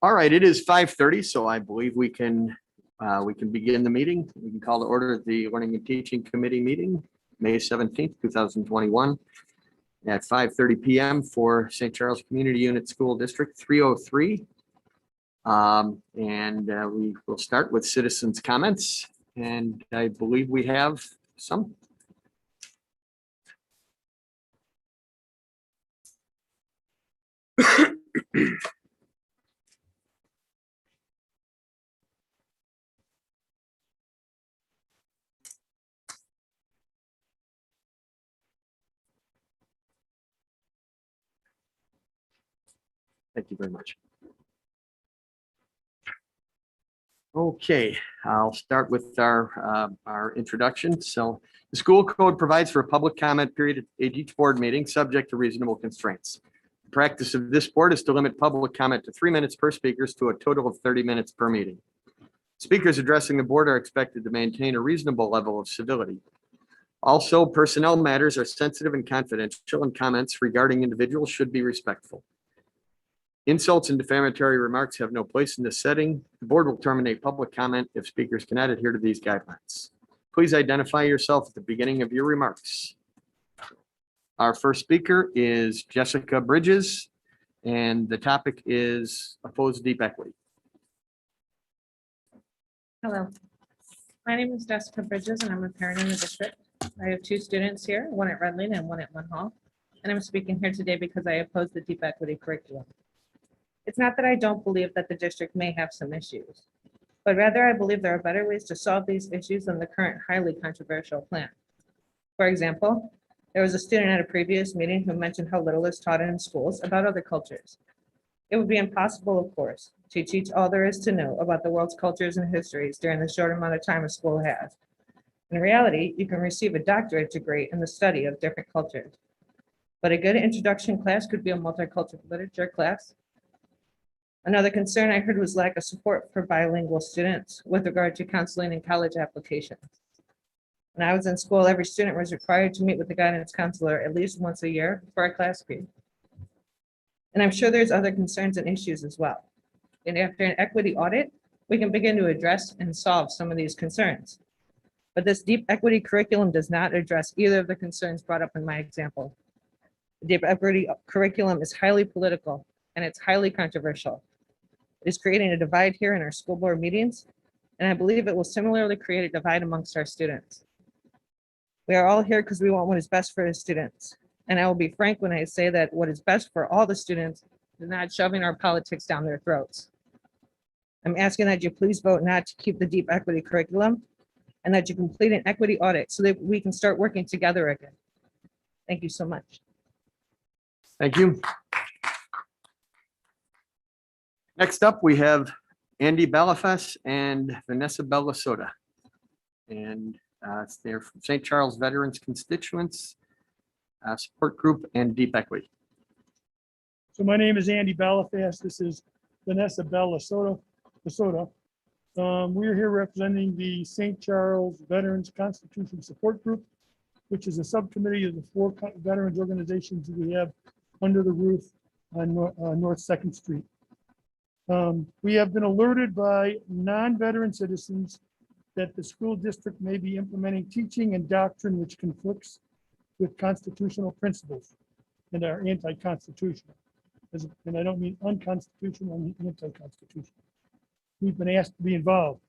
All right, it is 5:30, so I believe we can begin the meeting. We can call to order the Learning and Teaching Committee meeting, May 17th, 2021 at 5:30 p.m. for St. Charles Community Unit School District 303. We will start with citizens' comments, and I believe we have some. Thank you very much. Okay, I'll start with our introduction. So the school code provides for a public comment period at each board meeting, subject to reasonable constraints. The practice of this board is to limit public comment to 3 minutes per speakers to a total of 30 minutes per meeting. Speakers addressing the board are expected to maintain a reasonable level of civility. Also, personnel matters are sensitive and confidential, and comments regarding individuals should be respectful. Insults and defamatory remarks have no place in this setting. The board will terminate public comment if speakers cannot adhere to these guidelines. Please identify yourself at the beginning of your remarks. Our first speaker is Jessica Bridges, and the topic is opposed deep equity. Hello, my name is Jessica Bridges and I'm a parent in the district. I have 2 students here, one at Redline and one at One Hall. And I'm speaking here today because I oppose the deep equity curriculum. It's not that I don't believe that the district may have some issues, but rather I believe there are better ways to solve these issues than the current highly controversial plan. For example, there was a student at a previous meeting who mentioned how little is taught in schools about other cultures. It would be impossible, of course, to teach all there is to know about the world's cultures and histories during the short amount of time a school has. In reality, you can receive a doctorate degree in the study of different cultures. But a good introduction class could be a multicultural literature class. Another concern I heard was lack of support for bilingual students with regard to counseling and college applications. When I was in school, every student was required to meet with the guidance counselor at least once a year for a class period. And I'm sure there's other concerns and issues as well. And after an equity audit, we can begin to address and solve some of these concerns. But this deep equity curriculum does not address either of the concerns brought up in my example. The deep equity curriculum is highly political and it's highly controversial. It is creating a divide here in our school board meetings, and I believe it will similarly create a divide amongst our students. We are all here because we want what is best for the students. And I will be frank when I say that what is best for all the students is not shoving our politics down their throats. I'm asking that you please vote not to keep the deep equity curriculum and that you complete an equity audit so that we can start working together again. Thank you so much. Thank you. Next up, we have Andy Balafas and Vanessa Bellasota. And they're from St. Charles Veterans Constituents Support Group and Deep Equity. So my name is Andy Balafas. This is Vanessa Bellasota. We're here representing the St. Charles Veterans Constitution Support Group, which is a subcommittee of the 4 veterans organizations that we have under the roof on North 2nd Street. We have been alerted by non-veteran citizens that the school district may be implementing teaching and doctrine which conflicts with constitutional principles and are anti-constitutional. And I don't mean unconstitutional, I mean anti-constitutional. We've been asked to be involved.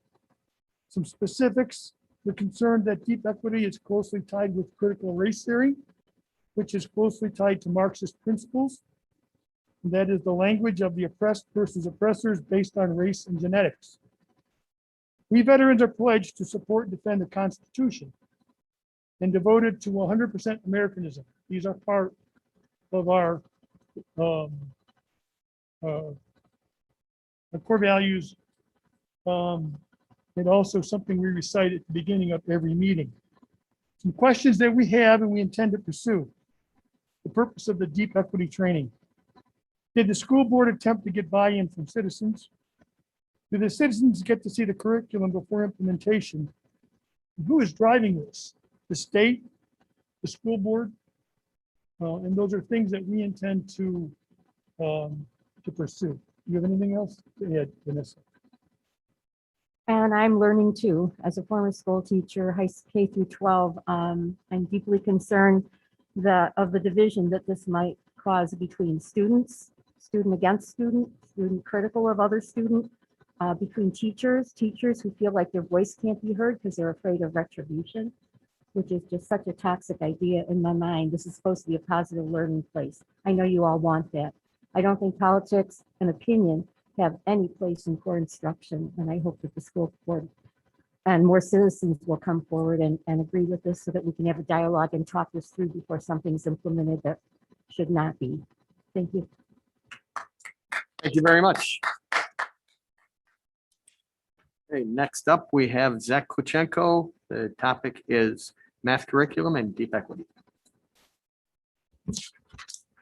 Some specifics: we're concerned that deep equity is closely tied with critical race theory, which is closely tied to Marxist principles. And that is the language of the oppressed versus oppressors based on race and genetics. We veterans are pledged to support and defend the Constitution and devoted to 100% Americanism. These are part of our core values, and also something we recite at the beginning of every meeting. Some questions that we have and we intend to pursue. The purpose of the deep equity training. Did the school board attempt to get buy-in from citizens? Do the citizens get to see the curriculum before implementation? Who is driving this? The state, the school board? And those are things that we intend to pursue. you have anything else to add, Vanessa? And I'm learning too, as a former school teacher, K through 12. I'm deeply concerned of the division that this might cause between students, student against student, student critical of other student, between teachers who feel like their voice can't be heard because they're afraid of retribution, which is just such a toxic idea in my mind. This is supposed to be a positive learning place. I know you all want that. I don't think politics and opinion have any place in core instruction, and I hope that the school board and more citizens will come forward and agree with this so that we can have a dialogue and talk this through before something's implemented that should not be. Thank you. Thank you very much. Okay, next up, we have Zach Kuchenko. The topic is math curriculum and deep equity.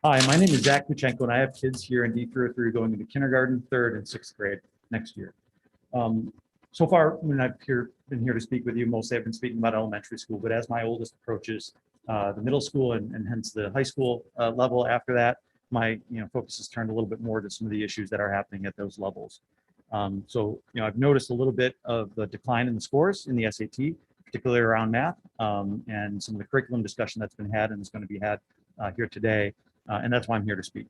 Hi, my name is Zach Kuchenko, and I have kids here in D303 going into kindergarten, 3rd, and 6th grade next year. So far, when I've been here to speak with you, mostly I've been speaking about elementary school, but as my oldest approaches the middle school and hence the high school level after that, my focus has turned a little bit more to some of the issues that are happening at those levels. So I've noticed a little bit of the decline in the scores in the SAT, particularly around math, and some of the curriculum discussion that's been had and is going to be had here today. And that's why I'm here to speak.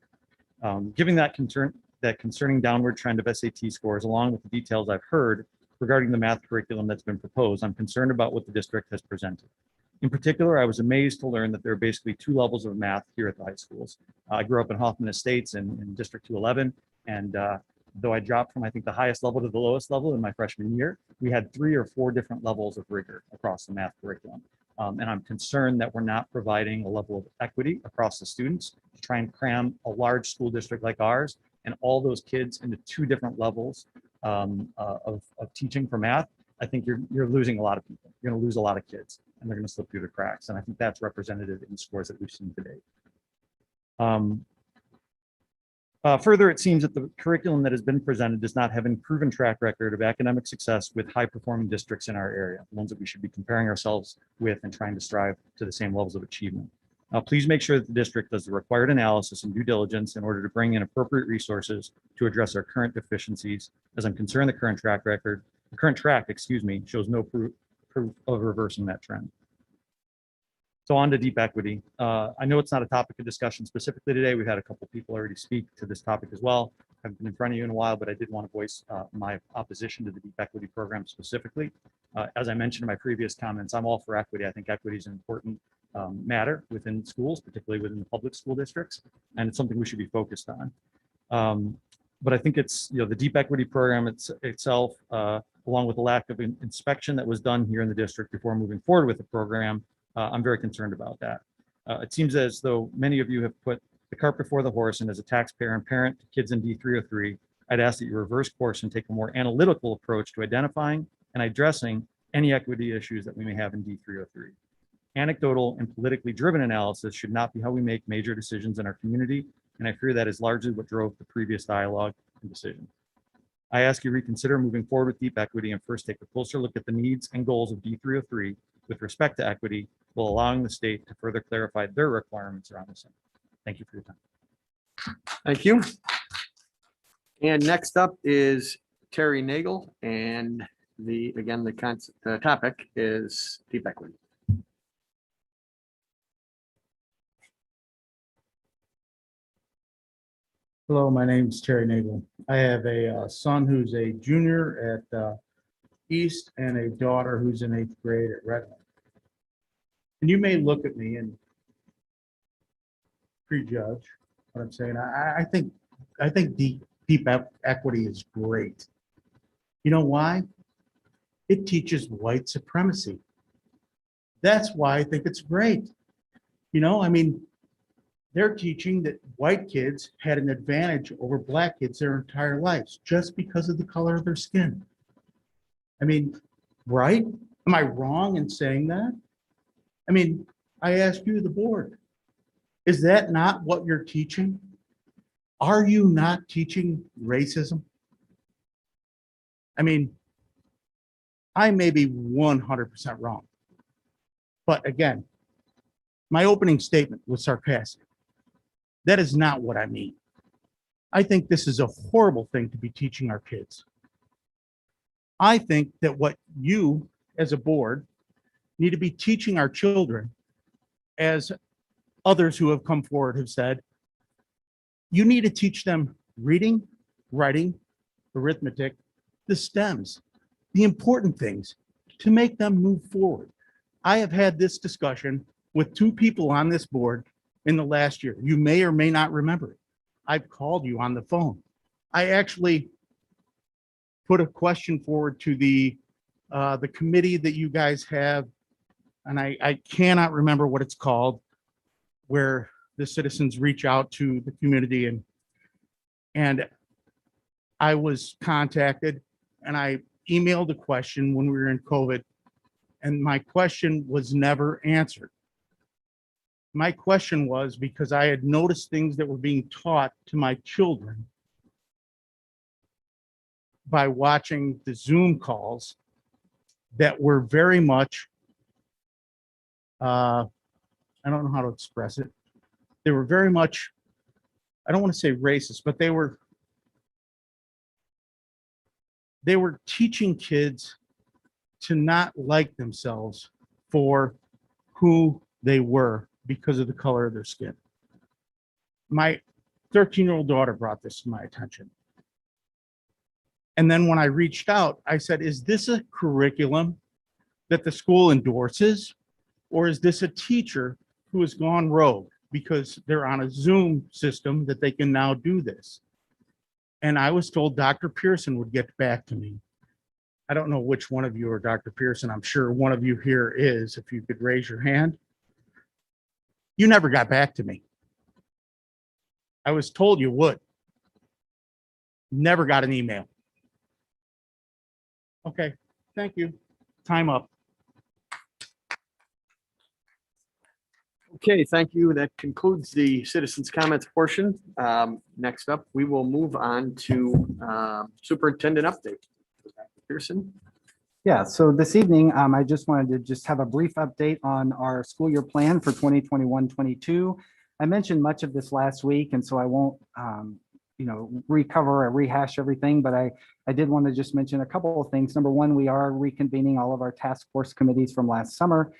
Given that concerning downward trend of SAT scores, along with the details I've heard regarding the math curriculum that's been proposed, I'm concerned about what the district has presented. In particular, I was amazed to learn that there are basically 2 levels of math here at the high schools. I grew up in Hoffman Estates in District 211, and though I dropped from, I think, the highest level to the lowest level in my freshman year, we had 3 or 4 different levels of rigor across the math curriculum. And I'm concerned that we're not providing a level of equity across the students to try and cram a large school district like ours and all those kids into 2 different levels of teaching for math. I think you're losing a lot of people. You're going to lose a lot of kids, and they're going to slip through the cracks. And I think that's representative in the scores that we've seen today. Further, it seems that the curriculum that has been presented does not have a proven track record of academic success with high-performing districts in our area, the ones that we should be comparing ourselves with and trying to strive to the same levels of achievement. Please make sure that the district does the required analysis and due diligence in order to bring in appropriate resources to address our current deficiencies, as I'm concerned the current track, shows no proof of reversing that trend. So on to deep equity. I know it's not a topic of discussion specifically today. We've had a couple people already speak to this topic as well. I haven't been in front of you in a while, but I did want to voice my opposition to the deep equity program specifically. As I mentioned in my previous comments, I'm all for equity. I think equity is an important matter within schools, particularly within the public school districts, and it's something we should be focused on. But I think it's, the deep equity program itself, along with the lack of inspection that was done here in the district before moving forward with the program, I'm very concerned about that. It seems as though many of you have put the cart before the horse, and as a taxpayer and parent to kids in D303, I'd ask that you reverse course and take a more analytical approach to identifying and addressing any equity issues that we may have in D303. Anecdotal and politically driven analysis should not be how we make major decisions in our community, and I fear that is largely what drove the previous dialogue and decision. I ask you reconsider moving forward with deep equity and first take a closer look at the needs and goals of D303 with respect to equity, while allowing the state to further clarify their requirements around the same. Thank you for your time. Thank you. And next up is Terry Nagel, and the topic is deep equity. Hello, my name is Terry Nagel. I have a son who's a junior at East and a daughter who's in 8th grade at Redmond. And you may look at me and prejudge what I'm saying. I think deep equity is great. You know why? It teaches white supremacy. That's why I think it's great. I mean, they're teaching that white kids had an advantage over black kids their entire lives just because of the color of their skin. I mean, right? Am I wrong in saying that? I mean, I ask you, the board, is that not what you're teaching? Are you not teaching racism? I mean, I may be 100% wrong. But again, my opening statement was sarcastic. That is not what I mean. I think this is a horrible thing to be teaching our kids. I think that what you, as a board, need to be teaching our children, as others who have come forward have said, you need to teach them reading, writing, arithmetic, the STEMs, the important things to make them move forward. I have had this discussion with 2 people on this board in the last year. You may or may not remember it. I've called you on the phone. I actually put a question forward to the committee that you guys have, and I cannot remember what it's called, where the citizens reach out to the community, and I was contacted and I emailed a question when we were in COVID, and my question was never answered. My question was because I had noticed things that were being taught to my children by watching the Zoom calls that were very much, I don't know how to express it. They were very much, I don't want to say racist, but they were teaching kids to not like themselves for who they were because of the color of their skin. My 13-year-old daughter brought this to my attention. And then when I reached out, I said, is this a curriculum that the school endorses? Or is this a teacher who has gone rogue because they're on a Zoom system that they can now do this? And I was told Dr. Pearson would get back to me. I don't know which one of you are Dr. Pearson. I'm sure one of you here is, if you could raise your hand. You never got back to me. I was told you would. Never got an email. Okay, thank you. Time up. Okay, thank you. That concludes the citizens' comments portion. Next up, we will move on to superintendent update. Pearson? Yeah, so this evening, I just wanted to just have a brief update on our school year plan for 2021-22. I mentioned much of this last week, and so I won't, recover or rehash everything, but I did want to just mention a couple of things. Number one, we are reconvening all of our task force committees from last summer,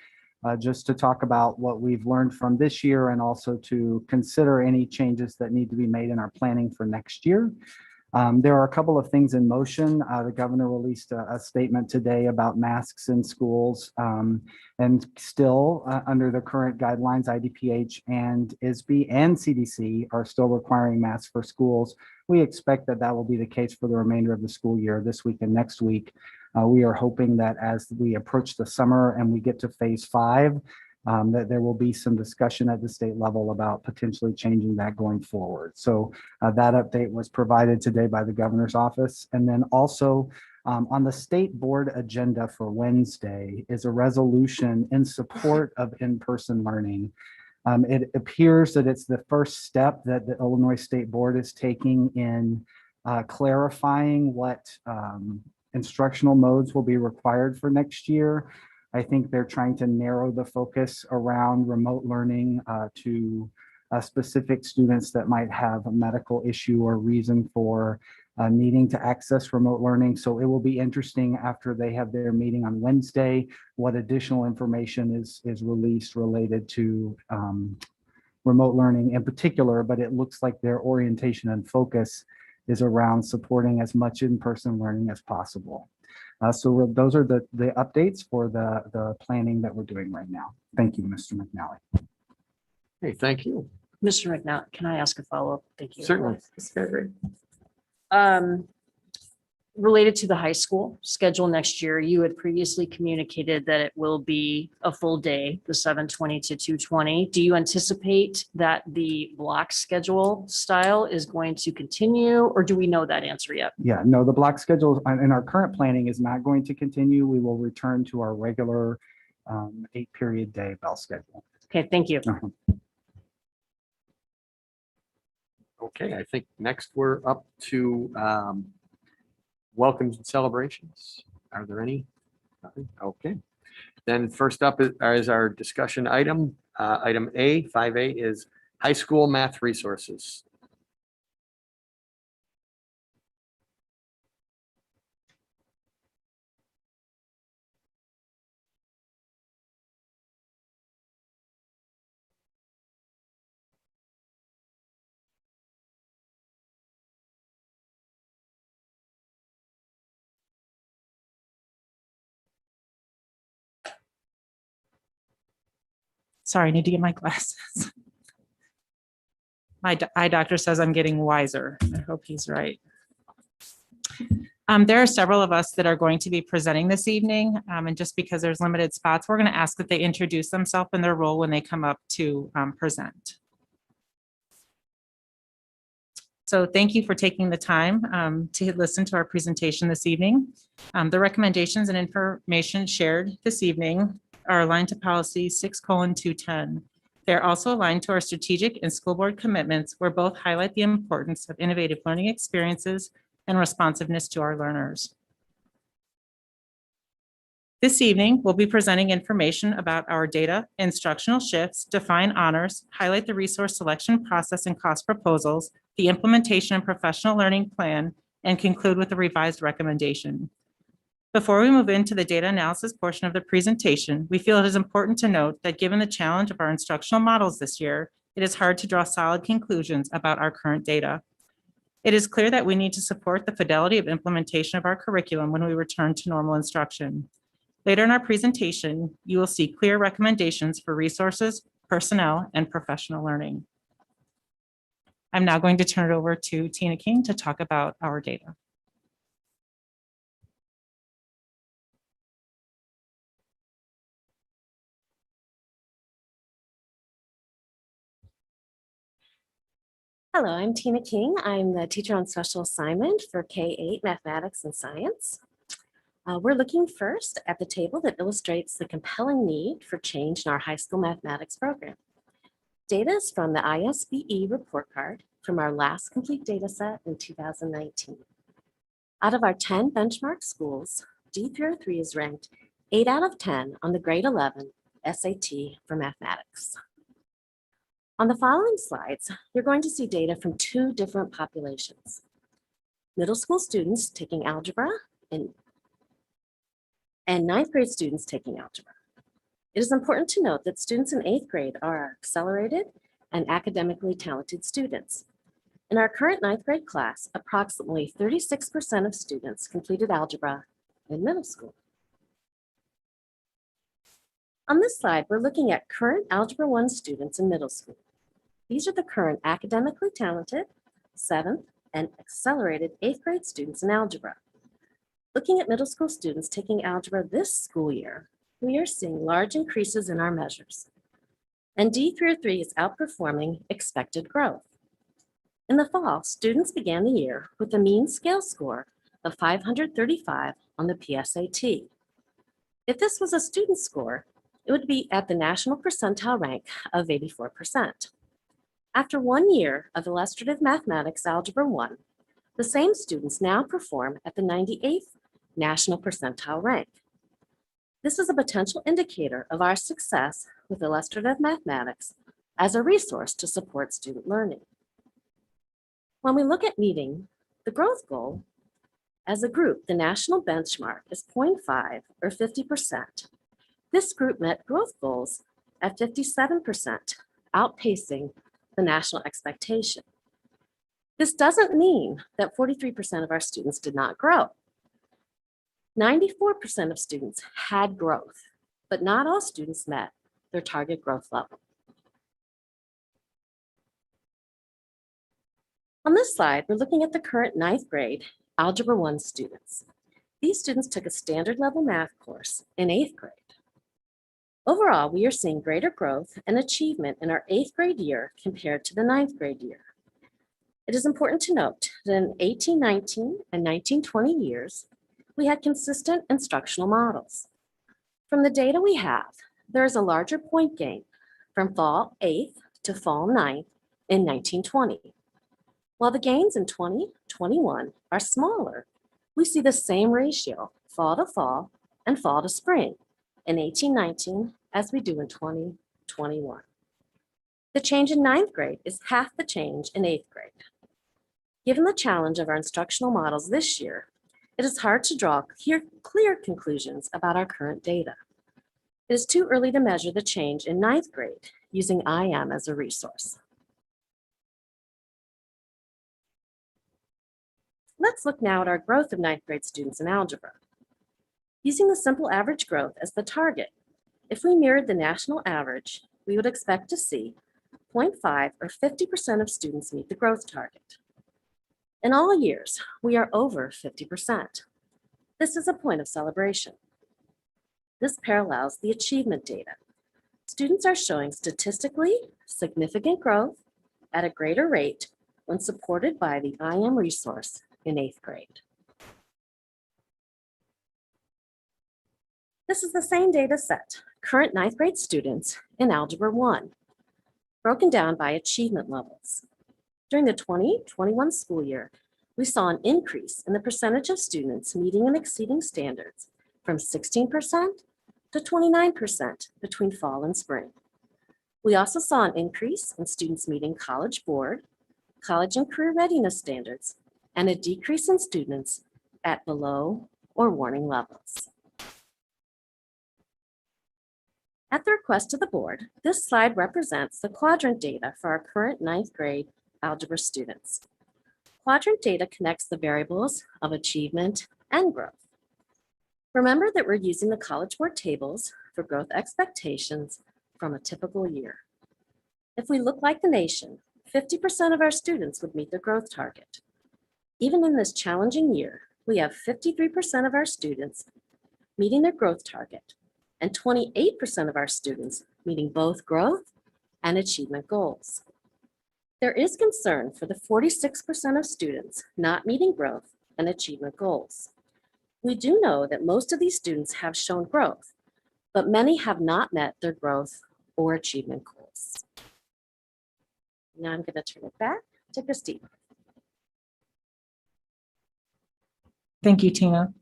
just to talk about what we've learned from this year and also to consider any changes that need to be made in our planning for next year. There are a couple of things in motion. The governor released a statement today about masks in schools, and still under the current guidelines, IDPH and ISB and CDC are still requiring masks for schools. We expect that that will be the case for the remainder of the school year this week and next week. We are hoping that as we approach the summer and we get to phase 5, that there will be some discussion at the state level about potentially changing that going forward. So that update was provided today by the governor's office. And then also on the state board agenda for Wednesday is a resolution in support of in-person learning. It appears that it's the first step that the Illinois State Board is taking in clarifying what instructional modes will be required for next year. I think they're trying to narrow the focus around remote learning to specific students that might have a medical issue or reason for needing to access remote learning. So it will be interesting after they have their meeting on Wednesday, what additional information is released related to remote learning in particular, but it looks like their orientation and focus is around supporting as much in-person learning as possible. So those are the updates for the planning that we're doing right now. Thank you, Mr. McNally. Hey, thank you. Mr. McNally, can I ask a follow-up? Thank you. Certainly. Related to the high school schedule next year, you had previously communicated that it will be a full day, the 7:20 to 2:20. Do you anticipate that the block schedule style is going to continue, or do we know that answer yet? Yeah, no, the block schedule in our current planning is not going to continue. We will return to our regular 8-period day bell schedule. Okay, thank you. Okay, I think next we're up to welcomes and celebrations. Are there any? Nothing? Okay. Then first up is our discussion item. Item A, 5A is high school math resources. Sorry, I need to get my glasses. My eye doctor says I'm getting wiser. I hope he's right. There are several of us that are going to be presenting this evening, and just because there's limited spots, we're going to ask that they introduce themselves and their role when they come up to present. So thank you for taking the time to listen to our presentation this evening. The recommendations and information shared this evening are aligned to policy 6:210. They're also aligned to our strategic and school board commitments, where both highlight the importance of innovative learning experiences and responsiveness to our learners. This evening, we'll be presenting information about our data, instructional shifts, define honors, highlight the resource selection process and cost proposals, the implementation and professional learning plan, and conclude with a revised recommendation. Before we move into the data analysis portion of the presentation, we feel it is important to note that given the challenge of our instructional models this year, it is hard to draw solid conclusions about our current data. It is clear that we need to support the fidelity of implementation of our curriculum when we return to normal instruction. Later in our presentation, you will see clear recommendations for resources, personnel, and professional learning. I'm now going to turn it over to Tina King to talk about our data. Hello, I'm Tina King. I'm the teacher on special assignment for K-8 mathematics and science. We're looking first at the table that illustrates the compelling need for change in our high school mathematics program. Data is from the ISBE report card from our last complete data set in 2019. Out of our 10 benchmark schools, D303 is ranked 8 out of 10 on the grade 11 SAT for mathematics. On the following slides, you're going to see data from two different populations. Middle school students taking algebra and ninth grade students taking algebra. It is important to note that students in 8th grade are accelerated and academically talented students. In our current 9th grade class, approximately 36% of students completed algebra in middle school. On this slide, we're looking at current Algebra 1 students in middle school. These are the current academically talented 7th and accelerated 8th grade students in algebra. Looking at middle school students taking algebra this school year, we are seeing large increases in our measures. And D303 is outperforming expected growth. In the fall, students began the year with a mean scale score of 535 on the PSAT. If this was a student score, it would be at the national percentile rank of 84%. After 1 year of illustrative mathematics algebra 1, the same students now perform at the 98th national percentile rank. This is a potential indicator of our success with illustrative mathematics as a resource to support student learning. When we look at meeting the growth goal, as a group, the national benchmark is 0.5 or 50%. This group met growth goals at 57%, outpacing the national expectation. This doesn't mean that 43% of our students did not grow. 94% of students had growth, but not all students met their target growth level. On this slide, we're looking at the current 9th grade Algebra 1 students. These students took a standard level math course in 8th grade. Overall, we are seeing greater growth and achievement in our 8th grade year compared to the 9th grade year. It is important to note that in 1819 and 1920 years, we had consistent instructional models. From the data we have, there is a larger point gain from fall 8th to fall 9th in 1920. While the gains in 2021 are smaller, we see the same ratio, fall to fall and fall to spring, in 1819 as we do in 2021. The change in 9th grade is half the change in 8th grade. Given the challenge of our instructional models this year, it is hard to draw clear conclusions about our current data. It is too early to measure the change in 9th grade using IM as a resource. Let's look now at our growth of 9th grade students in algebra. Using the simple average growth as the target, if we mirrored the national average, we would expect to see 0.5 or 50% of students meet the growth target. In all years, we are over 50%. This is a point of celebration. This parallels the achievement data. Students are showing statistically significant growth at a greater rate when supported by the IM resource in 8th grade. This is the same data set, current 9th grade students in Algebra 1, broken down by achievement levels. During the 2021 school year, we saw an increase in the percentage of students meeting and exceeding standards from 16% to 29% between fall and spring. We also saw an increase in students meeting College Board, college and career readiness standards, and a decrease in students at below or warning levels. At the request of the board, this slide represents the quadrant data for our current 9th grade algebra students. Quadrant data connects the variables of achievement and growth. Remember that we're using the College Board tables for growth expectations from a typical year. If we look like the nation, 50% of our students would meet the growth target. Even in this challenging year, we have 53% of our students meeting their growth target and 28% of our students meeting both growth and achievement goals. There is concern for the 46% of students not meeting growth and achievement goals. We do know that most of these students have shown growth, but many have not met their growth or achievement goals. Now I'm going to turn it back to Christine. Thank you, Tina.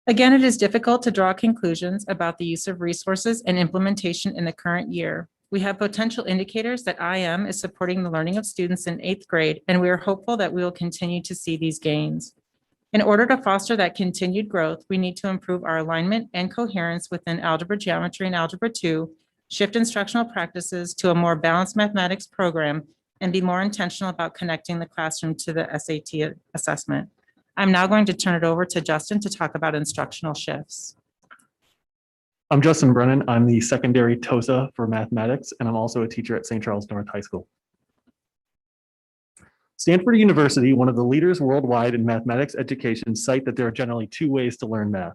Again, it is difficult to draw conclusions about the use of resources and implementation in the current year. We have potential indicators that IM is supporting the learning of students in 8th grade, and we are hopeful that we will continue to see these gains. In order to foster that continued growth, we need to improve our alignment and coherence within algebra, geometry, and algebra 2, shift instructional practices to a more balanced mathematics program, and be more intentional about connecting the classroom to the SAT assessment. I'm now going to turn it over to Justin to talk about instructional shifts. I'm Justin Brennan. I'm the secondary TOSA for mathematics, and I'm also a teacher at St. Charles North High School. Stanford University, one of the leaders worldwide in mathematics education, cite that there are generally 2 ways to learn math.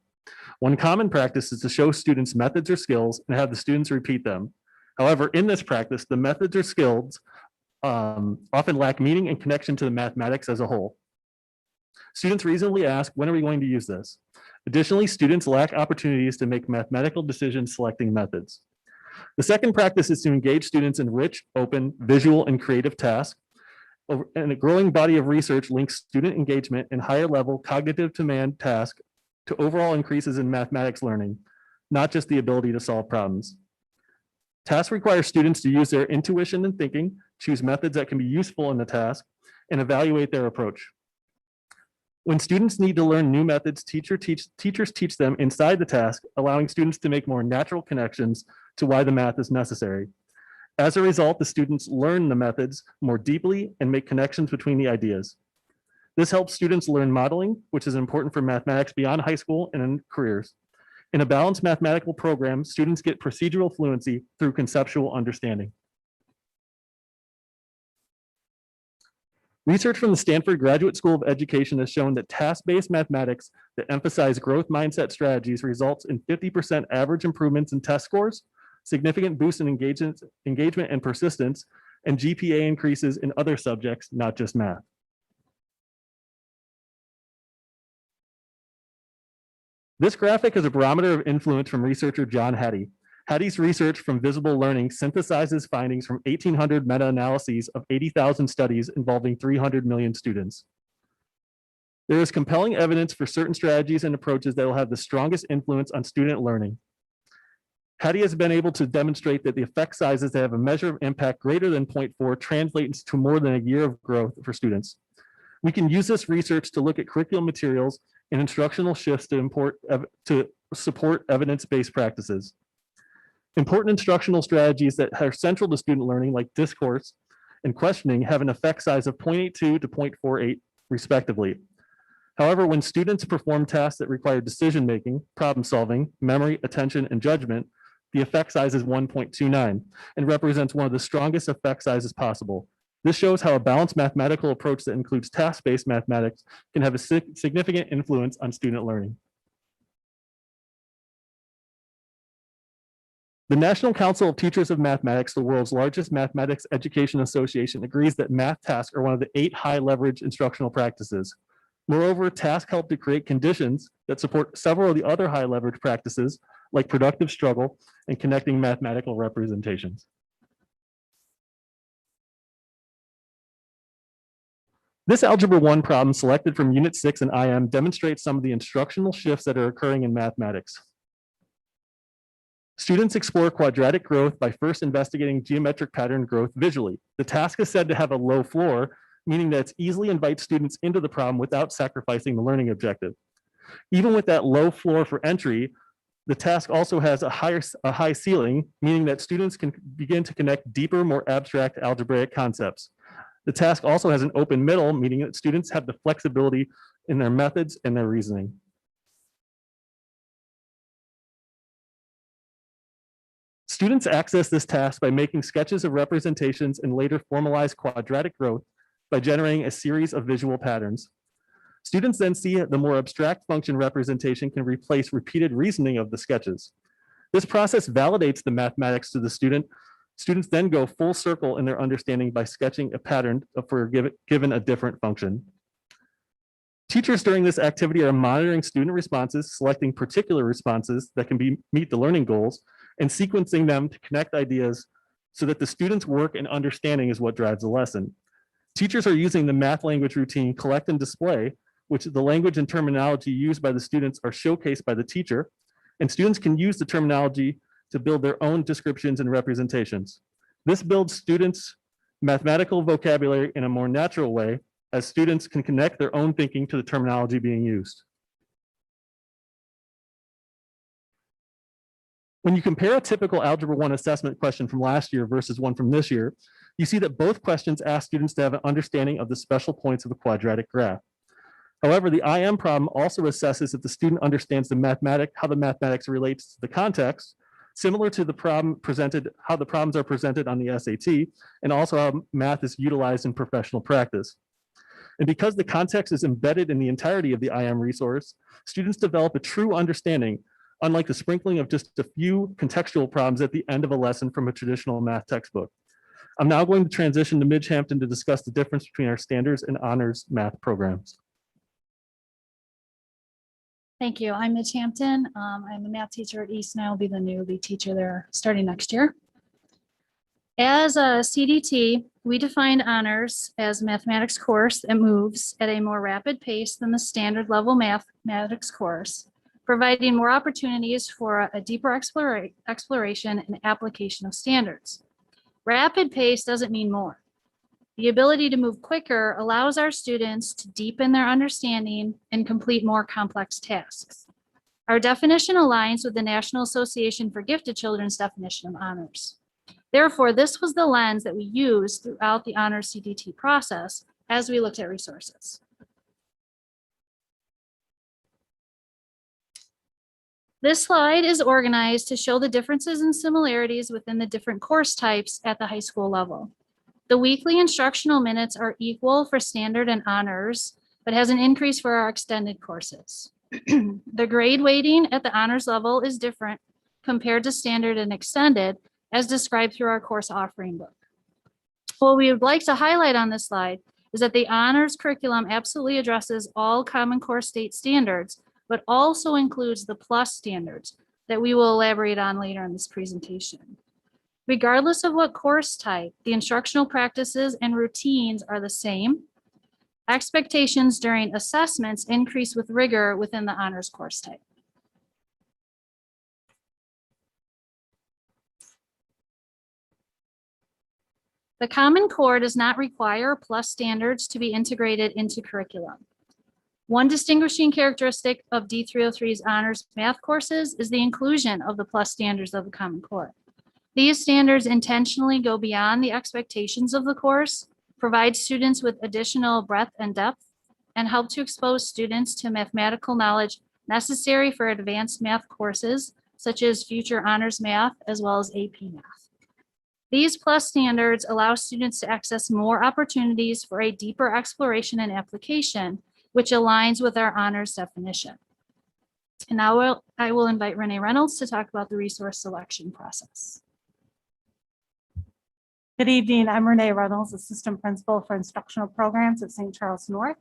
One common practice is to show students methods or skills and have the students repeat them. However, in this practice, the methods or skills often lack meaning and connection to the mathematics as a whole. Students reasonably ask, when are we going to use this? Additionally, students lack opportunities to make mathematical decisions selecting methods. The second practice is to engage students in rich, open, visual, and creative tasks. And a growing body of research links student engagement in higher level cognitive demand tasks to overall increases in mathematics learning, not just the ability to solve problems. Tasks require students to use their intuition and thinking, choose methods that can be useful in the task, and evaluate their approach. When students need to learn new methods, teachers teach them inside the task, allowing students to make more natural connections to why the math is necessary. As a result, the students learn the methods more deeply and make connections between the ideas. This helps students learn modeling, which is important for mathematics beyond high school and in careers. In a balanced mathematical program, students get procedural fluency through conceptual understanding. Research from the Stanford Graduate School of Education has shown that task-based mathematics that emphasize growth mindset strategies results in 50% average improvements in test scores, significant boost in engagement and persistence, and GPA increases in other subjects, not just math. This graphic is a barometer of influence from researcher John Hattie. Hattie's research from visible learning synthesizes findings from 1,800 meta-analyses of 80,000 studies involving 300 million students. There is compelling evidence for certain strategies and approaches that will have the strongest influence on student learning. Hattie has been able to demonstrate that the effect sizes that have a measure of impact greater than 0.4 translates to more than a year of growth for students. We can use this research to look at curriculum materials and instructional shifts to support evidence-based practices. Important instructional strategies that are central to student learning, like discourse and questioning, have an effect size of 0.82 to 0.48 respectively. However, when students perform tasks that require decision-making, problem-solving, memory, attention, and judgment, The effect size is 1.29 and represents one of the strongest effect sizes possible. This shows how a balanced mathematical approach that includes task-based mathematics can have a significant influence on student learning. The National Council of Teachers of Mathematics, the world's largest mathematics education association, agrees that math tasks are one of the 8 high-leverage instructional practices. Moreover, tasks help to create conditions that support several of the other high-leverage practices, like productive struggle and connecting mathematical representations. This Algebra 1 problem selected from Unit 6 in IM demonstrates some of the instructional shifts that are occurring in mathematics. Students explore quadratic growth by first investigating geometric pattern growth visually. The task is said to have a low floor, meaning that it easily invites students into the problem without sacrificing the learning objective. Even with that low floor for entry, the task also has a high ceiling, meaning that students can begin to connect deeper, more abstract algebraic concepts. The task also has an open middle, meaning that students have the flexibility in their methods and their reasoning. Students access this task by making sketches of representations and later formalize quadratic growth by generating a series of visual patterns. Students then see the more abstract function representation can replace repeated reasoning of the sketches. This process validates the mathematics to the student. Students then go full circle in their understanding by sketching a pattern for given a different function. Teachers during this activity are monitoring student responses, selecting particular responses that can meet the learning goals, and sequencing them to connect ideas so that the student's work and understanding is what drives the lesson. Teachers are using the math language routine collect and display, which the language and terminology used by the students are showcased by the teacher, and students can use the terminology to build their own descriptions and representations. This builds students' mathematical vocabulary in a more natural way, as students can connect their own thinking to the terminology being used. When you compare a typical Algebra 1 assessment question from last year versus one from this year, you see that both questions ask students to have an understanding of the special points of a quadratic graph. However, the IM problem also assesses if the student understands how the mathematics relates to the context, similar to the problem presented, how the problems are presented on the SAT, and also how math is utilized in professional practice. And because the context is embedded in the entirety of the IM resource, students develop a true understanding, unlike the sprinkling of just a few contextual problems at the end of a lesson from a traditional math textbook. I'm now going to transition to Midge Hampton to discuss the difference between our standards and honors math programs. Thank you. I'm Midge Hampton. I'm a math teacher at East, and I will be the new lead teacher there starting next year. As a CDT, we define honors as a mathematics course that moves at a more rapid pace than the standard level mathematics course, providing more opportunities for a deeper exploration and application of standards. Rapid pace doesn't mean more. The ability to move quicker allows our students to deepen their understanding and complete more complex tasks. Our definition aligns with the National Association for Gifted Children's definition of honors. Therefore, this was the lens that we used throughout the honors CDT process as we looked at resources. This slide is organized to show the differences and similarities within the different course types at the high school level. The weekly instructional minutes are equal for standard and honors, but has an increase for our extended courses. The grade weighting at the honors level is different compared to standard and extended, as described through our course offering book. What we would like to highlight on this slide is that the honors curriculum absolutely addresses all Common Core state standards, but also includes the plus standards that we will elaborate on later in this presentation. Regardless of what course type, the instructional practices and routines are the same. Expectations during assessments increase with rigor within the honors course type. The Common Core does not require plus standards to be integrated into curriculum. One distinguishing characteristic of D303's honors math courses is the inclusion of the plus standards of the Common Core. These standards intentionally go beyond the expectations of the course, provide students with additional breadth and depth, and help to expose students to mathematical knowledge necessary for advanced math courses such as future honors math, as well as AP math. These plus standards allow students to access more opportunities for a deeper exploration and application, which aligns with our honors definition. And now I will invite Renee Reynolds to talk about the resource selection process. Good evening. I'm Renee Reynolds, Assistant Principal for Instructional Programs at St. Charles North.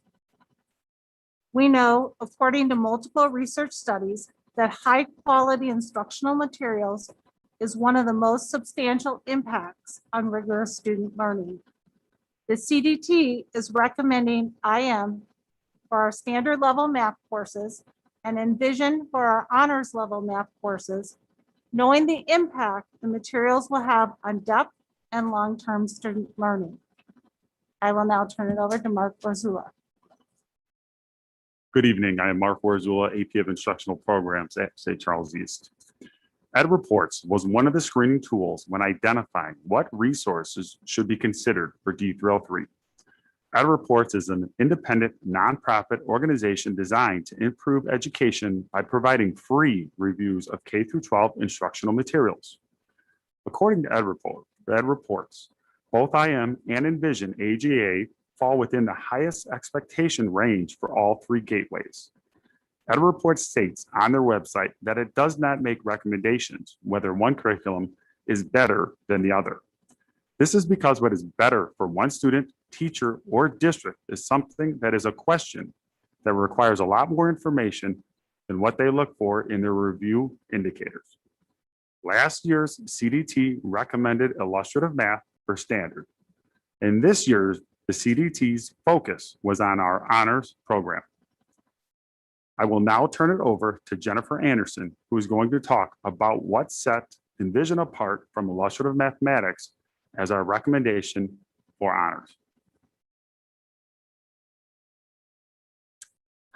We know, according to multiple research studies, that high-quality instructional materials is one of the most substantial impacts on rigorous student learning. The CDT is recommending IM for our standard level math courses and Envision for our honors level math courses, knowing the impact the materials will have on depth and long-term student learning. I will now turn it over to Mark Borzula. Good evening. I am Mark Warzula, AP of Instructional Programs at St. Charles East. Ed Reports was one of the screening tools when identifying what resources should be considered for D303. Ed Reports is an independent nonprofit organization designed to improve education by providing free reviews of K-12 instructional materials. According to Ed Reports, both IM and Envision AGA fall within the highest expectation range for all three gateways. Ed Reports states on their website that it does not make recommendations whether one curriculum is better than the other. This is because what is better for one student, teacher, or district is something that is a question that requires a lot more information than what they look for in their review indicators. Last year's CDT recommended illustrative math for standard. And this year's the CDT's focus was on our honors program. I will now turn it over to Jennifer Anderson, who is going to talk about what set Envision apart from illustrative mathematics as our recommendation for honors.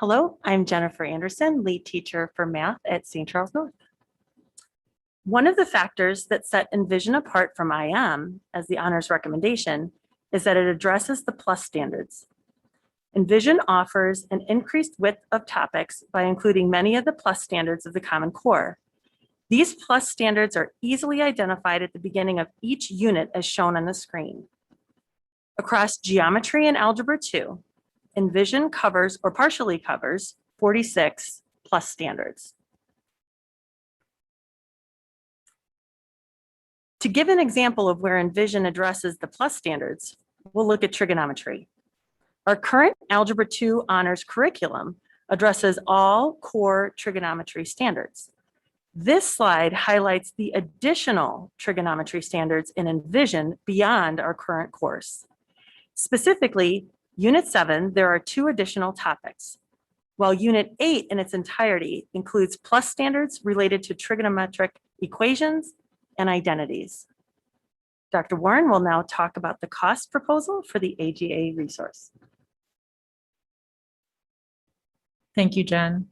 Hello, I'm Jennifer Anderson, lead teacher for math at St. Charles North. One of the factors that set Envision apart from IM as the honors recommendation is that it addresses the plus standards. Envision offers an increased width of topics by including many of the plus standards of the Common Core. These plus standards are easily identified at the beginning of each unit as shown on the screen. Across Geometry and Algebra 2, Envision covers or partially covers 46 plus standards. To give an example of where Envision addresses the plus standards, we'll look at trigonometry. Our current Algebra 2 honors curriculum addresses all core trigonometry standards. This slide highlights the additional trigonometry standards in Envision beyond our current course. Specifically, Unit 7, there are 2 additional topics, while Unit 8 in its entirety includes plus standards related to trigonometric equations and identities. Dr. Warren will now talk about the cost proposal for the AGA resource. Thank you, Jen.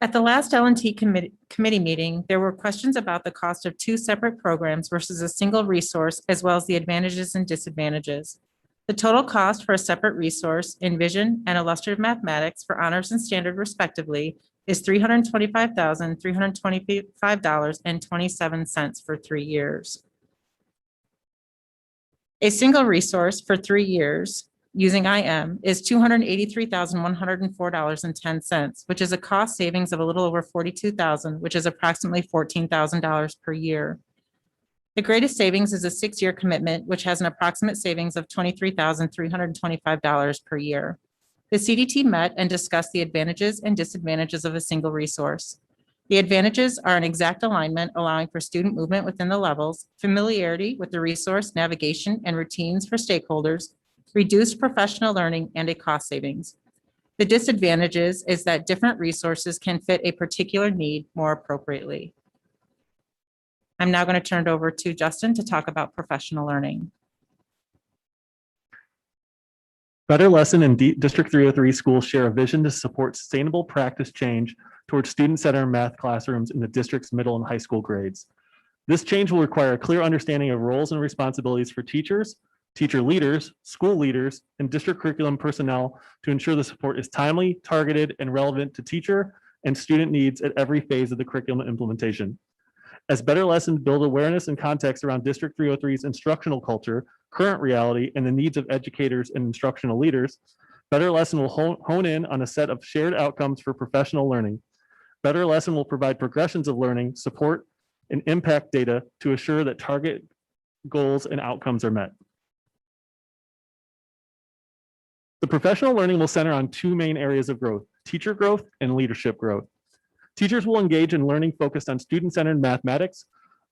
At the last L&T committee meeting, there were questions about the cost of 2 separate programs versus a single resource, as well as the advantages and disadvantages. The total cost for a separate resource, Envision and Illustrative Mathematics for honors and standard respectively, is $325,325.27 for 3 years. A single resource for 3 years using IM is $283,104.10, which is a cost savings of a little over $42,000, which is approximately $14,000 per year. The greatest savings is a 6-year commitment, which has an approximate savings of $23,325 per year. The CDT met and discussed the advantages and disadvantages of a single resource. The advantages are an exact alignment, allowing for student movement within the levels, familiarity with the resource, navigation, and routines for stakeholders, reduced professional learning, and a cost savings. The disadvantages is that different resources can fit a particular need more appropriately. I'm now going to turn it over to Justin to talk about professional learning. Better Lesson and District 303 schools share a vision to support sustainable practice change towards student-centered math classrooms in the district's middle and high school grades. This change will require a clear understanding of roles and responsibilities for teachers, teacher leaders, school leaders, and district curriculum personnel to ensure the support is timely, targeted, and relevant to teacher and student needs at every phase of the curriculum implementation. As better lessons build awareness and context around District 303's instructional culture, current reality, and the needs of educators and instructional leaders, Better Lesson will hone in on a set of shared outcomes for professional learning. Better Lesson will provide progressions of learning, support, and impact data to assure that target goals and outcomes are met. The professional learning will center on two main areas of growth: teacher growth and leadership growth. Teachers will engage in learning focused on student-centered mathematics,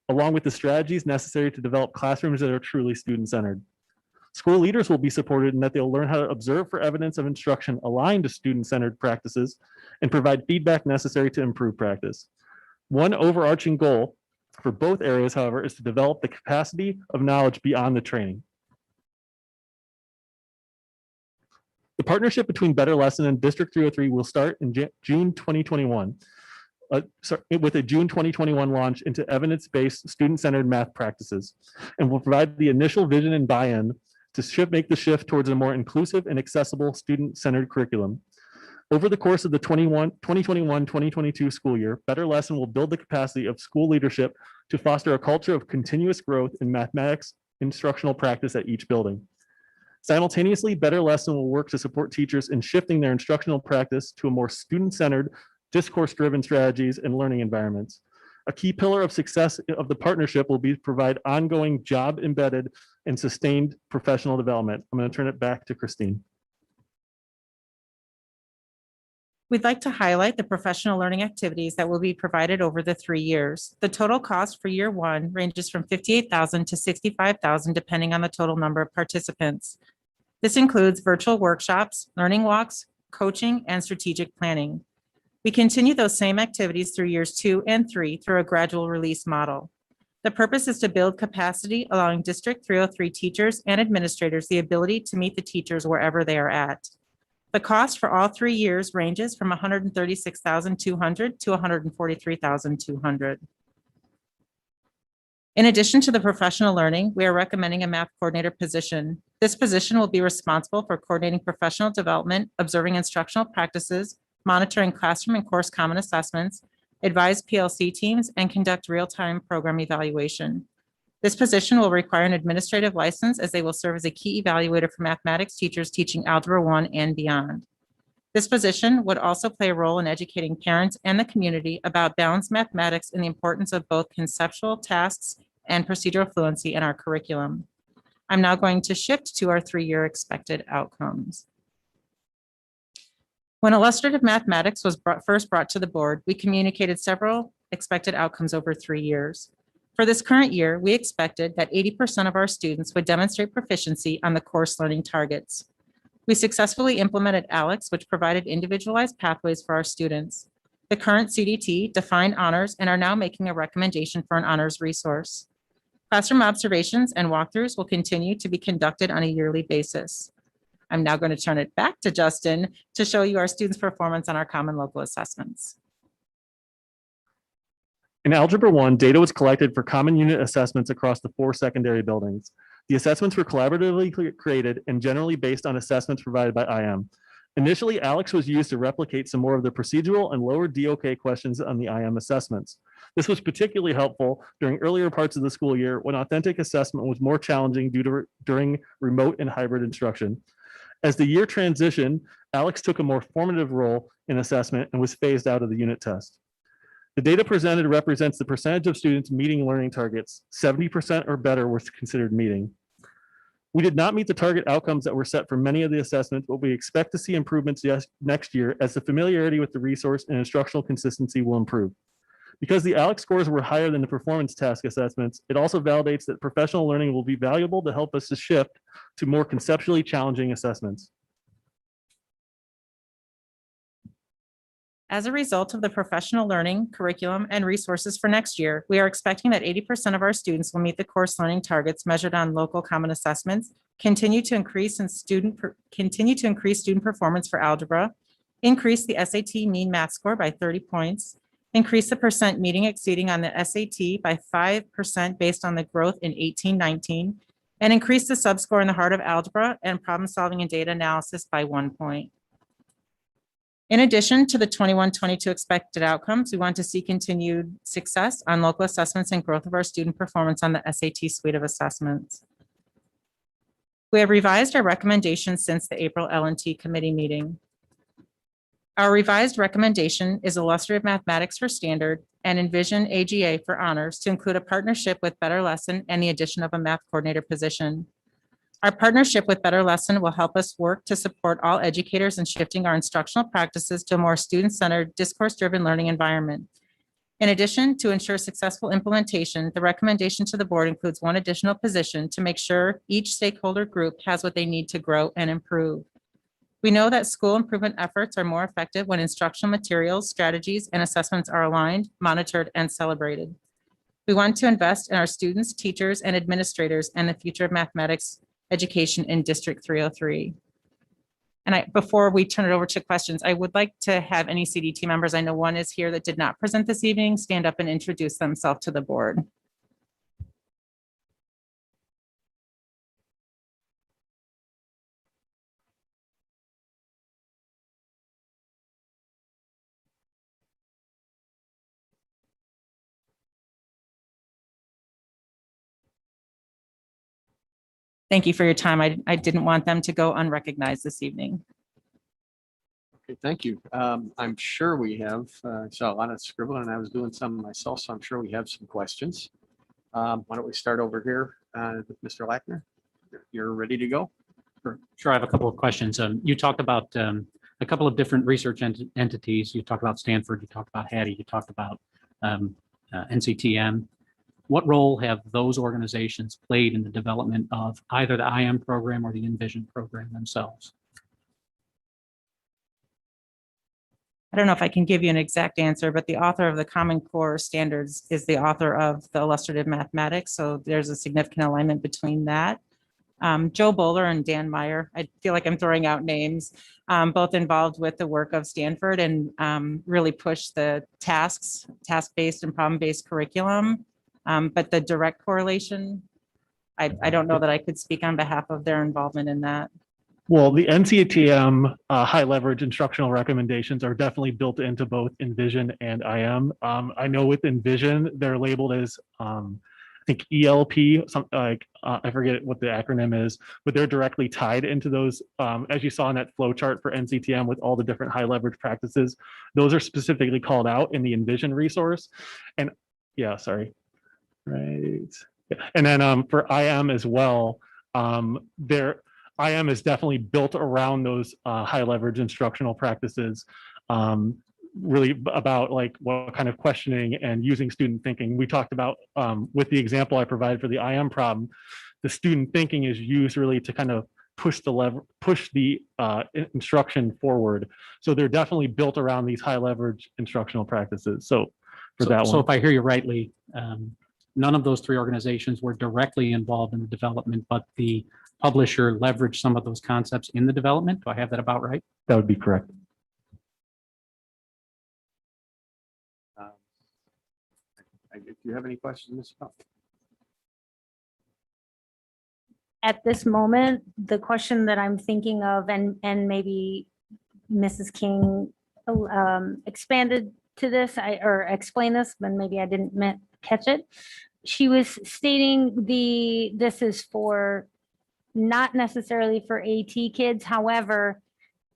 along with the strategies necessary to develop classrooms that are truly student-centered. School leaders will be supported in that they'll learn how to observe for evidence of instruction aligned to student-centered practices and provide feedback necessary to improve practice. One overarching goal for both areas, however, is to develop the capacity of knowledge beyond the training. The partnership between Better Lesson and District 303 will start in June 2021, with a June 2021 launch into evidence-based student-centered math practices, and will provide the initial vision and buy-in to make the shift towards a more inclusive and accessible student-centered curriculum. Over the course of the 2021-2022 school year, Better Lesson will build the capacity of school leadership to foster a culture of continuous growth in mathematics instructional practice at each building. Simultaneously, Better Lesson will work to support teachers in shifting their instructional practice to a more student-centered, discourse-driven strategies and learning environments. A key pillar of success of the partnership will be to provide ongoing job-embedded and sustained professional development. I'm going to turn it back to Christine. We'd like to highlight the professional learning activities that will be provided over the 3 years. The total cost for year one ranges from $58,000 to $65,000, depending on the total number of participants. This includes virtual workshops, learning walks, coaching, and strategic planning. We continue those same activities through years 2 and 3 through a gradual release model. The purpose is to build capacity, allowing District 303 teachers and administrators the ability to meet the teachers wherever they are at. The cost for all 3 years ranges from $136,200 to $143,200. In addition to the professional learning, we are recommending a math coordinator position. This position will be responsible for coordinating professional development, observing instructional practices, monitoring classroom and course common assessments, advise PLC teams, and conduct real-time program evaluation. This position will require an administrative license, as they will serve as a key evaluator for mathematics teachers teaching Algebra 1 and beyond. This position would also play a role in educating parents and the community about balanced mathematics and the importance of both conceptual tasks and procedural fluency in our curriculum. I'm now going to shift to our 3-year expected outcomes. When illustrative mathematics was first brought to the board, we communicated several expected outcomes over 3 years. For this current year, we expected that 80% of our students would demonstrate proficiency on the course learning targets. We successfully implemented ALEX, which provided individualized pathways for our students. The current CDT defined honors and are now making a recommendation for an honors resource. Classroom observations and walkthroughs will continue to be conducted on a yearly basis. I'm now going to turn it back to Justin to show you our students' performance on our common local assessments. In Algebra 1, data was collected for common unit assessments across the 4 secondary buildings. The assessments were collaboratively created and generally based on assessments provided by IM. Initially, ALEX was used to replicate some more of the procedural and lower DOK questions on the IM assessments. This was particularly helpful during earlier parts of the school year when authentic assessment was more challenging during remote and hybrid instruction. As the year transitioned, ALEX took a more formative role in assessment and was phased out of the unit test. The data presented represents the percentage of students meeting learning targets. 70% or better were considered meeting. We did not meet the target outcomes that were set for many of the assessments, but we expect to see improvements next year as the familiarity with the resource and instructional consistency will improve. Because the ALEX scores were higher than the performance task assessments, it also validates that professional learning will be valuable to help us to shift to more conceptually challenging assessments. As a result of the professional learning curriculum and resources for next year, we are expecting that 80% of our students will meet the course learning targets measured on local common assessments, continue to increase student performance for algebra, increase the SAT mean math score by 30 points, increase the percent meeting exceeding on the SAT by 5% based on the growth in 18-19, and increase the subscore in the heart of algebra and problem solving and data analysis by 1 point. In addition to the 21-22 expected outcomes, we want to see continued success on local assessments and growth of our student performance on the SAT suite of assessments. We have revised our recommendations since the April L&T committee meeting. Our revised recommendation is illustrative mathematics for standard and envision AGA for honors to include a partnership with Better Lesson and the addition of a math coordinator position. Our partnership with Better Lesson will help us work to support all educators in shifting our instructional practices to a more student-centered, discourse-driven learning environment. In addition, to ensure successful implementation, the recommendation to the board includes one additional position to make sure each stakeholder group has what they need to grow and improve. We know that school improvement efforts are more effective when instructional materials, strategies, and assessments are aligned, monitored, and celebrated. We want to invest in our students, teachers, and administrators and the future of mathematics education in District 303. And before we turn it over to questions, I would like to have any CDT members, I know one is here that did not present this evening, stand up and introduce themselves to the board. Thank you for your time. I didn't want them to go unrecognized this evening. Okay, thank you. I'm sure we have, saw a lot of scribbling and I was doing some myself, so I'm sure we have some questions. Why don't we start over here with Mr. Lackner? You're ready to go? Sure, I have a couple of questions. You talked about a couple of different research entities. You talked about Stanford, you talked about Hattie, you talked about NCTM. What role have those organizations played in the development of either the IM program or the Envision program themselves? I don't know if I can give you an exact answer, but the author of the Common Core Standards is the author of the Illustrative Mathematics. So there's a significant alignment between that. Joe Bowler and Dan Meyer, I feel like I'm throwing out names, both involved with the work of Stanford and really push the task-based and problem-based curriculum. But the direct correlation, I don't know that I could speak on behalf of their involvement in that. Well, the NCTM high leverage instructional recommendations are definitely built into both Envision and IM. I know with Envision, they're labeled as, I think ELP, something like, I forget what the acronym is, but they're directly tied into those. As you saw in that flow chart for NCTM with all the different high leverage practices, those are specifically called out in the Envision resource. And yeah, sorry. Right. And then for IM as well, IM is definitely built around those high leverage instructional practices, really about like what kind of questioning and using student thinking. We talked about with the example I provided for the IM problem, the student thinking is used really to kind of push the instruction forward. So they're definitely built around these high leverage instructional practices. So for that one. So if I hear you rightly, none of those three organizations were directly involved in the development, but the publisher leveraged some of those concepts in the development. Do I have that about right? That would be correct. If you have any questions, Ms. Pell. At this moment, the question that I'm thinking of, and maybe Mrs. King expanded to this, or explained this, but maybe I didn't catch it. She was stating this is for not necessarily for AT kids. However,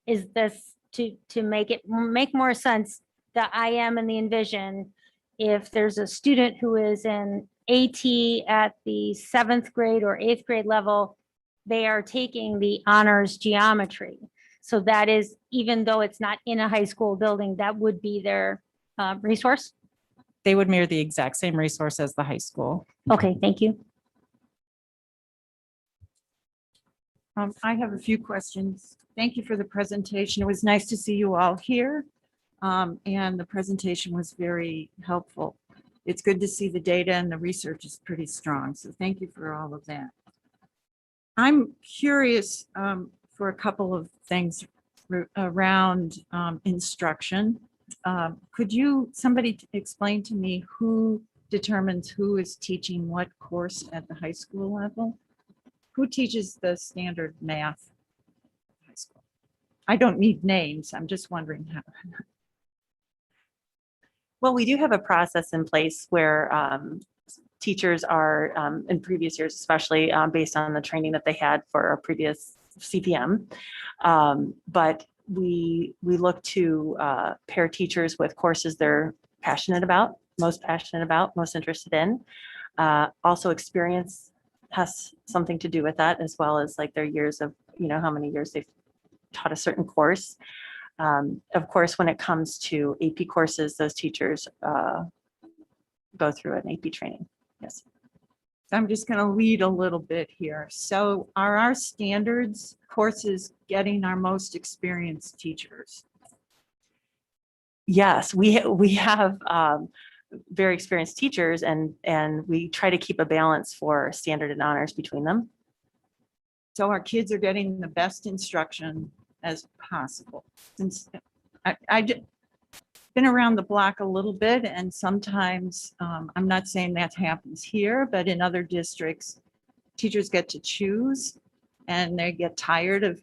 is this to make more sense, the IM and the Envision, if there's a student who is in AT at the 7th grade or 8th grade level, they are taking the honors geometry. So that is, even though it's not in a high school building, that would be their resource. They would mirror the exact same resource as the high school. Okay, thank you. I have a few questions. Thank you for the presentation. It was nice to see you all here. And the presentation was very helpful. It's good to see the data and the research is pretty strong. So thank you for all of that. I'm curious for a couple of things around instruction. Could somebody explain to me who determines who is teaching what course at the high school level? Who teaches the standard math high school? I don't need names. I'm just wondering how. Well, we do have a process in place where teachers are, in previous years, especially based on the training that they had for a previous CPM. But we look to pair teachers with courses they're passionate about, most interested in. Also experience has something to do with that, as well as like their years of, how many years they've taught a certain course. Of course, when it comes to AP courses, those teachers go through an AP training. Yes. I'm just going to lead a little bit here. So are our standards courses getting our most experienced teachers? Yes, we have very experienced teachers, and we try to keep a balance for standard and honors between them. So our kids are getting the best instruction as possible. Since I've been around the block a little bit, and sometimes I'm not saying that happens here, but in other districts, teachers get to choose and they get tired of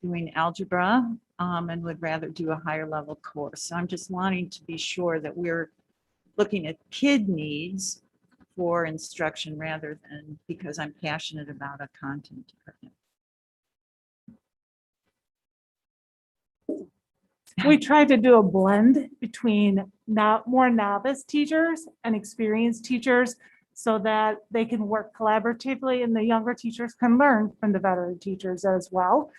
doing algebra and would rather do a higher level course. So I'm just wanting to be sure that we're looking at kid needs for instruction rather than because I'm passionate about a content department. We try to do a blend between more novice teachers and experienced teachers so that they can work collaboratively and the younger teachers can learn from the veteran teachers as well.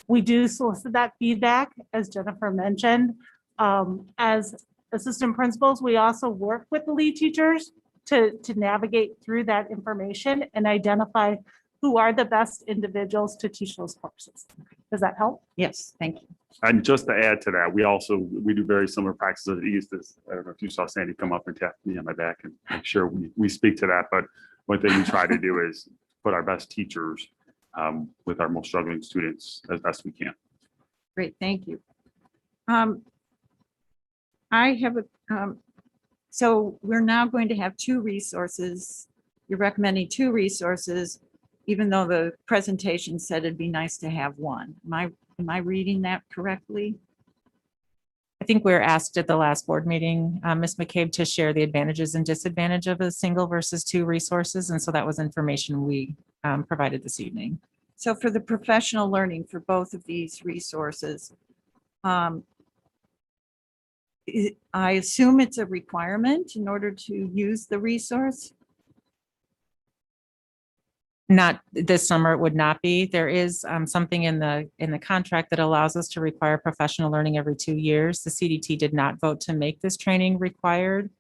We do solicit that feedback, as Jennifer mentioned. As assistant principals, we also work with the lead teachers to navigate through that information and identify who are the best individuals to teach those courses. Does that help? Yes, thank you. And just to add to that, we do very similar practices at East. I don't know if you saw Sandy come up and tap me on my back, and I'm sure we speak to that. But one thing we try to do is put our best teachers with our most struggling students as best we can. Great, thank you. So we're now going to have two resources. You're recommending two resources, even though the presentation said it'd be nice to have one. Am I reading that correctly? I think we were asked at the last board meeting, Ms. McCabe, to share the advantages and disadvantage of a single versus two resources. And so that was information we provided this evening. So for the professional learning for both of these resources, I assume it's a requirement in order to use the resource? Not this summer, it would not be. There is something in the contract that allows us to require professional learning every 2 years. The CDT did not vote to make this training required,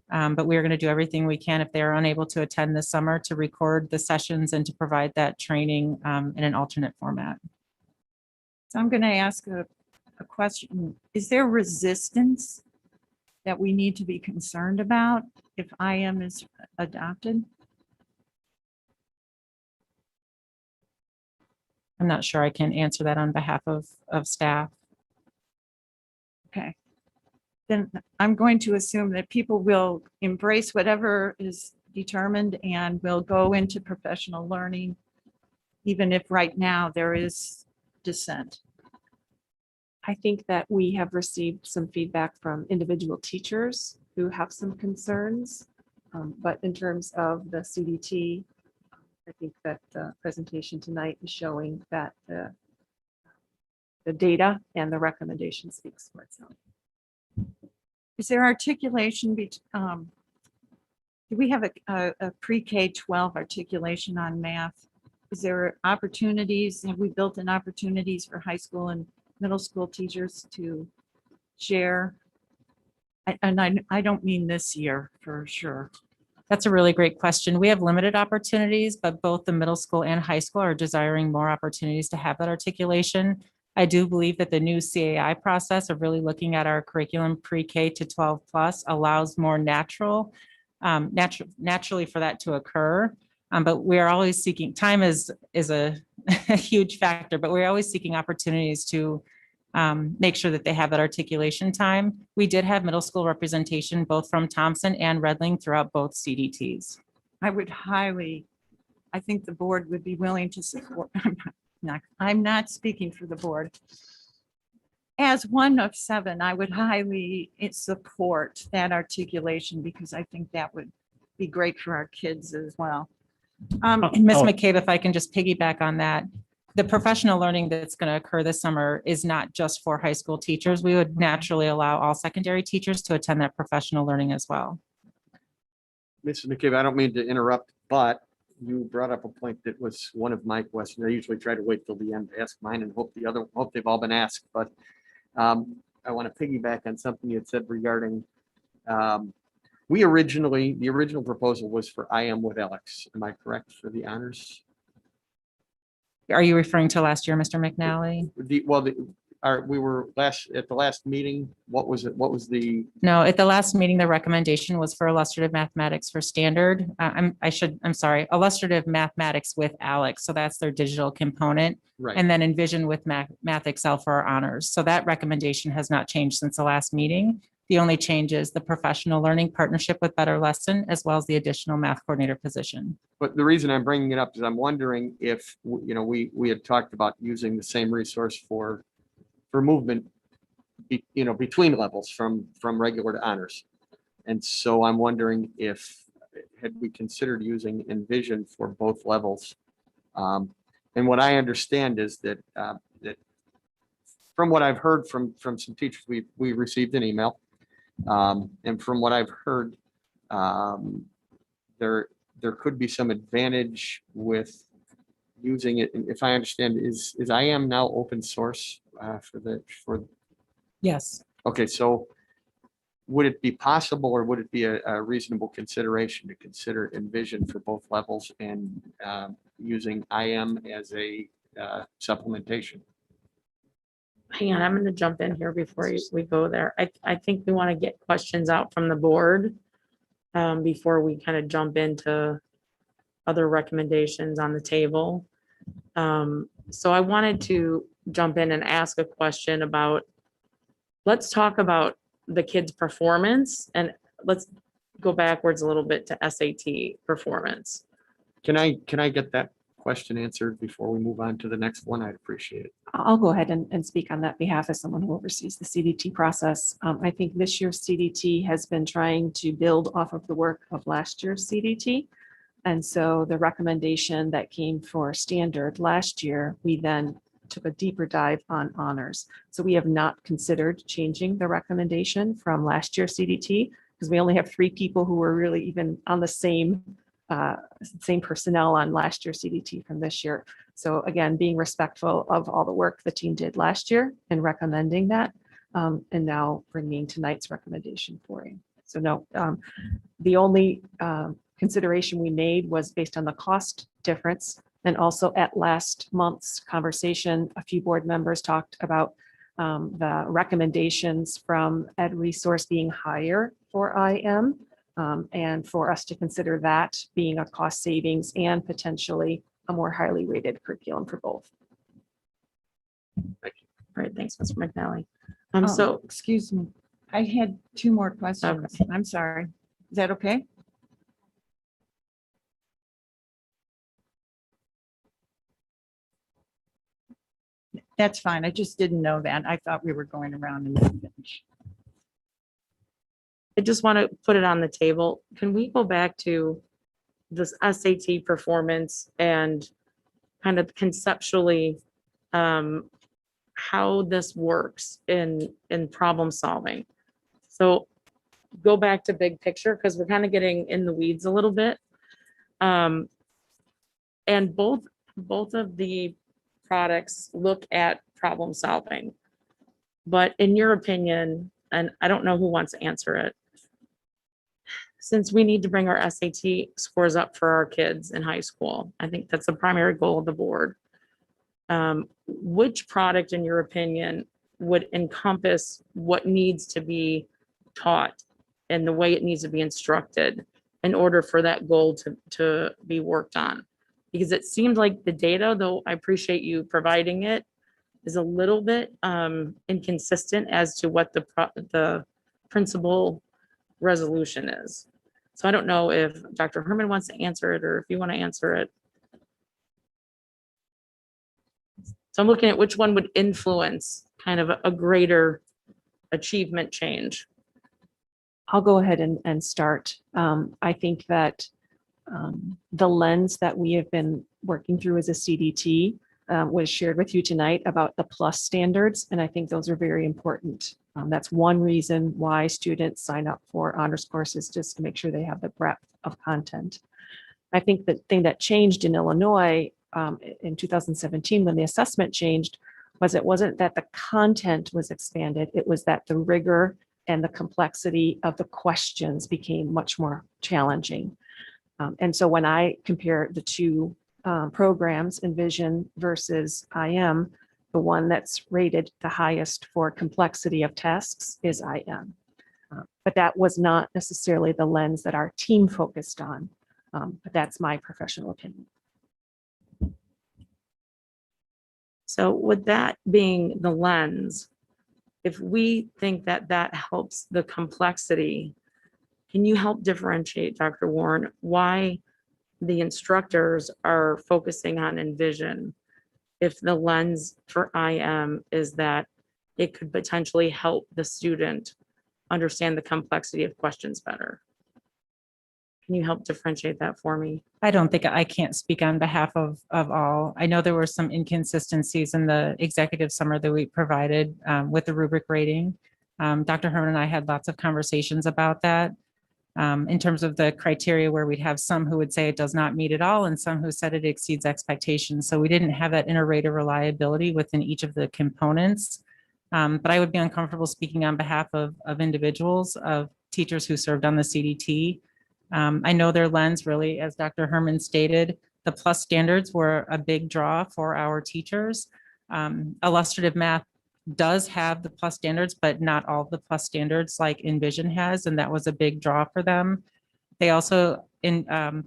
but we are going to do everything we can if they are unable to attend this summer to record the sessions and to provide that training in an alternate format. So I'm going to ask a question. Is there resistance that we need to be concerned about if IM is adopted? I'm not sure I can answer that on behalf of staff. Okay. Then I'm going to assume that people will embrace whatever is determined and will go into professional learning, even if right now there is dissent. I think that we have received some feedback from individual teachers who have some concerns. But in terms of the CDT, I think that the presentation tonight is showing that the data and the recommendation speaks for itself. Is there articulation? Do we have a pre-K-12 articulation on math? Is there opportunities? Have we built in opportunities for high school and middle school teachers to share? And I don't mean this year for sure. That's a really great question. We have limited opportunities, but both the middle school and high school are desiring more opportunities to have that articulation. I do believe that the new CAI process of really looking at our curriculum pre-K to 12 plus allows more naturally for that to occur. But we are always seeking, time is a huge factor, but we're always seeking opportunities to make sure that they have that articulation time. We did have middle school representation, both from Thompson and Redling throughout both CDTs. I think the board would be willing to support. I'm not speaking for the board. As one of 7, I would highly support that articulation because I think that would be great for our kids as well. And Ms. McCabe, if I can just piggyback on that, the professional learning that's going to occur this summer is not just for high school teachers. We would naturally allow all secondary teachers to attend that professional learning as well. Mrs. McCabe, I don't mean to interrupt, but you brought up a point that was one of my questions. I usually try to wait till the end to ask mine and hope they've all been asked, but I want to piggyback on something you had said regarding, the original proposal was for IM with Alex. Am I correct for the honors? Are you referring to last year, Mr. McNally? We were at the last meeting. What was it? What was the? No, at the last meeting, the recommendation was for illustrative mathematics for standard. I'm sorry, illustrative mathematics with Alex. So that's their digital component. Right. And then Envision with Math Excel for our honors. So that recommendation has not changed since the last meeting. The only change is the professional learning partnership with Better Lesson, as well as the additional math coordinator position. But the reason I'm bringing it up is I'm wondering if, we had talked about using the same resource for movement, between levels from regular to honors. And so I'm wondering if, had we considered using Envision for both levels? And what I understand is that from what I've heard from some teachers, we received an email. And from what I've heard, there could be some advantage with using it. And if I understand, is IM now open source for? Yes. Okay, so would it be possible, or would it be a reasonable consideration to consider Envision for both levels and using IM as a supplementation? Hang on, I'm going to jump in here before we go there. I think we want to get questions out from the board before we kind of jump into other recommendations on the table. So I wanted to jump in and ask a question about, let's talk about the kids' performance, and let's go backwards a little bit to SAT performance. Can I get that question answered before we move on to the next one? I'd appreciate it. I'll go ahead and speak on that behalf as someone who oversees the CDT process. I think this year's CDT has been trying to build off of the work of last year's CDT. And so the recommendation that came for standard last year, we then took a deeper dive on honors. So we have not considered changing the recommendation from last year's CDT because we only have 3 people who were really even on the same personnel on last year's CDT from this year. So again, being respectful of all the work the team did last year and recommending that, and now bringing tonight's recommendation for you. So no, the only consideration we made was based on the cost difference. And also at last month's conversation, a few board members talked about the recommendations from Ed Resource being higher for IM, and for us to consider that being a cost savings and potentially a more highly rated curriculum for both. Thank you. All right, thanks, Mr. McNally. So, excuse me, I had 2 more questions. Okay. I'm sorry. Is that okay? That's fine. I just didn't know that. I thought we were going around and then finish. I just want to put it on the table. Can we go back to this SAT performance and kind of conceptually how this works in problem solving? So go back to big picture because we're kind of getting in the weeds a little bit. And both of the products look at problem solving. But in your opinion, and I don't know who wants to answer it, since we need to bring our SAT scores up for our kids in high school, I think that's the primary goal of the board. Which product, in your opinion, would encompass what needs to be taught and the way it needs to be instructed in order for that goal to be worked on? Because it seems like the data, though I appreciate you providing it, is a little bit inconsistent as to what the principal resolution is. So I don't know if Dr. Herman wants to answer it or if you want to answer it. So I'm looking at which one would influence kind of a greater achievement change. I'll go ahead and start. I think that the lens that we have been working through as a CDT was shared with you tonight about the plus standards, and I think those are very important. That's one reason why students sign up for honors courses, just to make sure they have the breadth of content. I think the thing that changed in Illinois in 2017 when the assessment changed was it wasn't that the content was expanded, it was that the rigor and the complexity of the questions became much more challenging. And so when I compare the two programs, Envision versus IM, the one that's rated the highest for complexity of tasks is IM. But that was not necessarily the lens that our team focused on. But that's my professional opinion. So with that being the lens, if we think that that helps the complexity, can you help differentiate, Dr. Warren, why the instructors are focusing on Envision if the lens for IM is that it could potentially help the student understand the complexity of questions better? Can you help differentiate that for me? I don't think I can't speak on behalf of all. I know there were some inconsistencies in the executive summary that we provided with the rubric rating. Dr. Herman and I had lots of conversations about that in terms of the criteria where we'd have some who would say it does not meet at all and some who said it exceeds expectations. So we didn't have that inter-rate of reliability within each of the components. But I would be uncomfortable speaking on behalf of individuals, of teachers who served on the CDT. I know their lens really, as Dr. Herman stated, the plus standards were a big draw for our teachers. Illustrative math does have the plus standards, but not all the plus standards like Envision has, and that was a big draw for them. They also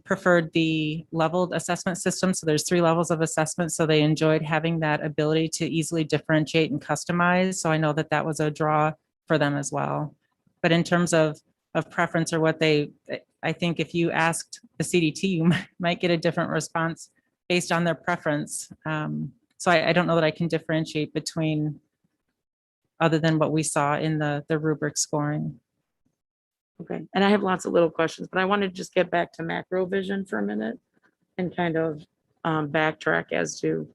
preferred the leveled assessment system. So there's 3 levels of assessment. So they enjoyed having that ability to easily differentiate and customize. So I know that that was a draw for them as well. But in terms of preference or what I think if you asked the CDT, you might get a different response based on their preference. So I don't know that I can differentiate between other than what we saw in the rubric scoring. Okay, and I have lots of little questions, but I wanted to just get back to macro vision for a minute and kind of backtrack as to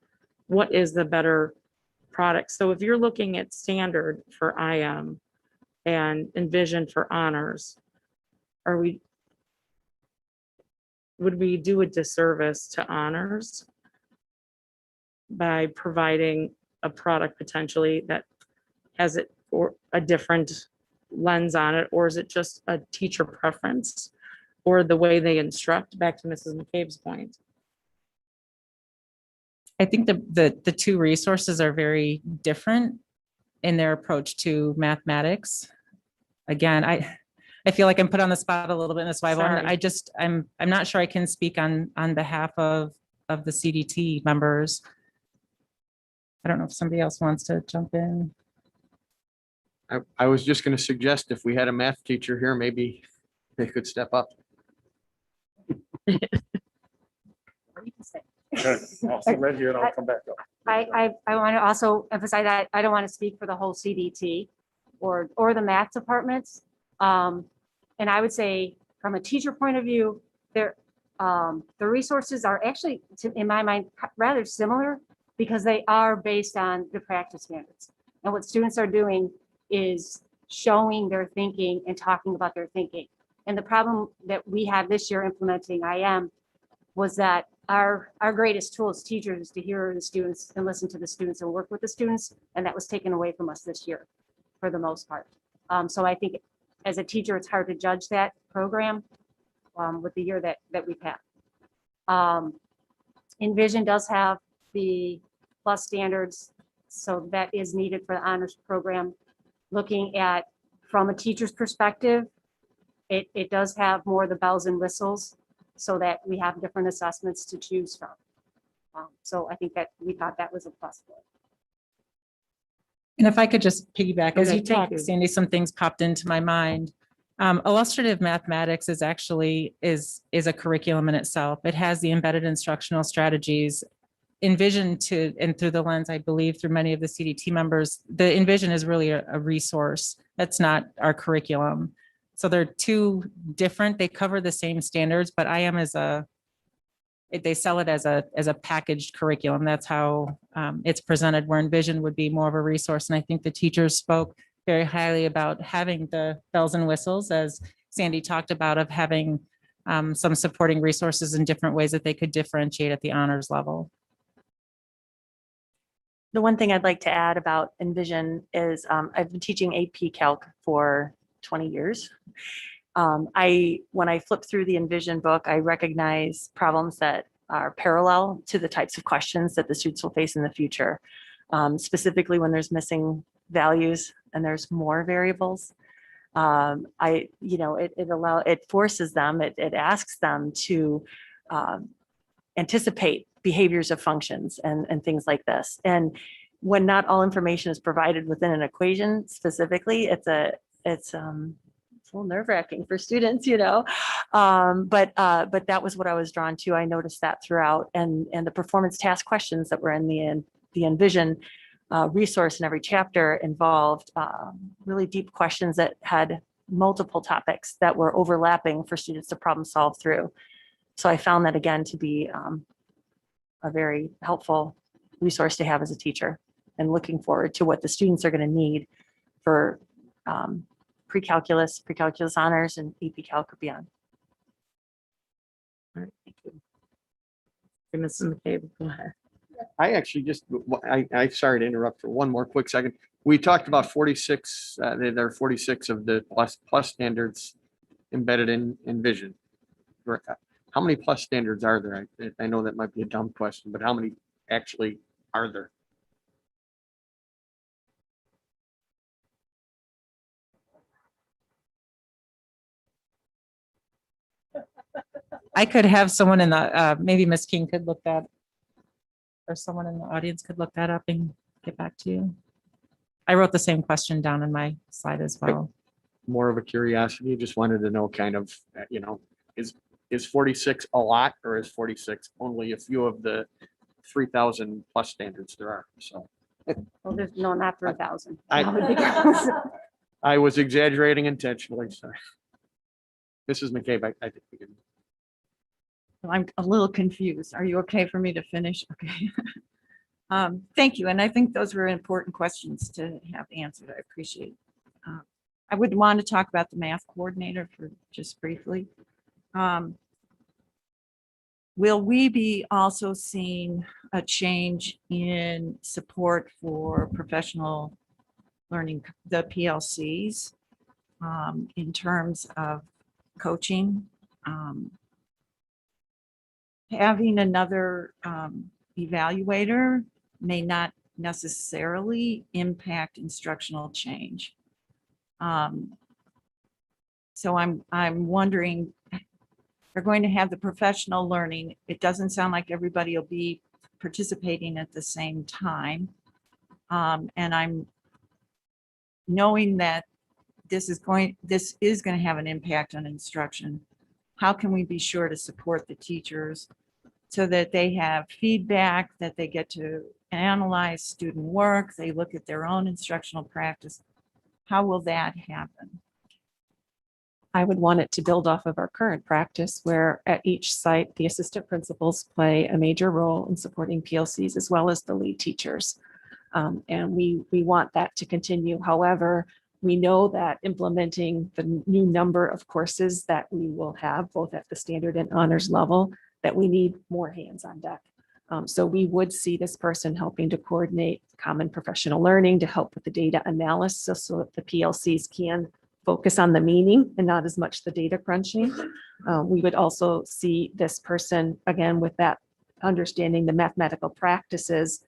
what is the better product. So if you're looking at standard for IM and Envision for honors, would we do a disservice to honors by providing a product potentially that has it or a different lens on it, or is it just a teacher preference or the way they instruct? Back to Mrs. McCabe's point. I think the 2 resources are very different in their approach to mathematics. Again, I feel like I'm put on the spot a little bit in this. I'm not sure I can speak on behalf of the CDT members. I don't know if somebody else wants to jump in. I was just going to suggest if we had a math teacher here, maybe they could step up. I'll sit right here and I'll come back up. I want to also emphasize that I don't want to speak for the whole CDT or the math departments. And I would say from a teacher point of view, the resources are actually, in my mind, rather similar because they are based on the practice standards. And what students are doing is showing their thinking and talking about their thinking. And the problem that we had this year implementing IM was that our greatest tool as teachers is to hear the students and listen to the students and work with the students. And that was taken away from us this year for the most part. So I think as a teacher, it's hard to judge that program with the year that we've had. Envision does have the plus standards, so that is needed for the honors program. Looking at from a teacher's perspective, it does have more of the bells and whistles so that we have different assessments to choose from. So I think that we thought that was a plus. And if I could just piggyback, as Okay, you thank talked, you. Sandy, some things popped into my mind. Illustrative mathematics is actually is a curriculum in itself. It has the embedded instructional strategies Envision to, and through the lens, I believe through many of the CDT members, the Envision is really a resource. That's not our curriculum. So they're two different, they cover the same standards, but I am they sell it as a packaged curriculum. That's how it's presented, where Envision would be more of a resource. And I think the teachers spoke very highly about having the bells and whistles, as Sandy talked about, of having some supporting resources in different ways that they could differentiate at the honors level. The one thing I'd like to add about Envision is I've been teaching AP Calc for 20 years. When I flip through the Envision book, I recognize problems that are parallel to the types of questions that the students will face in the future. Specifically when there's missing values and there's more variables. It forces them, it asks them to anticipate behaviors of functions and things like this. And when not all information is provided within an equation specifically, it's a little nerve-wracking for students, but that was what I was drawn to. I noticed that throughout, and the performance task questions that were in the Envision resource in every chapter involved really deep questions that had multiple topics that were overlapping for students to problem solve through. So I found that again to be a very helpful resource to have as a teacher, and looking forward to what the students are going to need for pre-calculus honors, and AP Calc or beyond. All right, thank you. Okay, Mrs. McCabe, go ahead. I actually I'm sorry to interrupt for one more quick second. We talked about 46, there are 46 of the plus standards embedded in Envision. How many plus standards are there? I know that might be a dumb question, but how many actually are there? I could have someone in the, maybe Ms. King could look that, or someone in the audience could look that up and get back to you. I wrote the same question down in my slide as well. More of a curiosity, just wanted to know kind of, is 46 a lot, or is 46 only a few of the 3,000 plus standards there are? So Well, there's no, not 3,000. I was exaggerating intentionally, sorry. Mrs. McCabe, I think we can. I'm a little confused. Are you okay for me to finish? Okay. Thank you. And I think those were important questions to have answered. I appreciate. I would want to talk about the math coordinator for just briefly. Will we be also seeing a change in support for professional learning, the PLCs, in terms of coaching? Having another evaluator may not necessarily impact instructional change. So I'm wondering, we're going to have the professional learning. It doesn't sound like everybody will be participating at the same time. And I'm knowing that this is going to have an impact on instruction. How can we be sure to support the teachers so that they have feedback, that they get to analyze student work, they look at their own instructional practice? How will that happen? I would want it to build off of our current practice, where at each site, the assistant principals play a major role in supporting PLCs as well as the lead teachers. And we want that to continue. However, we know that implementing the new number of courses that we will have, both at the standard and honors level, that we need more hands on deck. So we would see this person helping to coordinate common professional learning, to help with the data analysis so that the PLCs can focus on the meaning and not as much the data crunching. We would also see this person, again, with that understanding the mathematical practices,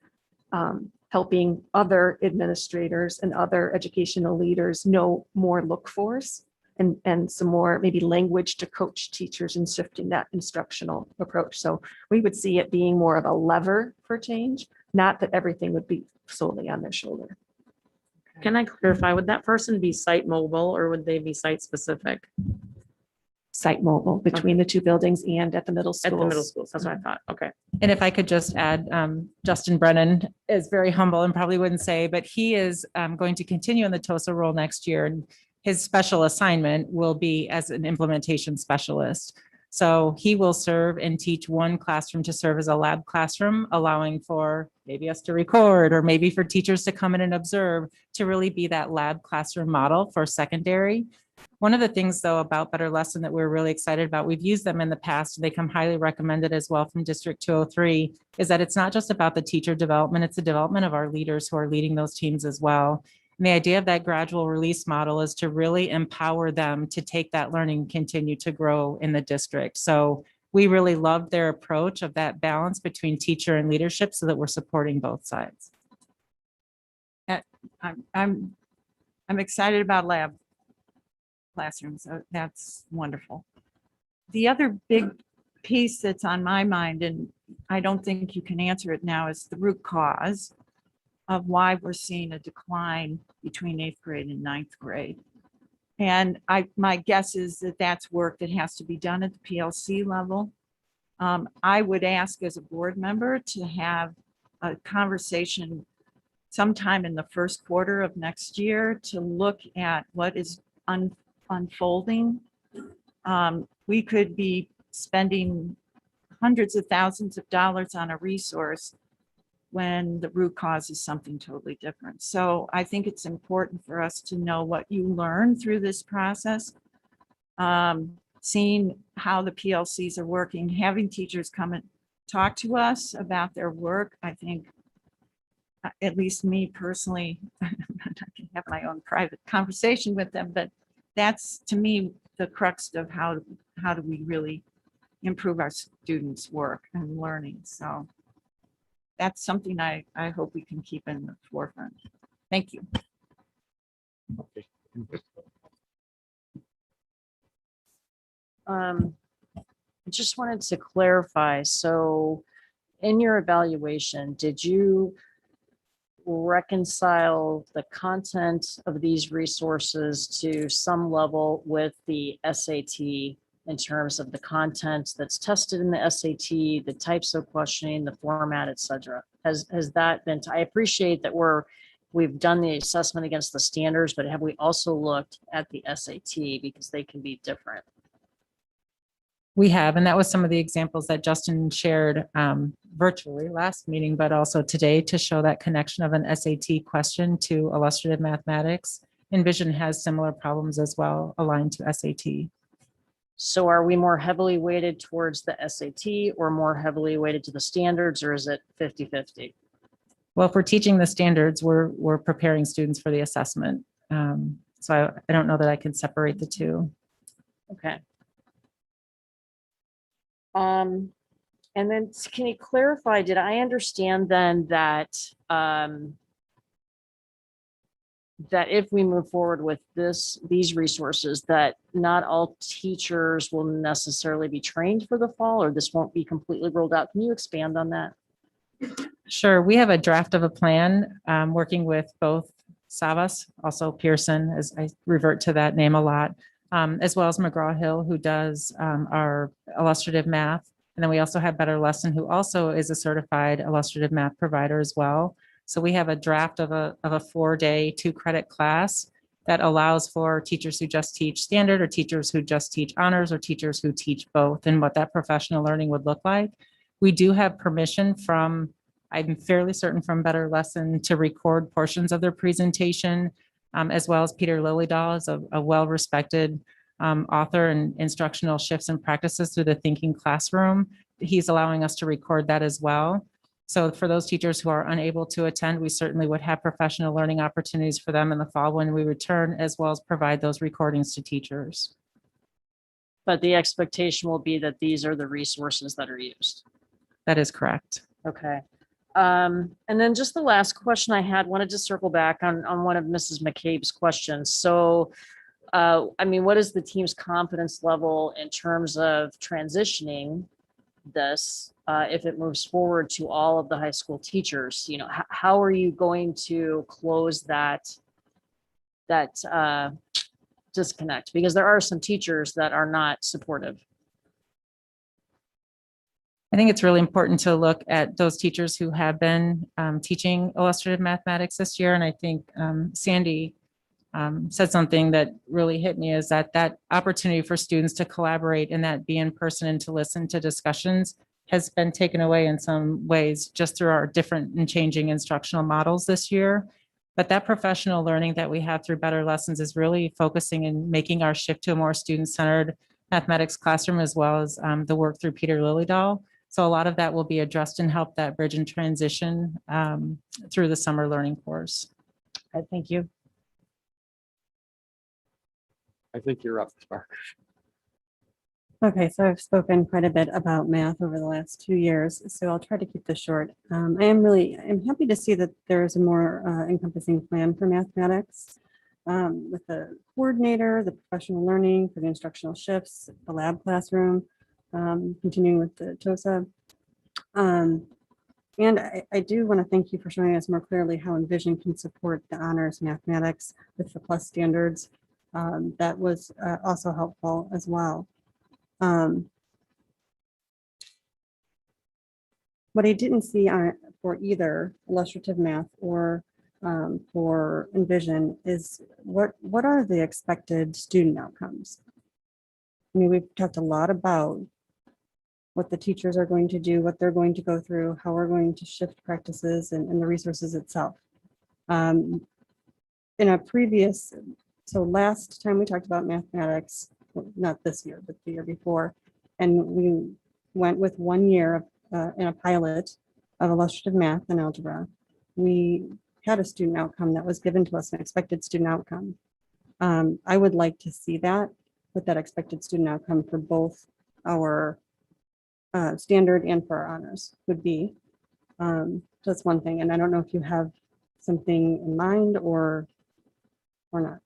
helping other administrators and other educational leaders know more look-fors and some more maybe language to coach teachers in shifting that instructional approach. So we would see it being more of a lever for change, not that everything would be solely on their shoulder. Can I clarify, would that person be site mobile or would they be site specific? site mobile between the two buildings and at the middle At the middle schools. schools, that's what I thought. Okay. And if I could just add, Justin Brennan is very humble and probably wouldn't say, but he is going to continue in the TOSA role next year. And his special assignment will be as an implementation specialist. So he will serve and teach one classroom to serve as a lab classroom, allowing for maybe us to record or maybe for teachers to come in and observe, to really be that lab classroom model for secondary. One of the things, though, about Better Lesson that we're really excited about, we've used them in the past, and they come highly recommended as well from District 203, is that it's not just about the teacher development, it's the development of our leaders who are leading those teams as well. And the idea of that gradual release model is to really empower them to take that learning and continue to grow in the district. So we really love their approach of that balance between teacher and leadership so that we're supporting both sides. I'm excited about lab classrooms. That's wonderful. The other big piece that's on my mind, and I don't think you can answer it now, is the root cause of why we're seeing a decline between 8th grade and 9th grade. And my guess is that that's work that has to be done at the PLC level. I would ask as a board member to have a conversation sometime in the first quarter of next year to look at what is unfolding. We could be spending hundreds of thousands of dollars on a resource when the root cause is something totally different. So I think it's important for us to know what you learn through this process, seeing how the PLCs are working, having teachers come and talk to us about their work. I think, at least me personally, I can have my own private conversation with them, but that's, to me, the crux of how do we really improve our students' work and learning. So that's something I hope we can keep in the forefront. Thank you. Okay. I just wanted to clarify. So in your evaluation, did you reconcile the content of these resources to some level with the SAT in terms of the content that's tested in the SAT, the types of questioning, the format, et cetera? Has that been, I appreciate that we've done the assessment against the standards, but have we also looked at the SAT because they can be different? We have, and that was some of the examples that Justin shared virtually last meeting, but also today, to show that connection of an SAT question to illustrative mathematics. Envision has similar problems as well aligned to SAT. So are we more heavily weighted towards the SAT or more heavily weighted to the standards, or is it 50-50? Well, if we're teaching the standards, we're preparing students for the assessment. So I don't know that I can separate the two. Okay. And then can you clarify, did I understand then that that if we move forward with these resources, that not all teachers will necessarily be trained for the fall, or this won't be completely rolled out? Can you expand on that? Sure. We have a draft of a plan working with both Savas, also Pearson, as I revert to that name a lot, as well as McGraw-Hill, who does our illustrative math. And then we also have Better Lesson, who also is a certified illustrative math provider as well. So we have a draft of a 4-day 2-credit class that allows for teachers who just teach standard, or teachers who just teach honors, or teachers who teach both, and what that professional learning would look like. We do have permission from, I'm fairly certain, from Better Lesson to record portions of their presentation, as well as Peter Lillydahl is a well-respected author in instructional shifts and practices through the Thinking Classroom. He's allowing us to record that as well. So for those teachers who are unable to attend, we certainly would have professional learning opportunities for them in the fall when we return, as well as provide those recordings to teachers. But the expectation will be that these are the resources that are used. That is correct. Okay. And then just the last question I had, wanted to circle back on one of Mrs. McCabe's questions. So, I mean, what is the team's confidence level in terms of transitioning this if it moves forward to all of the high school teachers? You know, how are you going to close that disconnect because there are some teachers that are not supportive. I think it's really important to look at those teachers who have been teaching illustrative mathematics this year. And I think Sandy said something that really hit me, is that opportunity for students to collaborate and that be in person and to listen to discussions has been taken away in some ways just through our different and changing instructional models this year. But that professional learning that we have through Better Lessons is really focusing and making our shift to a more student-centered mathematics classroom, as well as the work through Peter Lillydahl. So a lot of that will be addressed and help that bridge and transition through the summer learning course. Thank you. I think you're up, Spark. Okay, so I've spoken quite a bit about math over the last 2 years, so I'll try to keep this short. I'm happy to see that there's a more encompassing plan for mathematics with the coordinator, the professional learning for the instructional shifts, the lab classroom, continuing with the TOSA. And I do want to thank you for showing us more clearly how Envision can support the honors mathematics with the plus standards. That was also helpful as well. What I didn't see for either illustrative math or for Envision is what are the expected student outcomes? I mean, we've talked a lot about what the teachers are going to do, what they're going to go through, how we're going to shift practices and the resources itself. In a previous, so last time we talked about mathematics, not this year, but the year before, and we went with 1 year in a pilot of illustrative math and algebra. We had a student outcome that was given to us, an expected student outcome. I would like to see that, with that expected student outcome for both our standard and for our honors would be. That's one thing, and I don't know if you have something in mind or not.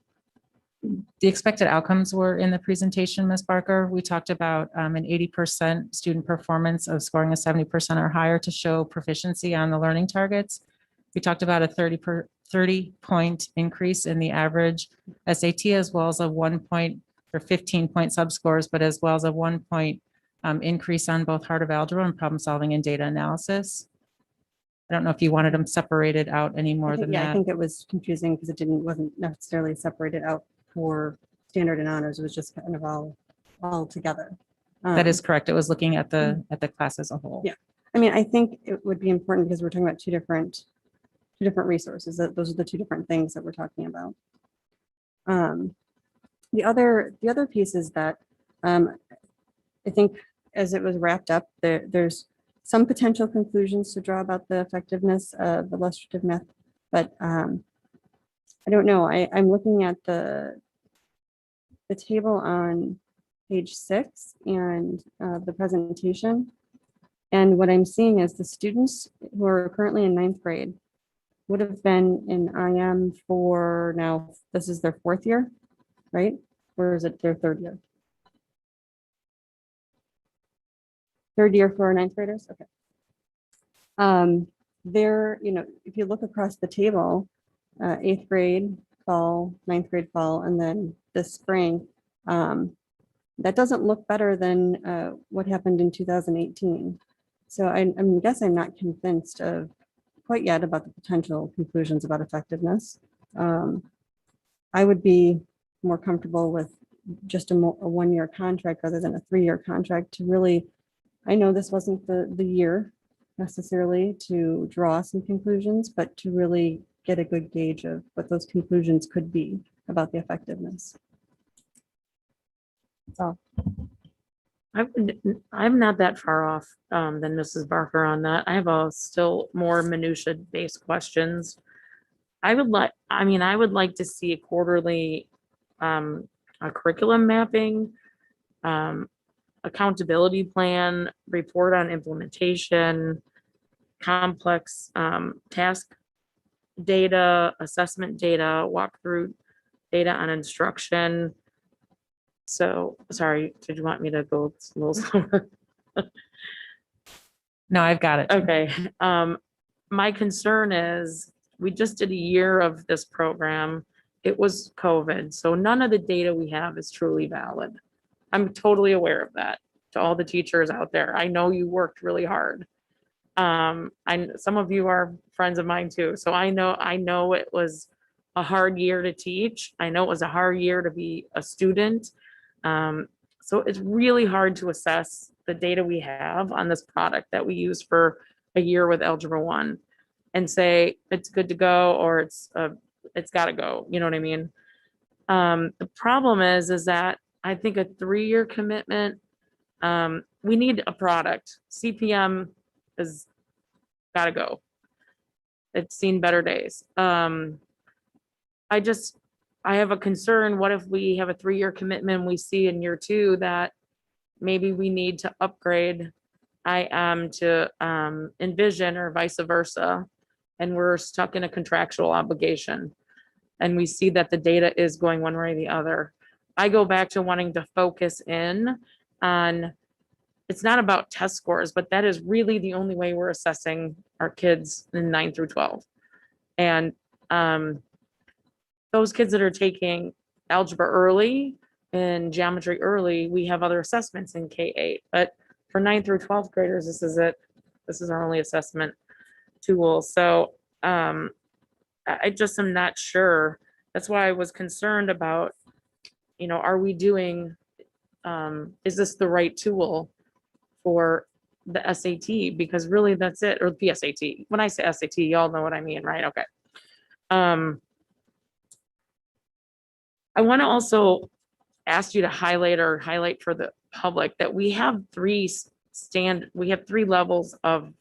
The expected outcomes were in the presentation, Ms. Barker. We talked about an 80% student performance of scoring a 70% or higher to show proficiency on the learning targets. We talked about a 30-point increase in the average SAT, as well as a 1 point or 15-point subscores, but as well as a 1 point increase on both heart of algebra and problem solving and data analysis. I don't know if you wanted them separated out any more than Yeah, that. I think it was confusing because wasn't necessarily separated out for standard and honors. It was just kind of all together. That is correct. It was looking at the class as a whole. Yeah, I mean, I think it would be important because we're talking about two different resources. Those are the two different things that we're talking about. The other piece is that I think as it was wrapped up, there's some potential conclusions to draw about the effectiveness of illustrative math, but I don't know. I'm looking at the table on page 6 and the presentation. And what I'm seeing is the students who are currently in 9th grade would have been in IM for now, this is their 4th year, right? Or is it their 3rd year? 3rd year for 9th graders? Okay. There, if you look across the table, 8th grade, fall, 9th grade, fall, and then this spring, that doesn't look better than what happened in 2018. So I guess I'm not convinced of quite yet about the potential conclusions about effectiveness. I would be more comfortable with just a 1 year contract rather than a 3 year contract to really, I know this wasn't the year necessarily to draw some conclusions, but to really get a good gauge of what those conclusions could be about the effectiveness. So I'm not that far off than Mrs. Barker on that. I have still more minutia based questions. I would like to see a quarterly a curriculum mapping, accountability plan, report on implementation, complex task data, assessment data, walkthrough data on instruction. So, sorry, did you want me to go a little slower? No, I've got it. Okay. My concern is we just did a year of this program it was COVID, so none of the data we have is truly valid. I'm totally aware of that. To all the teachers out there, I know you worked really hard. Some of you are friends of mine too, so I know it was a hard year to teach. I know it was a hard year to be a student. So it's really hard to assess the data we have on this product that we use for a year with Algebra 1 and say it's good to go or it's got to go. You know what I mean? The problem is that I think a 3-year commitment, we need a product. CPM has got to go. It's seen better days. I have a concern. What if we have a 3-year commitment? We see in year 2 that maybe we need to upgrade IM to Envision or vice versa, and we're stuck in a contractual obligation. And we see that the data is going one way or the other. I go back to wanting to focus in on, it's not about test scores, but that is really the only way we're assessing our kids in 9 through 12. And those kids that are taking algebra early and geometry early, we have other assessments in K-8. But for 9 through 12th graders, this is it. This is our only assessment tool. So I just am not sure. That's why I was concerned about, are we doing, is this the right tool for the SAT? Because really that's it, or PSAT. When I say SAT, y'all know what I mean, right? Okay. I want to also ask you to highlight for the public that we have three levels of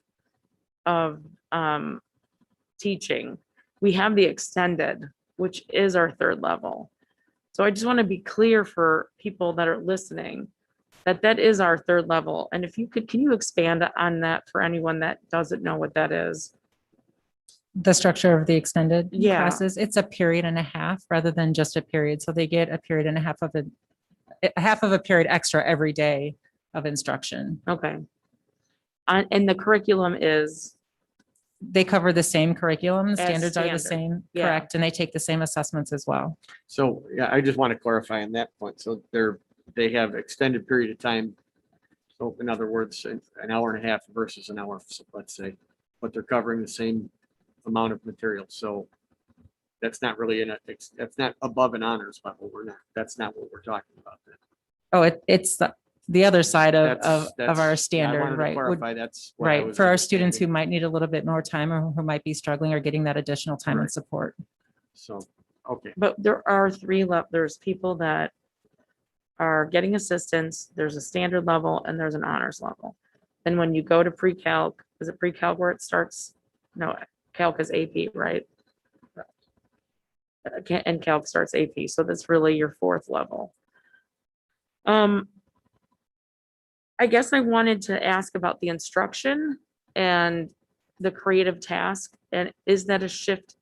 teaching. We have the extended, which is our 3rd level. So I just want to be clear for people that are listening that is our 3rd level. And if you could, can you expand on that for anyone that doesn't know what that is? The structure of the extended Yeah. classes, it's a period and a half rather than just a period. So they get a period and a half of a period extra every day of instruction. Okay. And the curriculum is? They cover the same curriculum. The As standards are the standard, same, yeah. correct? And they take the same assessments as well. So, yeah, I just want to clarify on that point. So they have extended period of time. So in other words, an hour and a half versus an hour, let's say, but they're covering the same amount of material. So that's not really that's not above an honors level. That's not what we're talking about then. Oh, it's the other side of That's- our yeah, I standard, wanted to right? clarify, that's what I Right, was for our students who understanding. might need a little bit more time or who might be struggling or getting that additional time and Right. support. So, okay. But there are there's people that are getting assistance, there's a standard level and there's an honors level. And when you go to pre-calc, is it pre-calc where it starts? No, calc is AP, right? And calc starts AP, so that's really your 4th level. I guess I wanted to ask about the instruction and the creative task. And is that a shift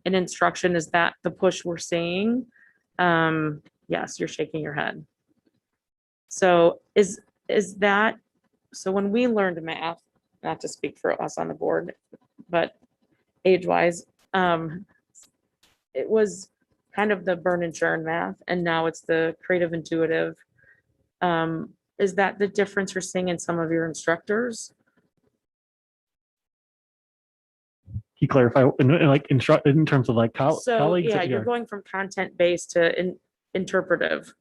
in instruction? Is that the push we're seeing? Yes, you're shaking your head. So is that, so when we learned math, not to speak for us on the board, but age-wise, it was kind of the burn and churn math, and now it's the creative intuitive. Is that the difference you're seeing in some of your instructors? Can you clarify in terms of like So, colleagues? yeah, you're going from content-based to interpretive.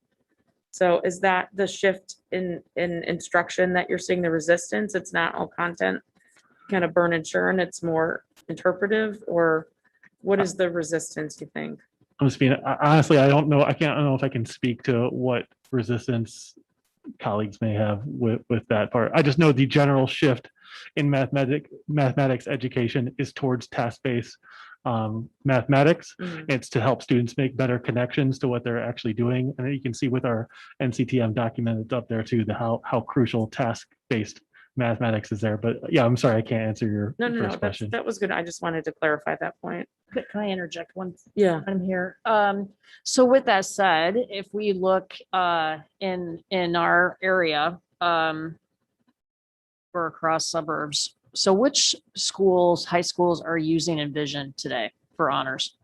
So is that the shift in instruction that you're seeing the resistance? It's not all content, kind of burn and churn, it's more interpretive, or what is the resistance, you think? I'm just being, honestly, I don't know. I don't know if I can speak to what resistance colleagues may have with that part. I just know the general shift in mathematics education is towards task-based mathematics. It's to help students make better connections to what they're actually doing. And you can see with our NCTM document, it's up there too, how crucial task-based mathematics is there. But yeah, I'm sorry, I can't answer your No, first question. that was good. I just wanted to clarify that point. Can I interject one? Yeah. I'm here. So with that said, if we look in our area, or across suburbs, so which schools, high schools are using Envision today for honors?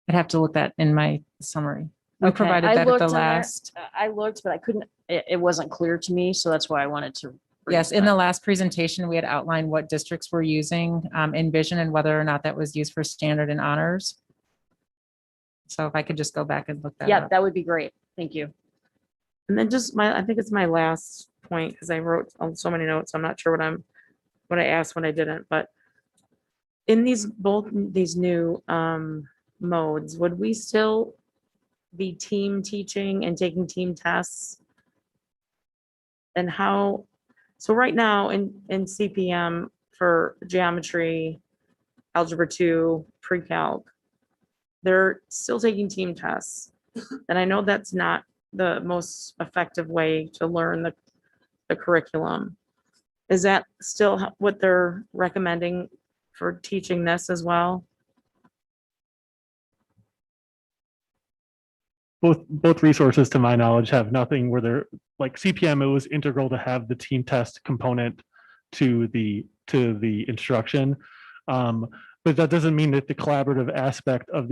I'd have to look that in my summary. We Okay, provided I that at looked the on there. last, I looked, but I couldn't, it wasn't clear to me, so that's why I wanted to. bring yes, it in the up. last presentation, we had outlined what districts were using Envision and whether or not that was used for standard and honors. So if I could just go back and look that Yeah, up. that would be great. Thank you. And then just I think it's my last point, because I wrote so many notes, I'm not sure what I asked, what I didn't, but in both these new modes, would we still be team teaching and taking team tests? And how, so right now in CPM for geometry, algebra 2, pre-calc, they're still taking team tests. And I know that's not the most effective way to learn the curriculum. Is that still what they're recommending for teaching this as well? Both resources, to my knowledge, have nothing where they're like CPM. It was integral to have the team test component to the instruction. But that doesn't mean that the collaborative aspect of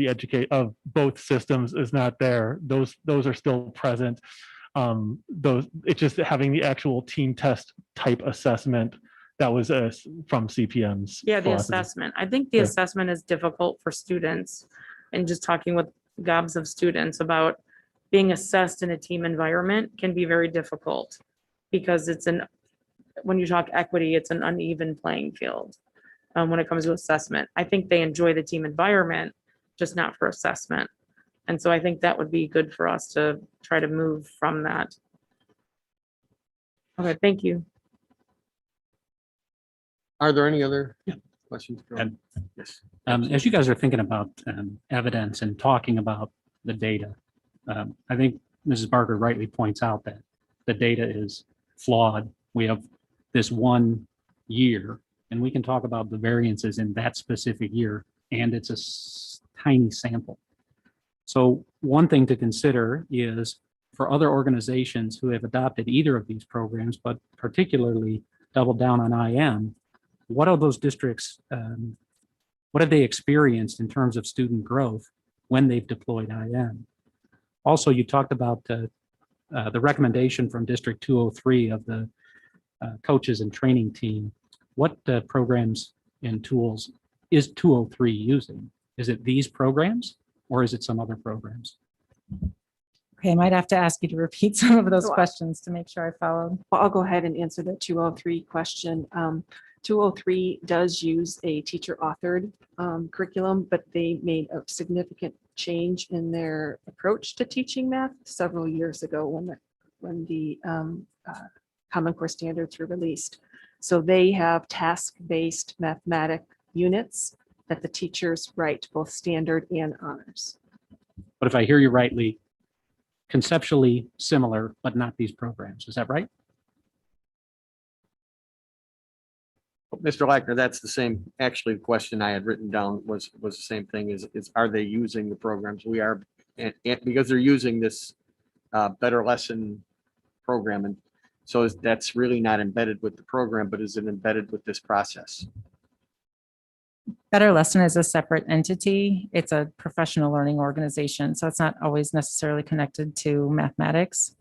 of both systems is not there. Those are still present. It's just having the actual team test type assessment that was from CPM's. Yeah, the philosophy. assessment. I think the Yeah. assessment is difficult for students. And just talking with gobs of students about being assessed in a team environment can be very difficult because when you talk equity, it's an uneven playing field when it comes to assessment. I think they enjoy the team environment, just not for assessment. And so I think that would be good for us to try to move from that. Okay, thank you. Are there any other questions? Yes. As you guys are thinking about evidence and talking about the data, I think Mrs. Barker rightly points out that the data is flawed. We have this 1 year, and we can talk about the variances in that specific year, and it's a tiny sample. So one thing to consider is for other organizations who have adopted either of these programs, but particularly doubled down on IM, what are those districts, what have they experienced in terms of student growth when they've deployed IM? Also, you talked about the recommendation from District 203 of the coaches and training team. What programs and tools is 203 using? Is it these programs or is it some other programs? Okay, I might have to ask you to repeat some of those questions to make sure I followed. Well, I'll go ahead and answer the 203 question. 203 does use a teacher authored curriculum, but they made a significant change in their approach to teaching math several years ago when the Common Core standards were released. So they have task-based mathematic units that the teachers write both standard and honors. But if I hear you rightly, conceptually similar, but not these programs. Is that right? Mr. Lackner, that's the same, actually, the question I had written down was the same thing, is are they using the programs? We are, and because they're using this better lesson program, and so that's really not embedded with the program, but is it embedded with this process? Better Lesson is a separate entity. It's a professional learning organization, so it's not always necessarily connected to mathematics.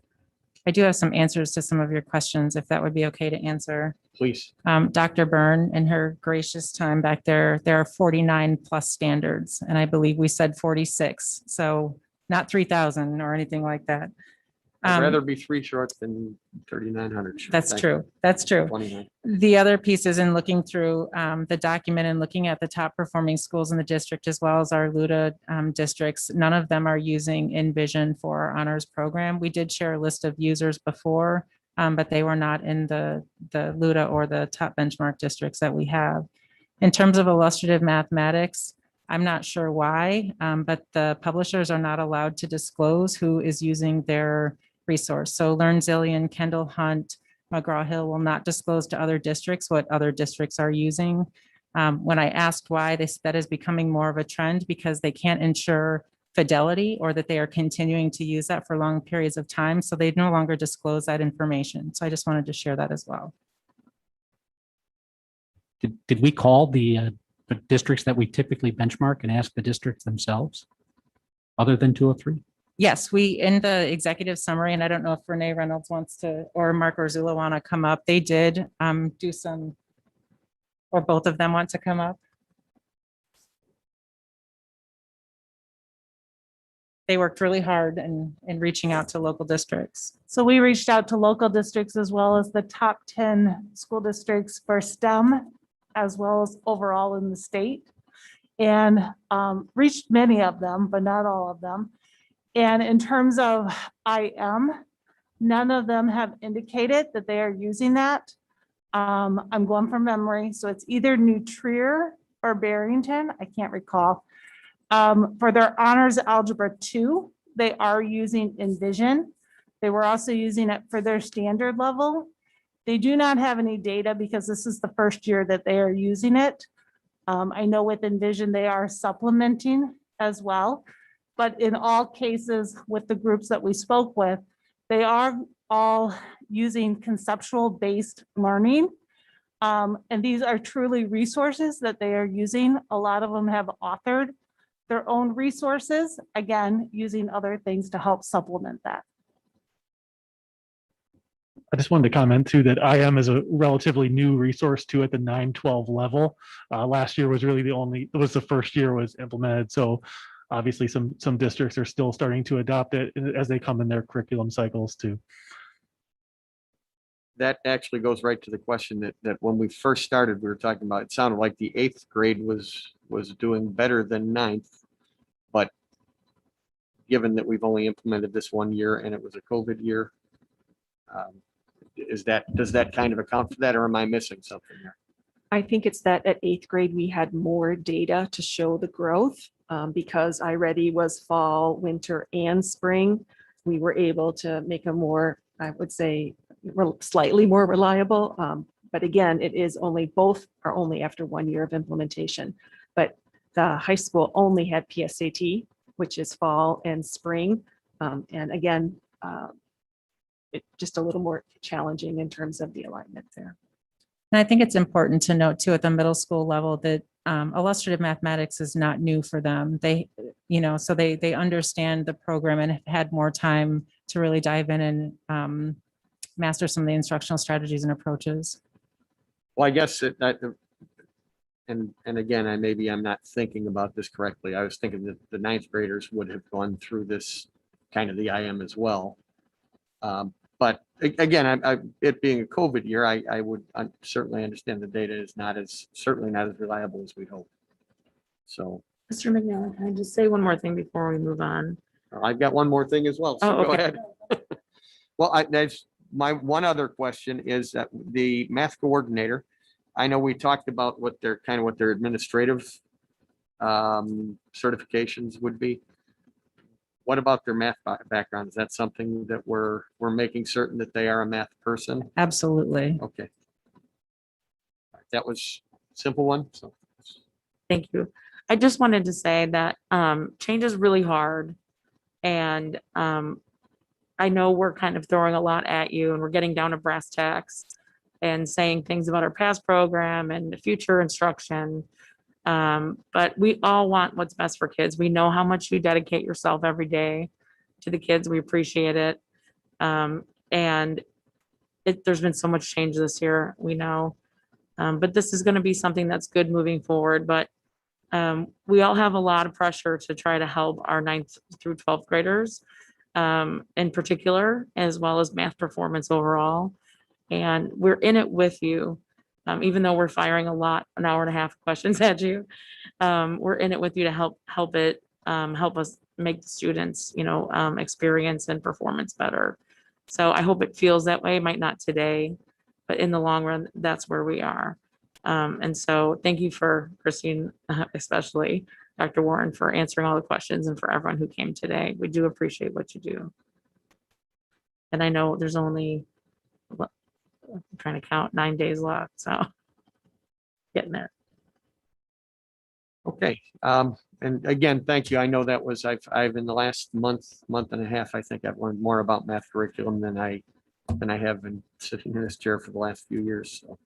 I do have some answers to some of your questions, if that would be okay to answer. Please. Dr. Byrne, in her gracious time back there are 49 plus standards, and I believe we said 46, so not 3,000 or anything like that. I'd rather be 3 short than 3,900. That's true. That's true. 29. The other piece is in looking through the document and looking at the top performing schools in the district, as well as our LUDA districts. None of them are using Envision for our honors program. We did share a list of users before, but they were not in the LUDA or the top benchmark districts that we have. In terms of illustrative mathematics, I'm not sure why, but the publishers are not allowed to disclose who is using their resource. So LearnZillion, Kendall Hunt, McGraw-Hill will not disclose to other districts what other districts are using. When I asked why, that is becoming more of a trend because they can't ensure fidelity or that they are continuing to use that for long periods of time. So they no longer disclose that information. So I just wanted to share that as well. Did we call the districts that we typically benchmark and ask the districts themselves? other than 203? Yes, we, in the executive summary, and I don't know if Renee Reynolds wants to, or Mark Orzula want to come up, they did do some, or both of them want to come up. They worked really hard in reaching out to local districts. So we reached out to local districts as well as the top 10 school districts for STEM, as well as overall in the state. And reached many of them, but not all of them. And in terms of IM, none of them have indicated that they are using that. I'm going from memory, so it's either New Trier or Barrington, I can't recall. For their honors algebra 2, they are using Envision. They were also using it for their standard level. They do not have any data because this is the first year that they are using it. I know with Envision, they are supplementing as well. But in all cases with the groups that we spoke with, they are all using conceptual based learning. And these are truly resources that they are using. A lot of them have authored their own resources, again, using other things to help supplement that. I just wanted to comment too that IM is a relatively new resource too at the 9-12 level. Last year was really it was the first year was implemented. So obviously some districts are still starting to adopt it as they come in their curriculum cycles too. That actually goes right to the question that when we first started, we were talking about, it sounded like the 8th grade was doing better than 9th. But given that we've only implemented this 1 year and it was a COVID year, does that kind of account for that, or am I missing something here? I think it's that at 8th grade, we had more data to show the growth because iReady was fall, winter, and spring. We were able to make a more, I would say, slightly more reliable. But again, it is both are only after 1 year of implementation. But the high school only had PSAT, which is fall and spring. And again, it's just a little more challenging in terms of the alignment there. And I think it's important to note too, at the middle school level, that illustrative mathematics is not new for them. They, so they understand the program and have had more time to really dive in and master some of the instructional strategies and approaches. Well, I guess and again, I'm not thinking about this correctly. I was thinking that the 9th graders would have gone through this kind of the IM as well. But again, it being a COVID year, I would certainly understand the data is certainly not as reliable as we hope. So. Mr. McNally, can I just say one more thing before we move on? I've got one more thing as well, so Oh, go okay. ahead. Well, that's my one other question is that the math coordinator, I know we talked about what their administrative certifications would be. What about their math background? Is that something that we're making certain that they are a math person? Absolutely. Okay. That was a simple one. So. Thank you. I just wanted to say that change is really hard. And I know we're kind of throwing a lot at you and we're getting down to brass tacks and saying things about our past program and future instruction. But we all want what's best for kids. We know how much you dedicate yourself every day to the kids. We appreciate it. And there's been so much change this year, we know. But this is going to be something that's good moving forward. But we all have a lot of pressure to try to help our 9th through 12th graders in particular, as well as math performance overall. And we're in it with you. Even though we're firing an hour and a half questions at you, we're in it with you to help us make the students, experience and performance better. So I hope it feels that way. It might not today, but in the long run, that's where we are. And so thank you for Christine, especially Dr. Warren, for answering all the questions and for everyone who came today. We do appreciate what you do. And I know there's only, I'm trying to count, 9 days left, so getting there. Okay. And again, thank you. I know that was, I've in the last month and a half, I think I've learned more about math curriculum than I have been sitting in this chair for the last few years. So,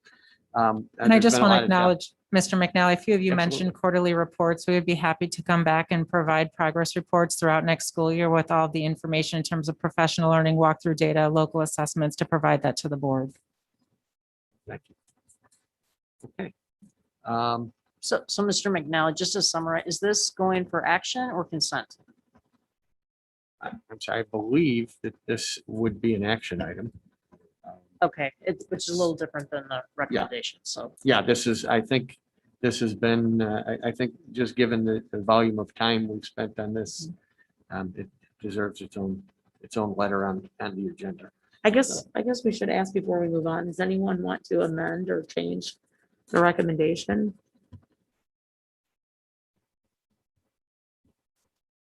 And I just want to acknowledge Mr. McNally, a few of you Absolutely. mentioned quarterly reports. We would be happy to come back and provide progress reports throughout next school year with all the information in terms of professional learning, walkthrough data, local assessments to provide that to the board. Thank you. Okay. So Mr. McNally, just to summarize, is this going for action or consent? I'm sorry, I believe that this would be an action item. Okay, which is a little different than the recommendation, so. Yeah, this is, I think, this has been, I think, just given the volume of time we've spent on this, it deserves its own letter on the agenda. I guess we should ask before we move on, does anyone want to amend or change the recommendation?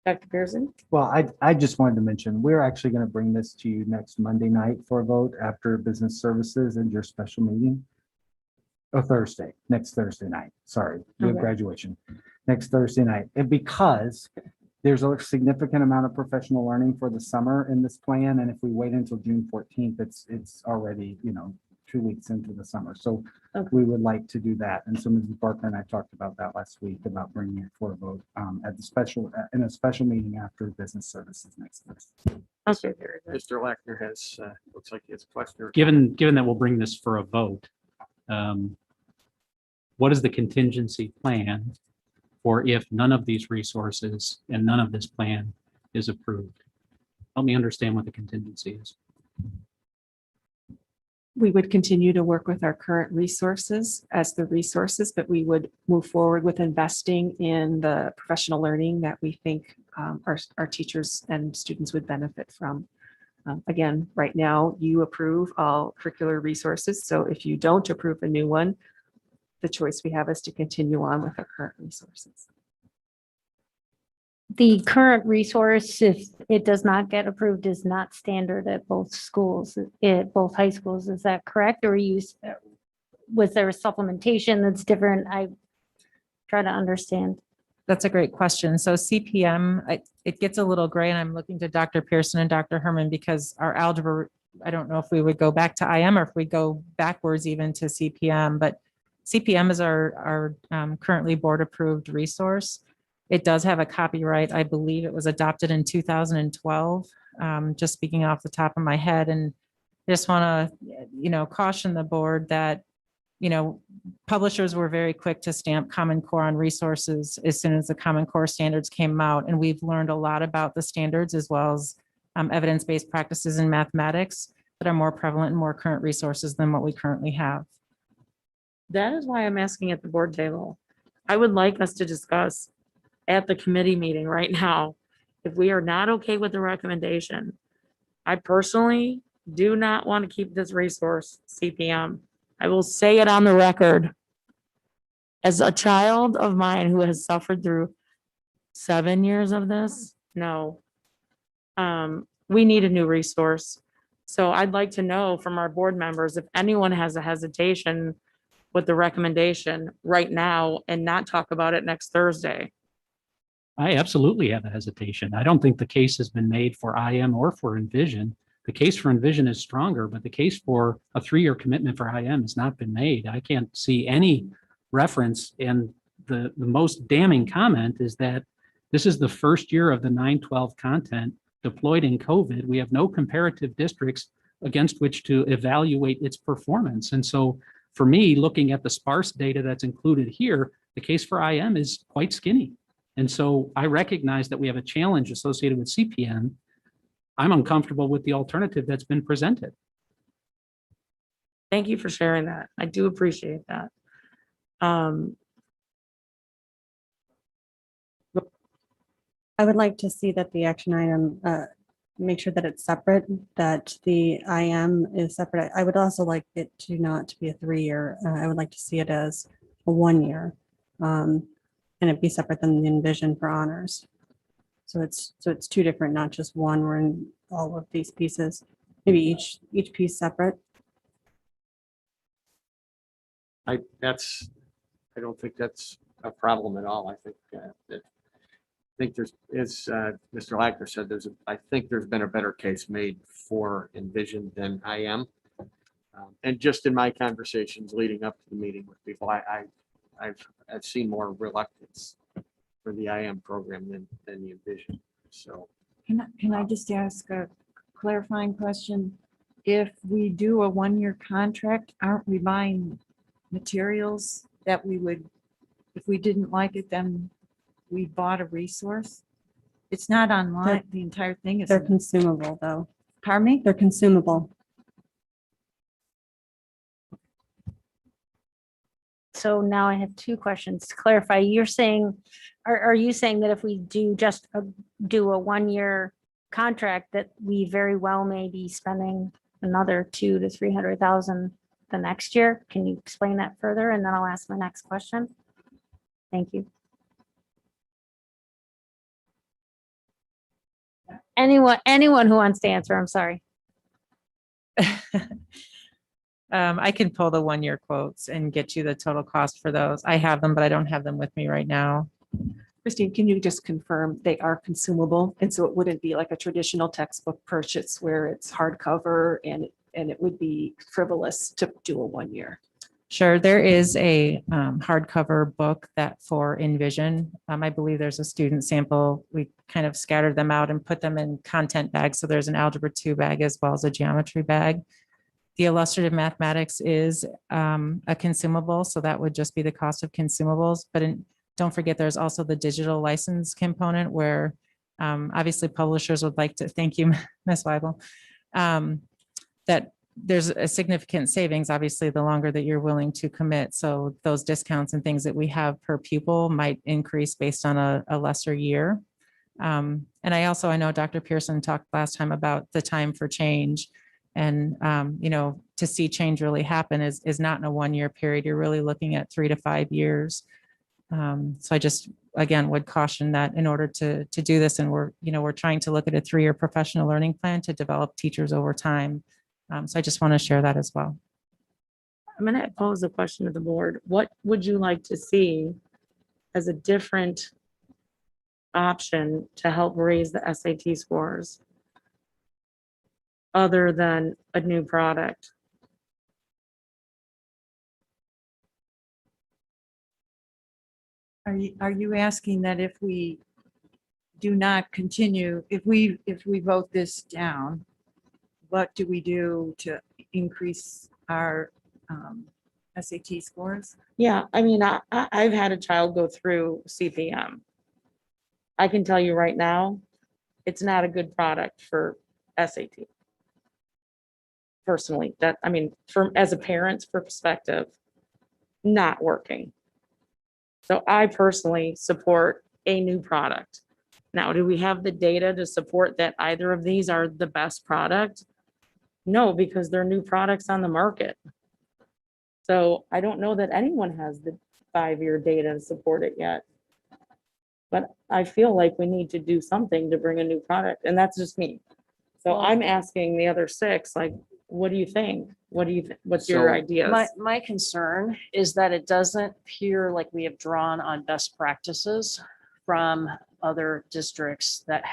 Dr. Pearson? Well, I just wanted to mention, we're actually going to bring this to you next Monday night for a vote after business services and your special meeting. Oh, next Thursday night. Sorry, we have Okay. graduation next Thursday night. And because there's a significant amount of professional learning for the summer in this plan, and if we wait until June 14th, it's already, 2 weeks into the summer. So we would like to do that. And so Mrs. Barker and I talked about that last week about bringing it for a vote in a special meeting after business services next Thursday. Okay, very good. Mr. Lackner has, looks like his question. Given that we'll bring this for a vote, what is the contingency plan for if none of these resources and none of this plan is approved? Help me understand what the contingency is. We would continue to work with our current resources as the resources, but we would move forward with investing in the professional learning that we think our teachers and students would benefit from. Again, right now, you approve all curricular resources. So if you don't approve a new one, the choice we have is to continue on with our current resources. The current resource, if it does not get approved, is not standard at both schools, at both high schools. Is that correct? Or was there a supplementation that's different? I try to understand. That's a great question. So CPM, it gets a little gray, and I'm looking to Dr. Pearson and Dr. Herman because our algebra, I don't know if we would go back to IM or if we go backwards even to CPM, but CPM is our currently board-approved resource. It does have a copyright. I believe it was adopted in 2012, just speaking off the top of my head. And I just want to, caution the board that, publishers were very quick to stamp Common Core on resources as soon as the Common Core standards came out. And we've learned a lot about the standards as well as evidence-based practices in mathematics that are more prevalent and more current resources than what we currently have. That is why I'm asking at the board table. I would like us to discuss at the committee meeting right now, if we are not okay with the recommendation. I personally do not want to keep this resource CPM. I will say it on the record. As a child of mine who has suffered through 7 years of this, no. We need a new resource. So I'd like to know from our board members if anyone has a hesitation with the recommendation right now and not talk about it next Thursday. I absolutely have a hesitation. I don't think the case has been made for IM or for Envision. The case for Envision is stronger, but the case for a 3-year commitment for IM has not been made. I can't see any reference, and the most damning comment is that this is the first year of the 912 content deployed in COVID. We have no comparative districts against which to evaluate its performance. And so for me, looking at the sparse data that's included here, the case for IM is quite skinny. And so I recognize that we have a challenge associated with CPM. I'm uncomfortable with the alternative that's been presented. Thank you for sharing that. I do appreciate that. I would like to see that the action item, make sure that it's separate, that the IM is separate. I would also like it to not be a 3-year. I would like to see it as a 1-year. And it be separate than the Envision for honors. So it's 2 different, not just one. We're in all of these pieces, maybe each piece separate. I don't think that's a problem at all. I think there's, as Mr. Lackner said, I think there's been a better case made for Envision than IM. And just in my conversations leading up to the meeting with people, I I've seen more reluctance for the IM program than the Envision. So Can I just ask a clarifying question? If we do a one-year contract, aren't we buying materials that we would, if we didn't like it, then we bought a resource? It's not online, the entire thing is. They're consumable though. Pardon me? They're consumable. So now I have two questions to clarify. You're saying, are you saying that if we do just do a one-year contract, that we very well may be spending another 200,000 to 300,000 the next year? Can you explain that further? And then I'll ask my next question. Thank you. Anyone who wants to answer, I'm sorry. I can pull the one-year quotes and get you the total cost for those. I have them, but I don't have them with me right now. Christine, can you just confirm they are consumable? And so it wouldn't be like a traditional textbook purchase where it's hardcover and it would be frivolous to do a 1 year. Sure, there is a hardcover book that for Envision. I believe there's a student sample. We kind of scattered them out and put them in content bags. So there's an Algebra 2 bag as well as a geometry bag. The illustrative mathematics is a consumable, so that would just be the cost of consumables. But don't forget, there's also the digital license component where obviously publishers would like to, thank you, Ms. Weibel, that there's a significant savings, obviously, the longer that you're willing to commit. So those discounts and things that we have per pupil might increase based on a lesser year. And I know Dr. Pearson talked last time about the time for change. And, to see change really happen is not in a 1 year period. You're really looking at 3 to 5 years. So I just, again, would caution that in order to do this, and we're trying to look at a 3-year professional learning plan to develop teachers over time. So I just want to share that as well. I'm going to pose a question to the board. What would you like to see as a different option to help raise the SAT scores other than a new product? Are you asking that if we do not continue, if we vote this down, what do we do to increase our SAT scores? Yeah, I mean, I've had a child go through CPM. I can tell you right now, it's not a good product for SAT. Personally, as a parent's perspective, not working. So I personally support a new product. Now, do we have the data to support that either of these are the best product? No, because they're new products on the market. So I don't know that anyone has the 5-year data to support it yet. But I feel like we need to do something to bring a new product, and that's just me. So I'm asking the other 6, like, what do you think? What's your ideas? My concern is that it doesn't appear like we have drawn on best practices from other districts that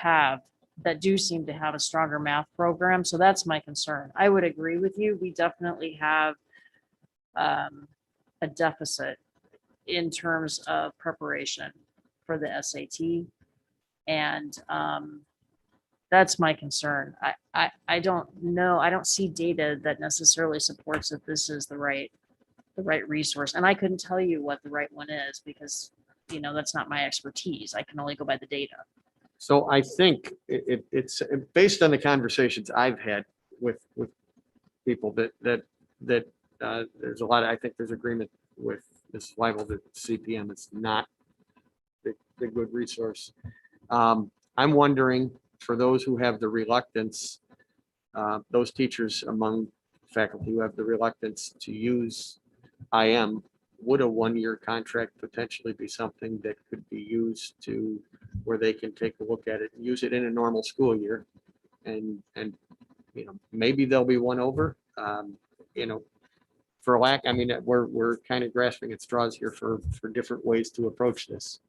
do seem to have a stronger math program. So that's my concern. I would agree with you. We definitely have a deficit in terms of preparation for the SAT. And that's my concern. I don't know. I don't see data that necessarily supports that this is the right resource. And I couldn't tell you what the right one is because, that's not my expertise. I can only go by the data. So I think it's based on the conversations I've had with people that there's a lot of, I think there's agreement with Ms. Weibel that CPM is not the good resource. I'm wondering, for those who have the reluctance, those teachers among faculty who have the reluctance to use IM, would a 1-year contract potentially be something that could be used to where they can take a look at it and use it in a normal school year? And maybe they'll be won over. For lack, we're kind of grasping at straws here for different ways to approach this.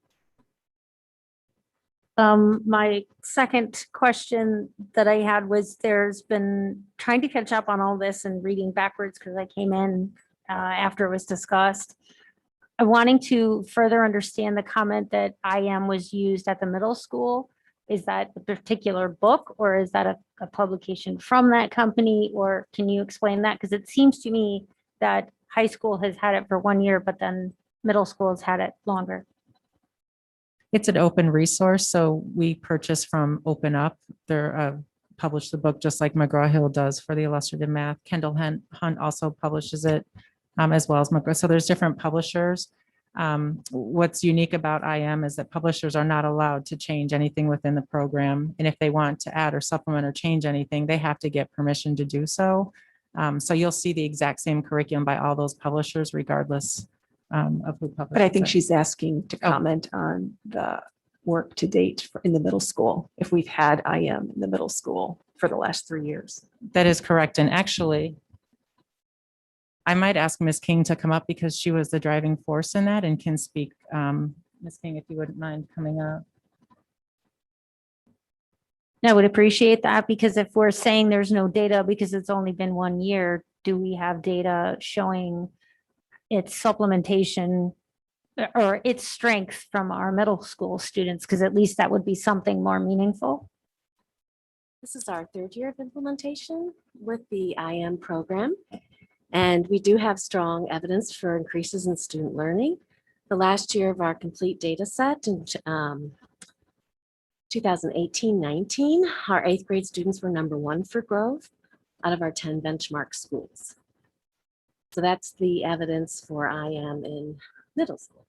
My second question that I had was there's been trying to catch up on all this and reading backwards because I came in after it was discussed. I'm wanting to further understand the comment that IM was used at the middle school. Is that a particular book or is that a publication from that company? Or can you explain that? Because it seems to me that high school has had it for 1 year, but then middle school has had it longer. It's an open resource, so we purchase from Open Up. They're publish the book just like McGraw-Hill does for the illustrative math. Kendall Hunt also publishes it as well as McGraw. So there's different publishers. What's unique about IM is that publishers are not allowed to change anything within the program. And if they want to add or supplement or change anything, they have to get permission to do so. So you'll see the exact same curriculum by all those publishers regardless of who publishes But I think it. she's asking to Oh. comment on the work to date in the middle school, if we've had IM in the middle school for the last 3 years. That is correct. And actually, I might ask Ms. King to come up because she was the driving force in that and can speak. Ms. King, if you wouldn't mind coming up. I would appreciate that because if we're saying there's no data because it's only been 1 year, do we have data showing its supplementation or its strength from our middle school students? Because at least that would be something more meaningful. This is our 3rd year of implementation with the IM program. And we do have strong evidence for increases in student learning. The last year of our complete data set in 2018-19, our 8th grade students were #1 for growth out of our 10 benchmark schools. So that's the evidence for IM in middle school.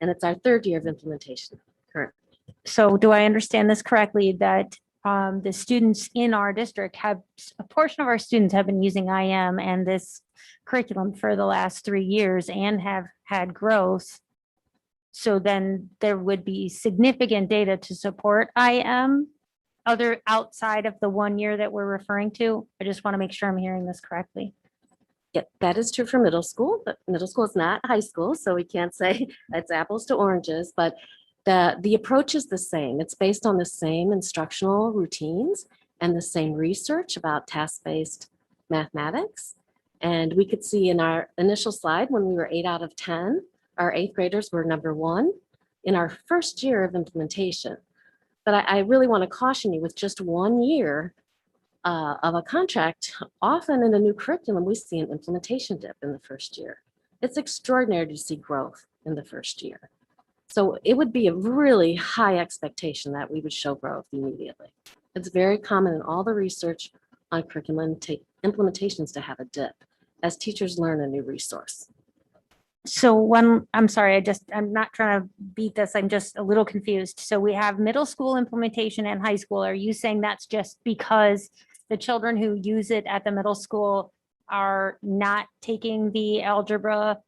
And it's our 3rd year of implementation currently. So do I understand this correctly that the students in our district have, a portion of our students have been using IM and this curriculum for the last 3 years and have had growth? So then there would be significant data to support IM other outside of the 1 year that we're referring to? I just want to make sure I'm hearing this correctly. Yeah, that is true for middle school, but middle school is not high school, so we can't say it's apples to oranges, but the approach is the same. It's based on the same instructional routines and the same research about task-based mathematics. And we could see in our initial slide when we were 8 out of 10, our 8th graders were #1 in our 1st year of implementation. But I really want to caution you with just 1 year of a contract, often in a new curriculum, we see an implementation dip in the 1st year. It's extraordinary to see growth in the 1st year. So it would be a really high expectation that we would show growth immediately. It's very common in all the research on curriculum implementations to have a dip as teachers learn a new resource. So I'm sorry, I'm not trying to beat this. I'm just a little confused. So we have middle school implementation and high school. Are you saying that's just because the children who use it at the middle school are not taking the algebra?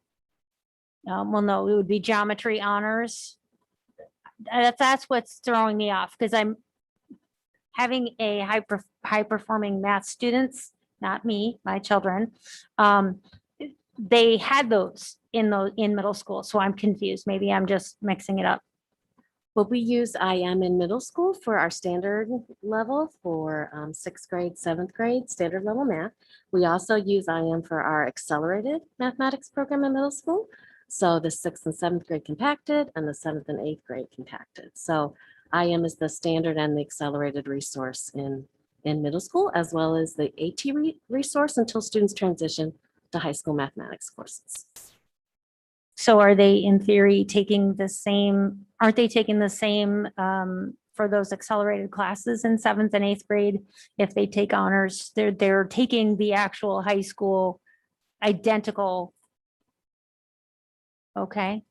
Well, no, it would be geometry honors. That's what's throwing me off because I'm having a high performing math students, not me, my children. They had those in middle school, so I'm confused. Maybe I'm just mixing it up. Well, we use IM in middle school for our standard level for 6th grade, 7th grade, standard level math. We also use IM for our accelerated mathematics program in middle school. So the 6th and 7th grade compacted and the 7th and 8th grade compacted. So IM is the standard and the accelerated resource in middle school, as well as the AT resource until students transition to high school mathematics courses. So are they in theory taking the same, aren't they taking the same for those accelerated classes in 7th and 8th grade? If they take honors, they're taking the actual high school identical. Okay.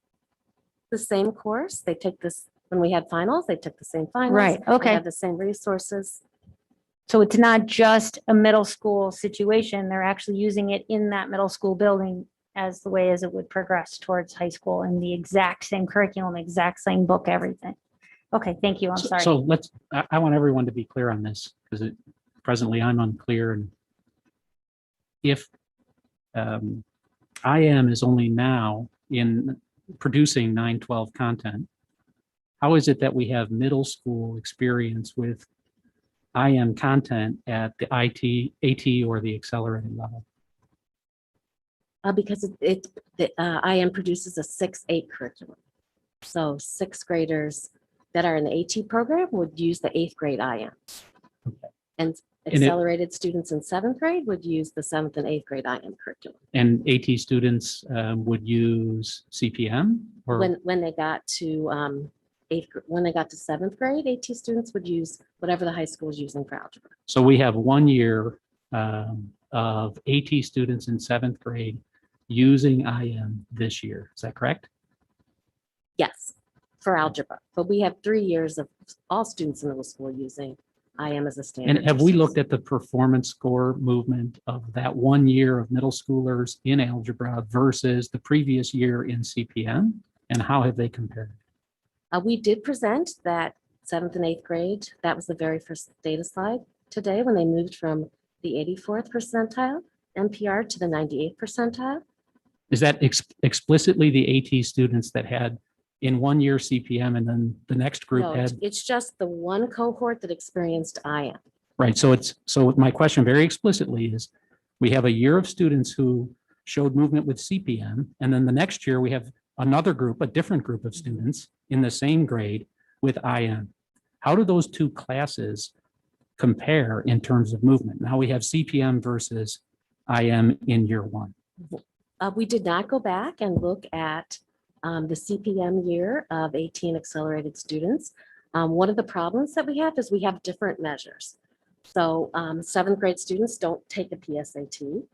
The same course, they take this, when we had finals, they took the same finals. Right, They okay. had the same resources. So it's not just a middle school situation. They're actually using it in that middle school building as the way as it would progress towards high school in the exact same curriculum, exact same book, everything. Okay, thank you. I'm sorry. So I want everyone to be clear on this because presently I'm unclear. And if IM is only now in producing 912 content, how is it that we have middle school experience with IM content at the AT or the accelerated level? Because the IM produces a 6-8 curriculum. So sixth graders that are in the AT program would use the 8th grade IM. And it- accelerated students in 7th grade would use the 7th and 8th grade IM curriculum. And AT students would use CPM or? When they got to when they got to 7th grade, AT students would use whatever the high school is using for algebra. So we have 1 year of AT students in 7th grade using IM this year. Is that correct? Yes, for algebra. But we have 3 years of all students in middle school using IM as a standard. And have we looked at the performance score movement of that 1 year of middle schoolers in algebra versus the previous year in CPM? And how have they compared? We did present that 7th and 8th grade. That was the very first data slide today when they moved from the 84th percentile NPR to the 98th percentile. Is that explicitly the AT students that had in 1 year CPM and then the next group No, had? it's just the one cohort that experienced IM. Right. So my question very explicitly is, we have a year of students who showed movement with CPM, and then the next year we have another group, a different group of students in the same grade with IM. How do those two classes compare in terms of movement? Now we have CPM versus IM in year one. We did not go back and look at the CPM year of 18 accelerated students. One of the problems that we have is we have different measures. So 7th grade students don't take a PSAT.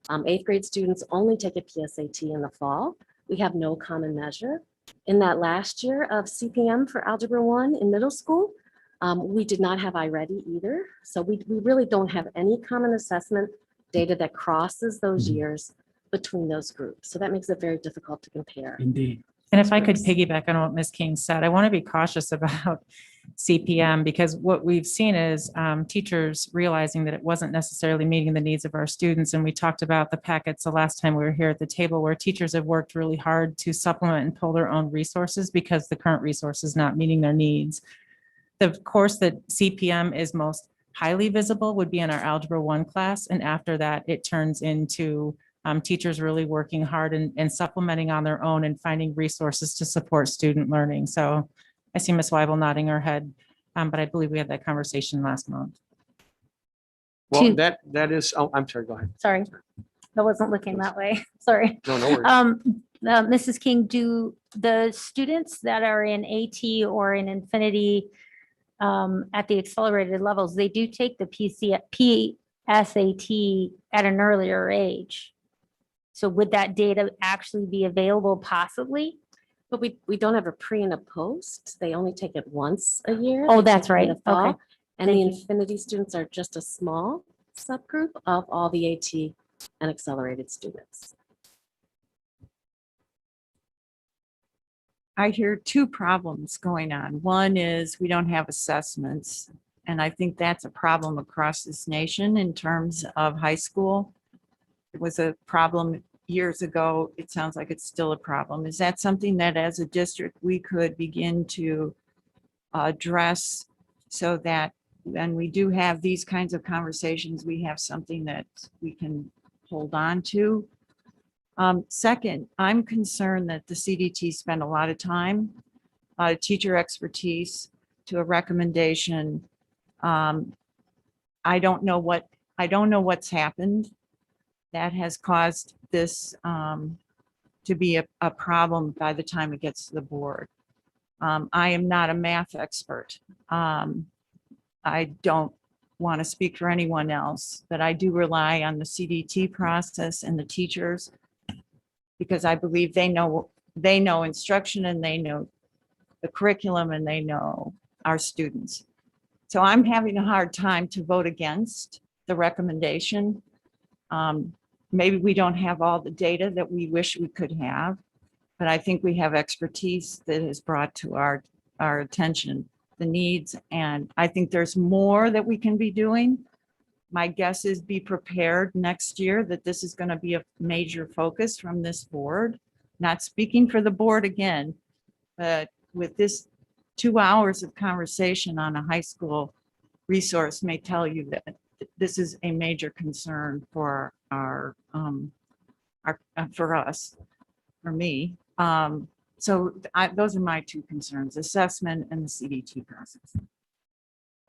8th grade students only take a PSAT in the fall. We have no common measure. In that last year of CPM for Algebra 1 in middle school, we did not have iReady either. So we really don't have any common assessment data that crosses those years between those groups. So that makes it very difficult to compare. Indeed. And if I could piggyback on what Ms. King said, I want to be cautious about CPM because what we've seen is teachers realizing that it wasn't necessarily meeting the needs of our students. And we talked about the packets the last time we were here at the table where teachers have worked really hard to supplement and pull their own resources because the current resource is not meeting their needs. The course that CPM is most highly visible would be in our Algebra 1 class. And after that, it turns into teachers really working hard and supplementing on their own and finding resources to support student learning. So I see Ms. Weibel nodding her head, but I believe we had that conversation last month. Well, that is, oh, I'm sorry, go ahead. Sorry, I wasn't looking that way. Sorry. No, no worries. Mrs. King, do the students that are in AT or in Infinity at the accelerated levels, they do take the PSAT at an earlier age? So would that data actually be available possibly? But we don't have a pre and a post. They only take it once a year. Oh, They that's take it in right. the fall. Okay. And the Thank you. Infinity students are just a small subgroup of all the AT and accelerated students. I hear two problems going on. One is we don't have assessments. And I think that's a problem across this nation in terms of high school. It was a problem years ago. It sounds like it's still a problem. Is that something that as a district we could begin to address so that when we do have these kinds of conversations, we have something that we can hold on to? Second, I'm concerned that the CDT spent a lot of time, teacher expertise to a recommendation. I don't know what's happened that has caused this to be a problem by the time it gets to the board. I am not a math expert. I don't want to speak for anyone else, but I do rely on the CDT process and the teachers because I believe they know instruction and they know the curriculum and they know our students. So I'm having a hard time to vote against the recommendation. Maybe we don't have all the data that we wish we could have, but I think we have expertise that is brought to our attention, the needs, and I think there's more that we can be doing. My guess is be prepared next year that this is going to be a major focus from this board. Not speaking for the board again, but with this 2 hours of conversation on a high school resource may tell you that this is a major concern for our for us, for me. Those are my two concerns, assessment and the CDT process.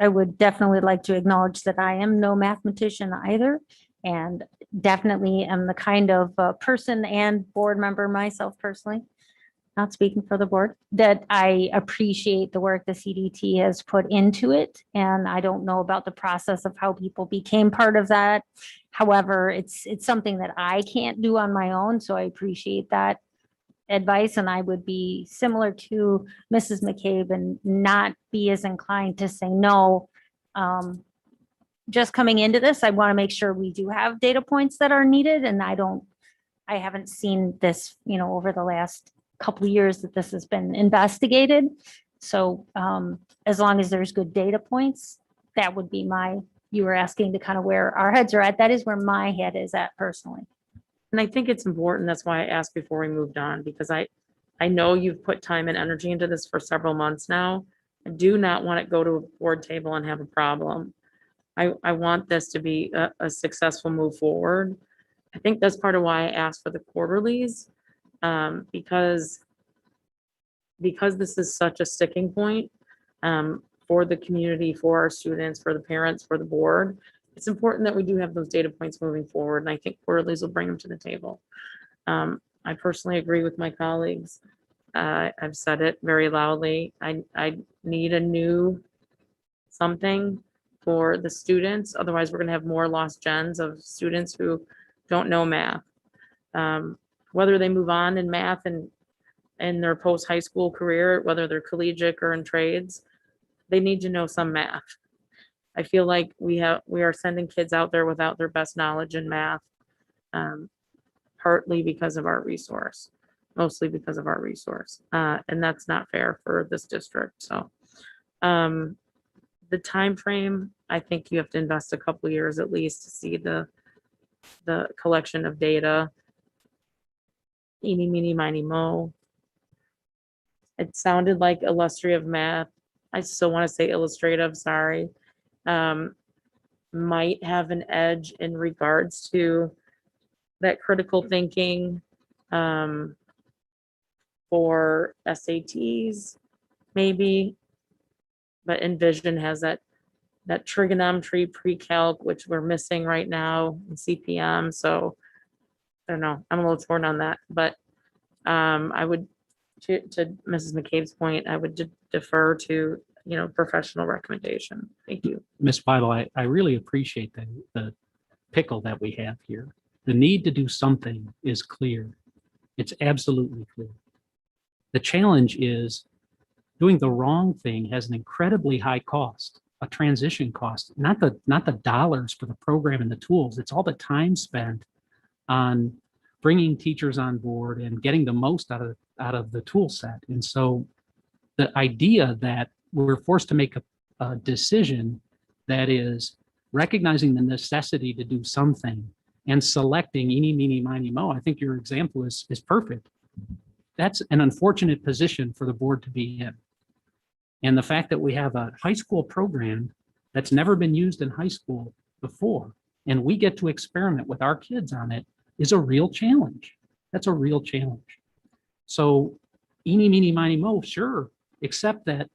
I would definitely like to acknowledge that I am no mathematician either, and definitely am the kind of person and board member myself personally, not speaking for the board, that I appreciate the work the CDT has put into it. And I don't know about the process of how people became part of that. However, it's something that I can't do on my own, so I appreciate that advice, and I would be similar to Mrs. McCabe and not be as inclined to say no. Just coming into this, I want to make sure we do have data points that are needed, and I haven't seen this, over the last couple of years that this has been investigated. So as long as there's good data points, that would be you were asking to kind of where our heads are at. That is where my head is at personally. And I think it's important, that's why I asked before we moved on, because I know you've put time and energy into this for several months now. I do not want to go to a board table and have a problem. I want this to be a successful move forward. I think that's part of why I asked for the quarterlies, because this is such a sticking point for the community, for our students, for the parents, for the board. It's important that we do have those data points moving forward, and I think quarterlies will bring them to the table. I personally agree with my colleagues. I've said it very loudly. I need a new something for the students. Otherwise, we're going to have more lost gens of students who don't know math. Whether they move on in math and in their post-high school career, whether they're collegiate or in trades, they need to know some math. I feel like we are sending kids out there without their best knowledge in math, partly because of our resource, mostly because of our resource. And that's not fair for this district. So the time frame, I think you have to invest a couple of years at least to see the collection of data. Eeny, meeny, miny, mo. It sounded like illustrative math. I still want to say illustrative, sorry. Might have an edge in regards to that critical thinking for SATs, maybe. But Envision has that trigonometry pre-calc, which we're missing right now in CPM. So I don't know, I'm a little torn on that, but I would, to Mrs. McCabe's point, I would defer to, professional recommendation. Thank you. Ms. Pidle, I really appreciate the pickle that we have here. The need to do something is clear. It's absolutely clear. The challenge is doing the wrong thing has an incredibly high cost, a transition cost, not the dollars for the program and the tools. It's all the time spent on bringing teachers on board and getting the most out of the tool set. And so the idea that we're forced to make a decision that is recognizing the necessity to do something and selecting eeny, meeny, miny, mo, I think your example is perfect. That's an unfortunate position for the board to be in. And the fact that we have a high school program that's never been used in high school before, and we get to experiment with our kids on it, is a real challenge. That's a real challenge. So eeny, meeny, miny, mo, sure, except that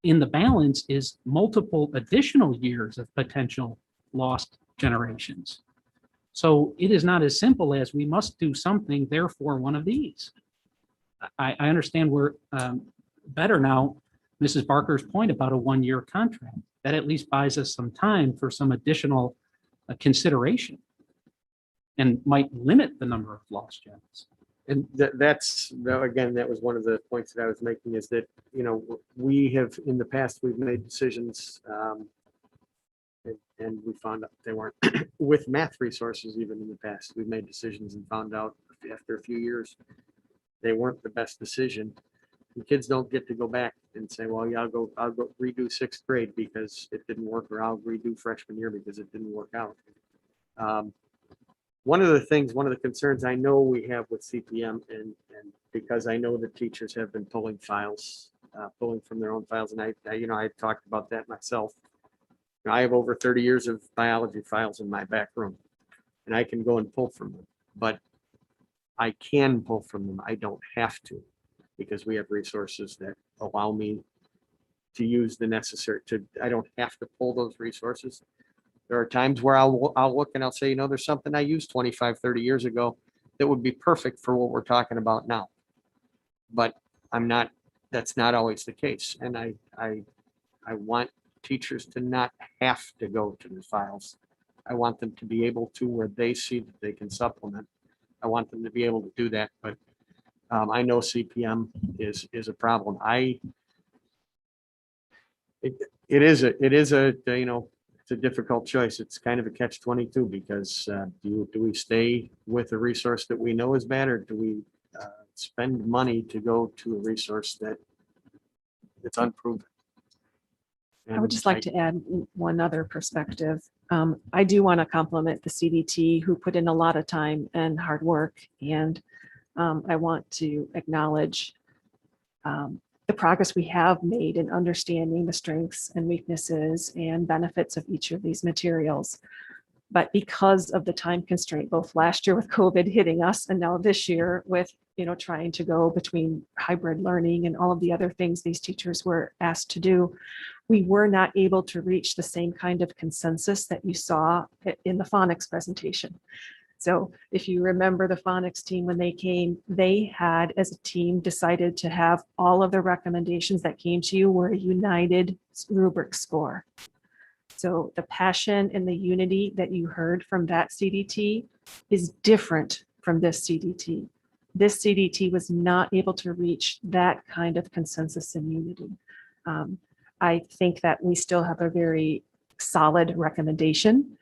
in the balance is multiple additional years of potential lost generations. So it is not as simple as we must do something, therefore one of these. I understand we're better now, Mrs. Barker's point about a one-year contract. That at least buys us some time for some additional consideration and might limit the number of lost gens. And that's, again, that was one of the points that I was making, is that, we have, in the past, we've made decisions and we found out they weren't with math resources. Even in the past, we've made decisions and found out after a few years, they weren't the best decision. The kids don't get to go back and say, well, yeah, I'll go redo sixth grade because it didn't work, or I'll redo freshman year because it didn't work out. One of the concerns I know we have with CPM, and because I know that teachers have been pulling from their own files, and I talked about that myself. I have over 30 years of biology files in my back room, and I can go and pull from them. But I can pull from them. I don't have to, because we have resources that allow me to use the necessary I don't have to pull those resources. There are times where I'll look and I'll say, there's something I used 25, 30 years ago that would be perfect for what we're talking about now. But that's not always the case. And I want teachers to not have to go to the files. I want them to be able to, where they see that they can supplement. I want them to be able to do that, but I know CPM is a problem. It is a it's a difficult choice. It's kind of a catch-22 because do we stay with a resource that we know is bad, or do we spend money to go to a resource that's unproven? I would just like to add one other perspective. I do want to compliment the CDT who put in a lot of time and hard work, and I want to acknowledge the progress we have made in understanding the strengths and weaknesses and benefits of each of these materials. But because of the time constraint, both last year with COVID hitting us and now this year with trying to go between hybrid learning and all of the other things these teachers were asked to do, we were not able to reach the same kind of consensus that you saw in the phonics presentation. So if you remember the phonics team, when they came, they had as a team decided to have all of the recommendations that came to you were a united rubric score. So the passion and the unity that you heard from that CDT is different from this CDT. This CDT was not able to reach that kind of consensus and unity. I think that we still have a very solid recommendation.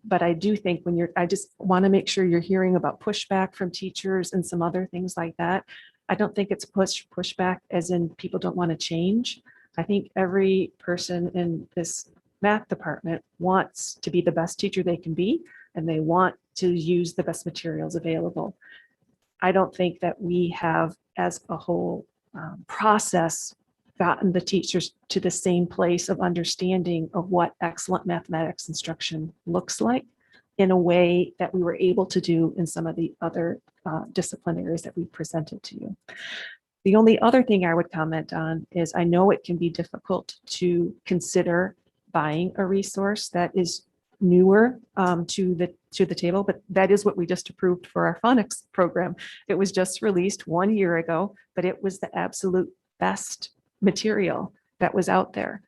But I do think I just want to make sure you're hearing about pushback from teachers and some other things like that. I don't think it's pushback as in people don't want to change. I think every person in this math department wants to be the best teacher they can be, and they want to use the best materials available. I don't think that we have, as a whole process, gotten the teachers to the same place of understanding of what excellent mathematics instruction looks like in a way that we were able to do in some of the other discipline areas that we presented to you. The only other thing I would comment on is I know it can be difficult to consider buying a resource that is newer to the table, but that is what we just approved for our phonics program. It was just released 1 year ago, but it was the absolute best material that was out there.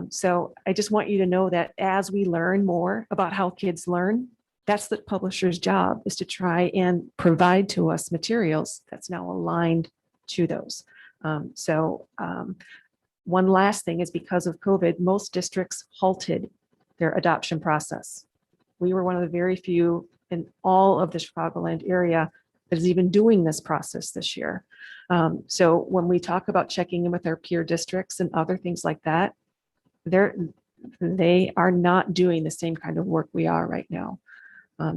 So I just want you to know that as we learn more about how kids learn, that's the publisher's job, is to try and provide to us materials that's now aligned to those. One last thing is, because of COVID, most districts halted their adoption process. We were one of the very few in all of the Chicagoland area that is even doing this process this year. So when we talk about checking in with our peer districts and other things like that, they are not doing the same kind of work we are right now.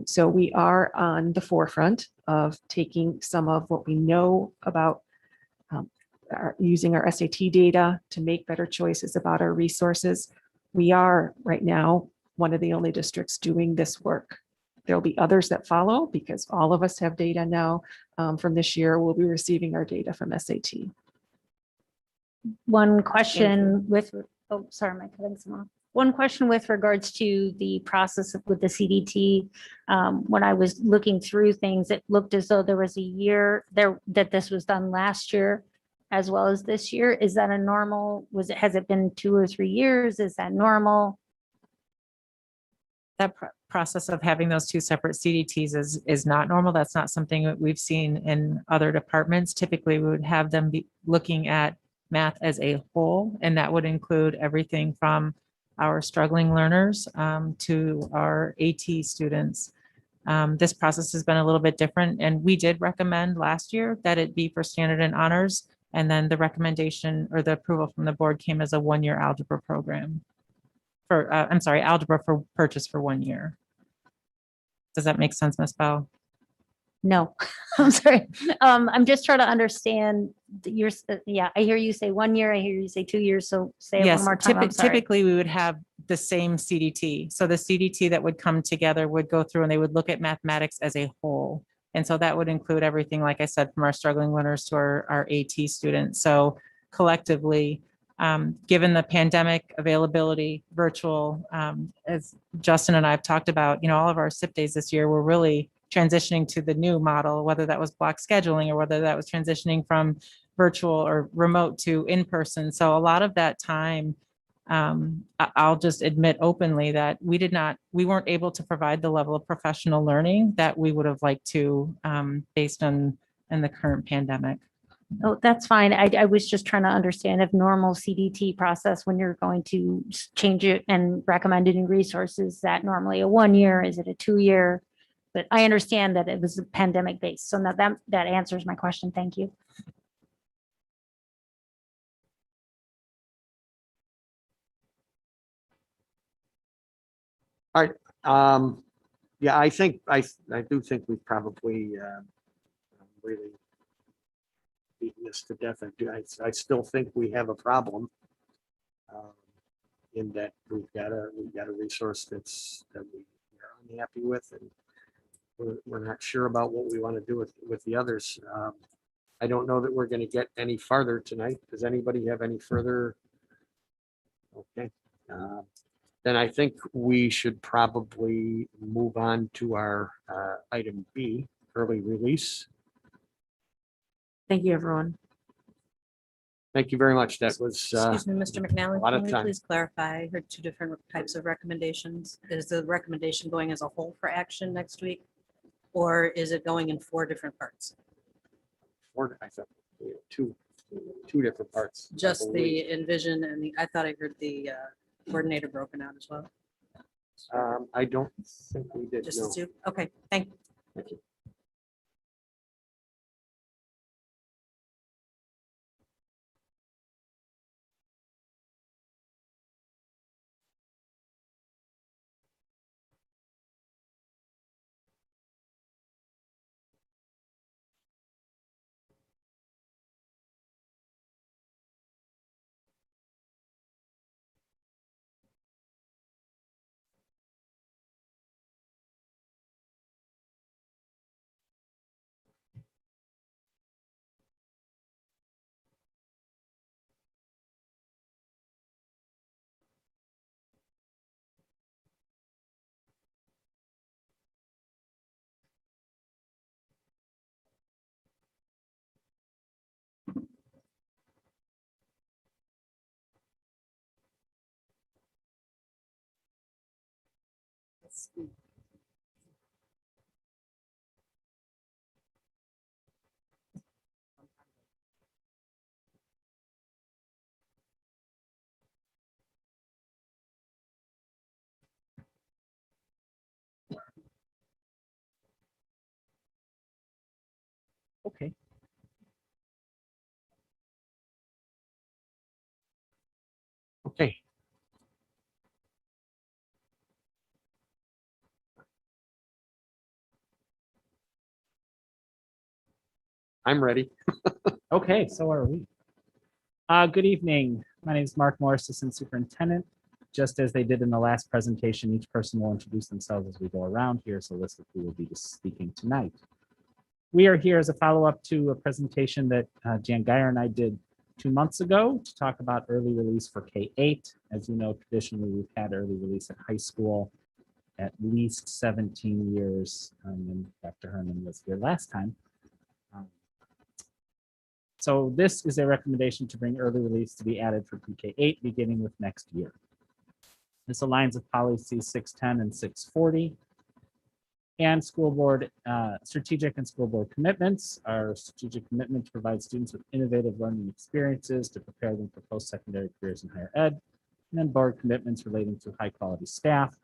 So we are on the forefront of taking some of what we know about using our SAT data to make better choices about our resources. We are right now one of the only districts doing this work. There'll be others that follow, because all of us have data now. From this year, we'll be receiving our data from SAT. One question with, oh, sorry, am I cutting some off? One question with regards to the process with the CDT. When I was looking through things, it looked as though there was a year there that this was done last year as well as this year. Is that a normal? Has it been 2 or 3 years? Is that normal? That process of having those two separate CDTs is not normal. That's not something that we've seen in other departments. Typically, we would have them be looking at math as a whole, and that would include everything from our struggling learners to our AT students. This process has been a little bit different, and we did recommend last year that it be for standard and honors, and then the recommendation or the approval from the board came as a 1-year algebra program. Algebra for purchase for 1 year. Does that make sense, Ms. Bell? No, I'm sorry. I'm just trying to understand yeah, I hear you say 1 year, I hear you say 2 years. So say it one more time. I'm sorry. Typically we would have the same CDT. So the CDT that would come together would go through and they would look at mathematics as a whole. And so that would include everything, like I said, from our struggling learners to our AT students. So collectively, given the pandemic availability, virtual, as Justin and I have talked about, all of our SIP days this year, we're really transitioning to the new model, whether that was block scheduling or whether that was transitioning from virtual or remote to in-person. So a lot of that time, I'll just admit openly that we weren't able to provide the level of professional learning that we would have liked to, based on the current pandemic. Oh, that's fine. I was just trying to understand if normal CDT process, when you're going to change it and recommend new resources, is that normally a 1 year? Is it a 2 year? But I understand that it was pandemic based. So now that answers my question. Thank you. All right. Yeah, I do think we've probably really beaten this to death. I still think we have a problem in that we've got a resource that we are unhappy with, and we're not sure about what we want to do with the others. I don't know that we're going to get any farther tonight. Does anybody have any further? Okay. Then I think we should probably move on to our item B, early release. Thank you, everyone. Thank you very much. That was Excuse me, Mr. McNally, a lot can of we time. please clarify? I heard two different types of recommendations. Is the recommendation going as a whole for action next week? Or is it going in 4 different parts? I thought we had two different parts. I Just believe. the envision and I thought I heard the coordinator broken out as well. I don't think we did. Just No. the 2? Okay, thank you. Thank you. Okay. Okay. I'm ready. Okay, so are we. Good evening. My name is Mark Morris, Assistant Superintendent. Just as they did in the last presentation, each person will introduce themselves as we go around. Here's a list of who will be speaking tonight. We are here as a follow-up to a presentation that Jan Geyer and I did 2 months ago to talk about early release for K-8. As you know, traditionally, we've had early release at high school at least 17 years, and Dr. Herman was here last time. So this is a recommendation to bring early release to be added for pre-K-8 beginning with next year. This aligns with policy 610 and 640. And school board strategic and school board commitments. Our strategic commitment to provide students with innovative learning experiences to prepare them for post-secondary careers in higher ed. And then board commitments relating to high quality staff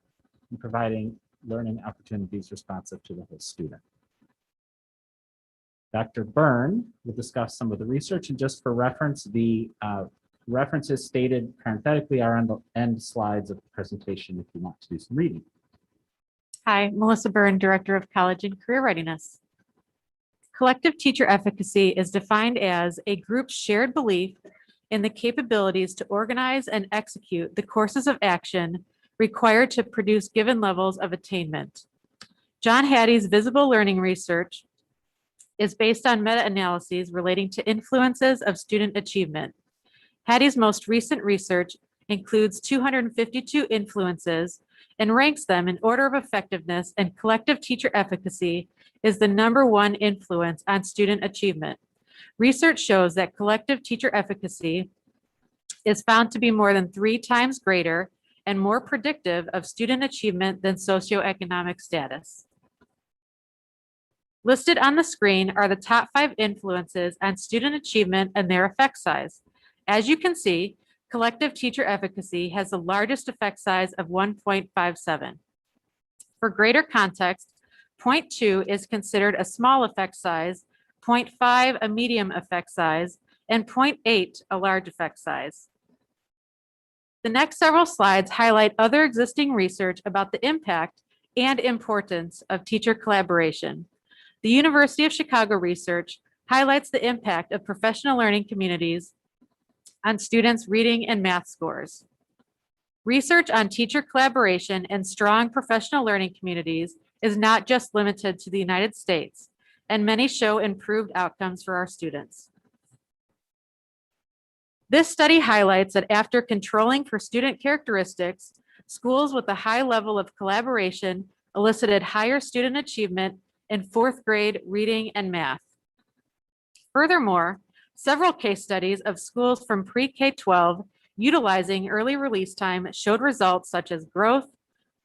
and providing learning opportunities responsive to the whole student. Dr. Byrne will discuss some of the research, and just for reference, the references stated parenthetically are on the end slides of the presentation if you want to do some reading. Hi, Melissa Byrne, Director of College and Career Readiness. Collective teacher efficacy is defined as a group's shared belief in the capabilities to organize and execute the courses of action required to produce given levels of attainment. John Hattie's visible learning research is based on meta-analyses relating to influences of student achievement. Hattie's most recent research includes 252 influences and ranks them in order of effectiveness, and collective teacher efficacy is the #1 influence on student achievement. Research shows that collective teacher efficacy is found to be more than 3 times greater and more predictive of student achievement than socioeconomic status. Listed on the screen are the top 5 influences on student achievement and their effect size. As you can see, collective teacher efficacy has the largest effect size of 1.57. For greater context, 0.2 is considered a small effect size, 0.5 a medium effect size, and 0.8 a large effect size. The next several slides highlight other existing research about the impact and importance of teacher collaboration. The University of Chicago research highlights the impact of professional learning communities on students' reading and math scores. Research on teacher collaboration and strong professional learning communities is not just limited to the United States, and many show improved outcomes for our students. This study highlights that after controlling for student characteristics, schools with a high level of collaboration elicited higher student achievement in 4th grade reading and math. Furthermore, several case studies of schools from pre-K-12 utilizing early release time showed results such as growth,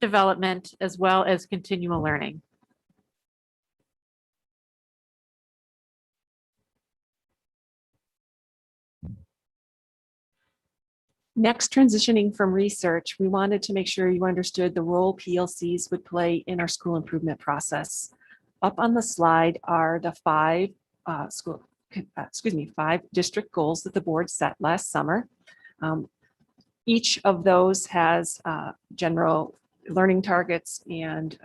development, as well as continual learning. Next, transitioning from research, we wanted to make sure you understood the role PLCs would play in our school improvement process. Up on the slide are the 5 district goals that the board set last summer. Each of those has general learning targets and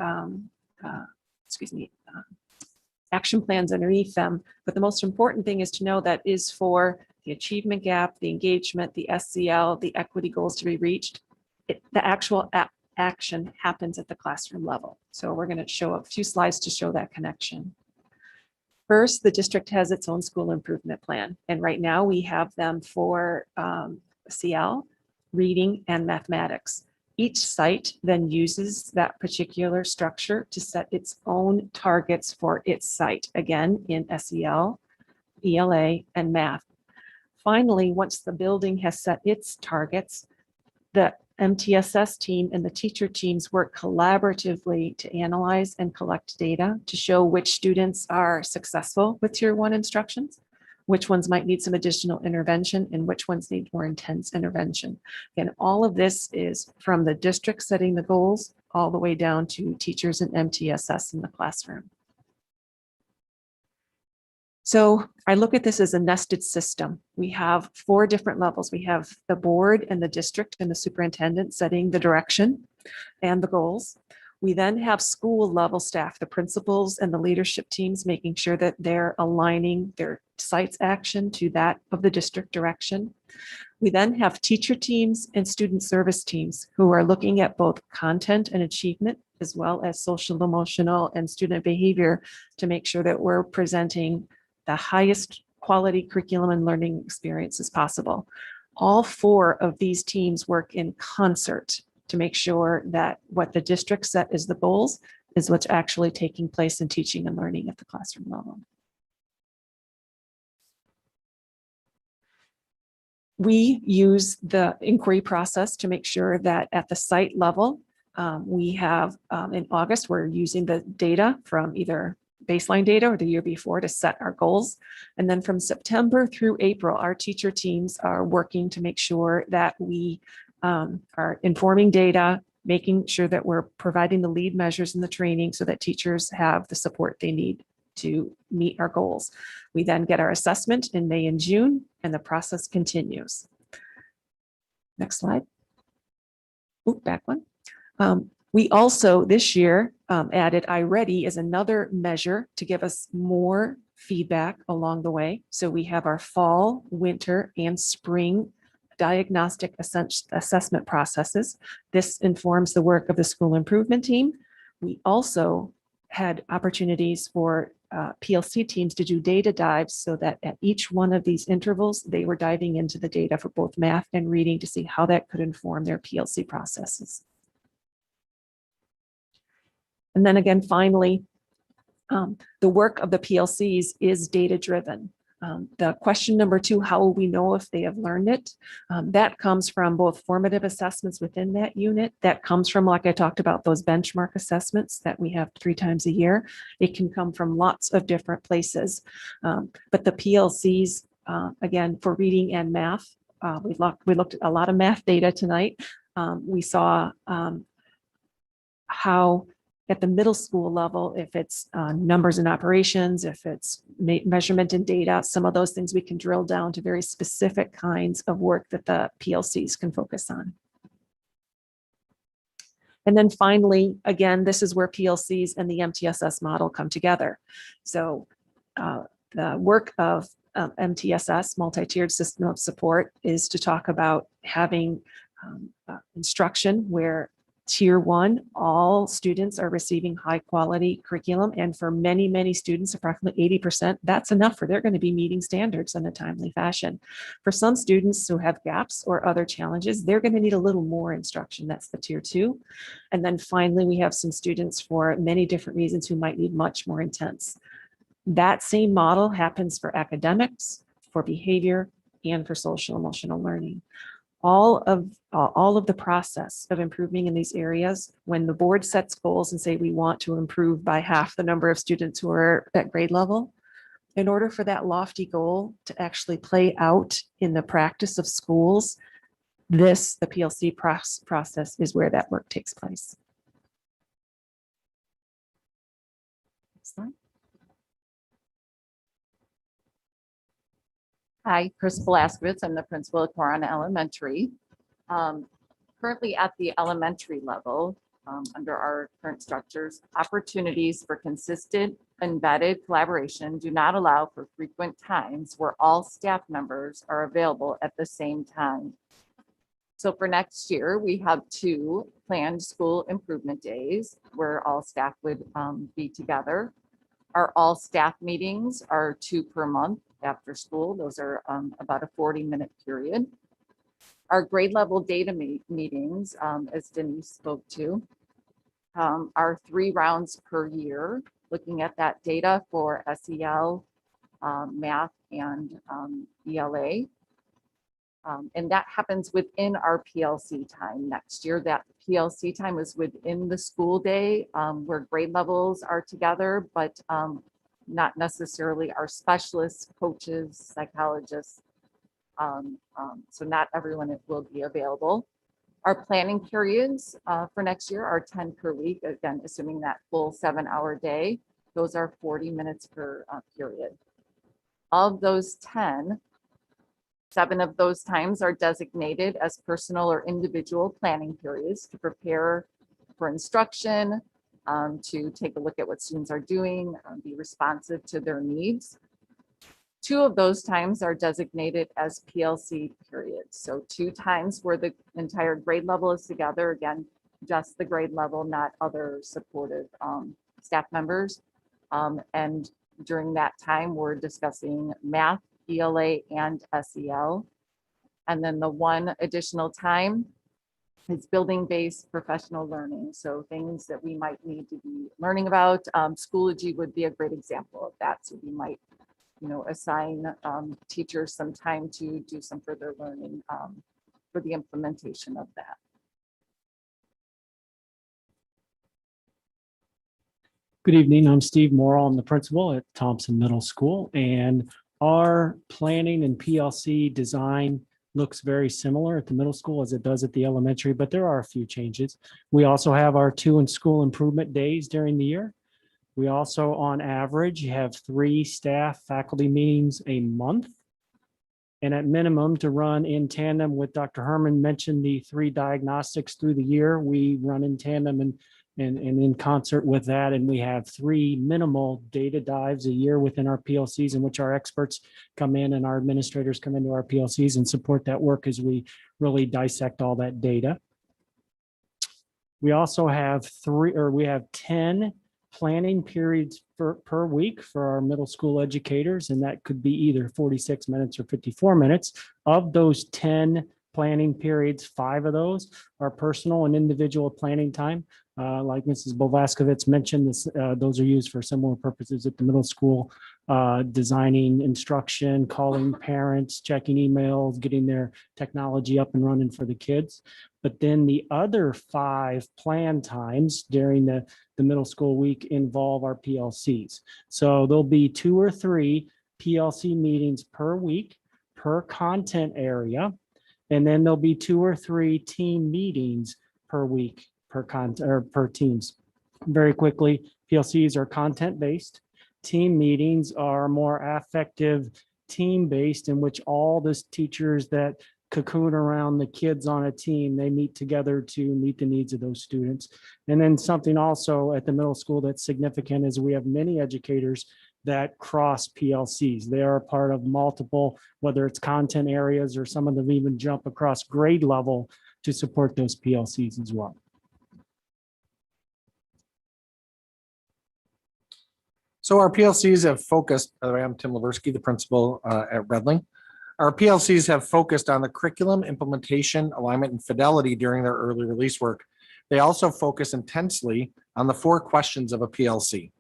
action plans underneath them. But the most important thing is to know that is for the achievement gap, the engagement, the SCL, the equity goals to be reached. The actual action happens at the classroom level. So we're going to show a few slides to show that connection. First, the district has its own school improvement plan. And right now we have them for CL, reading, and mathematics. Each site then uses that particular structure to set its own targets for its site, again, in SEL, ELA, and math. Finally, once the building has set its targets, the MTSS team and the teacher teams work collaboratively to analyze and collect data to show which students are successful with Tier 1 instructions, which ones might need some additional intervention, and which ones need more intense intervention. And all of this is from the district setting the goals all the way down to teachers and MTSS in the classroom. So I look at this as a nested system. We have 4 different levels. We have the board and the district and the superintendent setting the direction and the goals. We then have school level staff, the principals and the leadership teams, making sure that they're aligning their site's action to that of the district direction. We then have teacher teams and student service teams who are looking at both content and achievement, as well as social, emotional, and student behavior to make sure that we're presenting the highest quality curriculum and learning experiences possible. All 4 of these teams work in concert to make sure that what the district set as the goals is what's actually taking place in teaching and learning at the classroom level. We use the inquiry process to make sure that at the site level, we have in August, we're using the data from either baseline data or the year before to set our goals. And then from September through April, our teacher teams are working to make sure that we are informing data, making sure that we're providing the lead measures in the training so that teachers have the support they need to meet our goals. We then get our assessment in May and June, and the process continues. Next slide. Oop, back one. We also this year added iReady as another measure to give us more feedback along the way. So we have our fall, winter, and spring diagnostic assessment processes. This informs the work of the school improvement team. We also had opportunities for PLC teams to do data dives so that at each one of these intervals, they were diving into the data for both math and reading to see how that could inform their PLC processes. And then again, finally, the work of the PLCs is data-driven. The question number 2, how will we know if they have learned it? That comes from both formative assessments within that unit. That comes from, like I talked about, those benchmark assessments that we have 3 times a year. It can come from lots of different places. But the PLCs, again, for reading and math, we looked at a lot of math data tonight. We saw how at the middle school level, if it's numbers and operations, if it's measurement and data, some of those things we can drill down to very specific kinds of work that the PLCs can focus on. And then finally, again, this is where PLCs and the MTSS model come together. So the work of MTSS, multi-tiered system of support, is to talk about having instruction where Tier 1, all students are receiving high quality curriculum. And for many, many students, approximately 80%, that's enough for they're going to be meeting standards in a timely fashion. For some students who have gaps or other challenges, they're going to need a little more instruction. That's the Tier 2. And then finally, we have some students for many different reasons who might need much more intense. That same model happens for academics, for behavior, and for social emotional learning. All of the process of improving in these areas, when the board sets goals and say we want to improve by half the number of students who are at grade level, in order for that lofty goal to actually play out in the practice of schools, the PLC process is where that work takes place. Next slide. Hi, Chris Velasquez. I'm the principal at Corona Elementary. Currently at the elementary level, under our current structures, opportunities for consistent embedded collaboration do not allow for frequent times where all staff members are available at the same time. So for next year, we have 2 planned school improvement days where all staff would be together. Our all staff meetings are 2 per month after school. Those are about a 40-minute period. Our grade level data meetings, as Denise spoke to, are 3 rounds per year, looking at that data for SEL, math, and ELA. And that happens within our PLC time next year. That PLC time is within the school day where grade levels are together, but not necessarily our specialists, coaches, psychologists. So not everyone will be available. Our planning periods for next year are 10 per week, again, assuming that full 7-hour day. Those are 40 minutes per period. Of those 10, 7 of those times are designated as personal or individual planning periods to prepare for instruction, to take a look at what students are doing, be responsive to their needs. 2 of those times are designated as PLC periods. So 2 times where the entire grade level is together, again, just the grade level, not other supportive staff members. And during that time, we're discussing math, ELA, and SEL. And then the 1 additional time is building-based professional learning. So things that we might need to be learning about. Schoology would be a great example of that. So we might, assign teachers some time to do some further learning for the implementation of that. Good evening. I'm Steve Morrell. I'm the principal at Thompson Middle School, and our planning and PLC design looks very similar at the middle school as it does at the elementary, but there are a few changes. We also have our 2 school improvement days during the year. We also, on average, have 3 staff faculty meetings a month. And at minimum, to run in tandem with Dr. Herman mentioned the 3 diagnostics through the year, we run in tandem and in concert with that. And we have 3 minimal data dives a year within our PLCs, in which our experts come in and our administrators come into our PLCs and support that work as we really dissect all that data. We also have 10 planning periods per week for our middle school educators, and that could be either 46 minutes or 54 minutes. Of those 10 planning periods, 5 of those are personal and individual planning time. Like Mrs. Bovaskovic mentioned, those are used for similar purposes at the middle school, designing instruction, calling parents, checking emails, getting their technology up and running for the kids. But then the other 5 plan times during the middle school week involve our PLCs. So there'll be 2 or 3 PLC meetings per week per content area. And then there'll be 2 or 3 team meetings per week per content or per teams. Very quickly, PLCs are content-based. Team meetings are more affective, team-based, in which all the teachers that cocoon around the kids on a team, they meet together to meet the needs of those students. And then something also at the middle school that's significant is we have many educators that cross PLCs. They are a part of multiple, whether it's content areas or some of them even jump across grade level to support those PLCs as well. So our PLCs have focused, I'm Tim Leversky, the principal at Redling. Our PLCs have focused on the curriculum, implementation, alignment, and fidelity during their early release work. They also focus intensely on the 4 questions of a PLC.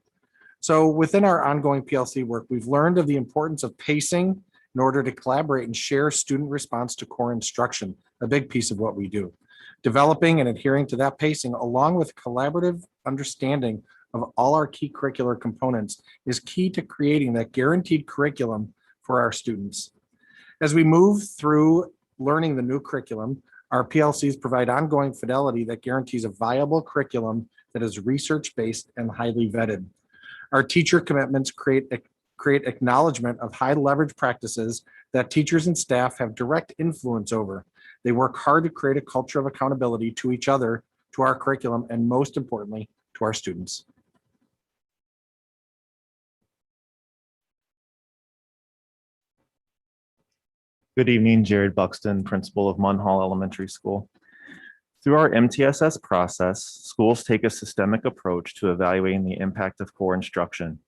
So within our ongoing PLC work, we've learned of the importance of pacing in order to collaborate and share student response to core instruction, a big piece of what we do. Developing and adhering to that pacing, along with collaborative understanding of all our key curricular components, is key to creating that guaranteed curriculum for our students. As we move through learning the new curriculum, our PLCs provide ongoing fidelity that guarantees a viable curriculum that is research-based and highly vetted. Our teacher commitments create acknowledgement of high leverage practices that teachers and staff have direct influence over. They work hard to create a culture of accountability to each other, to our curriculum, and most importantly, to our students. Good evening, Jared Buxton, principal of Munn Hall Elementary School. Through our MTSS process, schools take a systemic approach to evaluating the impact of core instruction,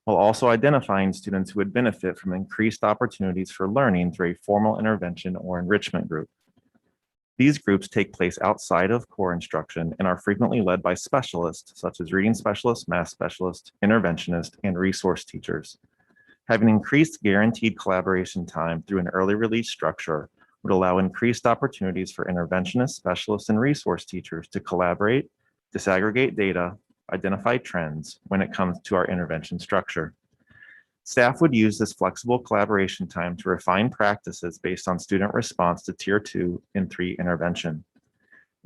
while also identifying students who would benefit from increased opportunities for learning through a formal intervention or enrichment group. These groups take place outside of core instruction and are frequently led by specialists such as reading specialists, math specialists, interventionists, and resource teachers. Having increased guaranteed collaboration time through an early release structure would allow increased opportunities for interventionists, specialists, and resource teachers to collaborate, disaggregate data, identify trends when it comes to our intervention structure. Staff would use this flexible collaboration time to refine practices based on student response to Tier 2 and 3 intervention.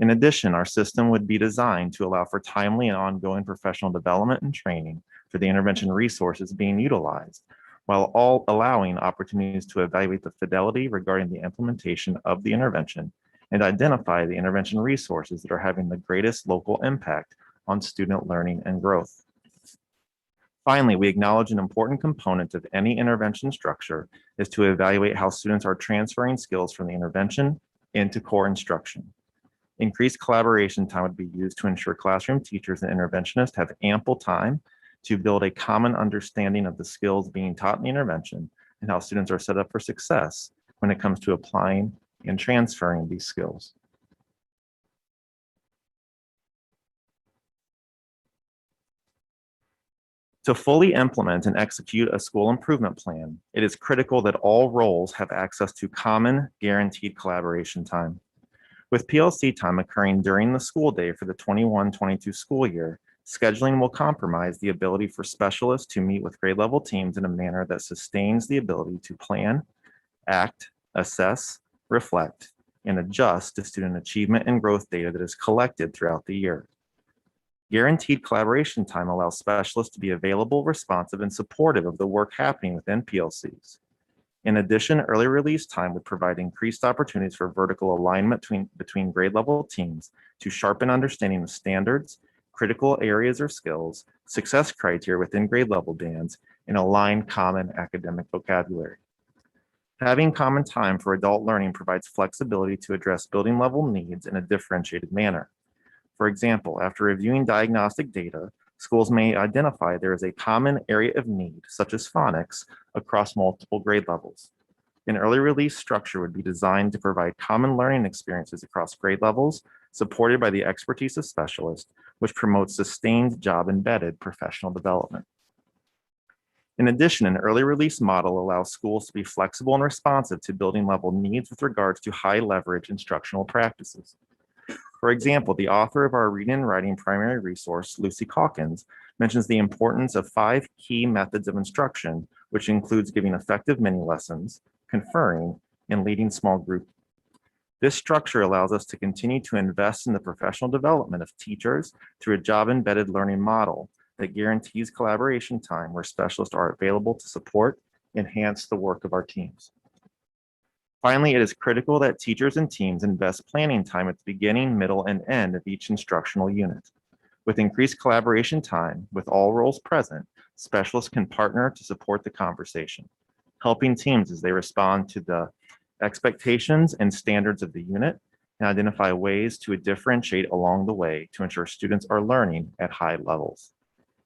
In addition, our system would be designed to allow for timely and ongoing professional development and training for the intervention resources being utilized, while all allowing opportunities to evaluate the fidelity regarding the implementation of the intervention and identify the intervention resources that are having the greatest local impact on student learning and growth. Finally, we acknowledge an important component of any intervention structure is to evaluate how students are transferring skills from the intervention into core instruction. Increased collaboration time would be used to ensure classroom teachers and interventionists have ample time to build a common understanding of the skills being taught in the intervention and how students are set up for success when it comes to applying and transferring these skills. To fully implement and execute a school improvement plan, it is critical that all roles have access to common guaranteed collaboration time. With PLC time occurring during the school day for the 21-22 school year, scheduling will compromise the ability for specialists to meet with grade level teams in a manner that sustains the ability to plan, act, assess, reflect, and adjust to student achievement and growth data that is collected throughout the year. Guaranteed collaboration time allows specialists to be available, responsive, and supportive of the work happening within PLCs. In addition, early release time would provide increased opportunities for vertical alignment between grade level teams to sharpen understanding of standards, critical areas or skills, success criteria within grade level bands, and align common academic vocabulary. Having common time for adult learning provides flexibility to address building level needs in a differentiated manner. For example, after reviewing diagnostic data, Schools may identify there is a common area of need, such as phonics, across multiple grade levels. An early release structure would be designed to provide common learning experiences across grade levels, supported by the expertise of specialists, which promotes sustained job-embedded professional development. In addition, an early release model allows schools to be flexible and responsive to building level needs with regards to high leverage instructional practices. For example, the author of our reading and writing primary resource, Lucy Calkins, mentions the importance of 5 key methods of instruction, which includes giving effective mini lessons, conferring, and leading small group. This structure allows us to continue to invest in the professional development of teachers through a job-embedded learning model that guarantees collaboration time where specialists are available to support, enhance the work of our teams. Finally, it is critical that teachers and teams invest planning time at the beginning, middle, and end of each instructional unit. With increased collaboration time, with all roles present, specialists can partner to support the conversation, helping teams as they respond to the expectations and standards of the unit and identify ways to differentiate along the way to ensure students are learning at high levels.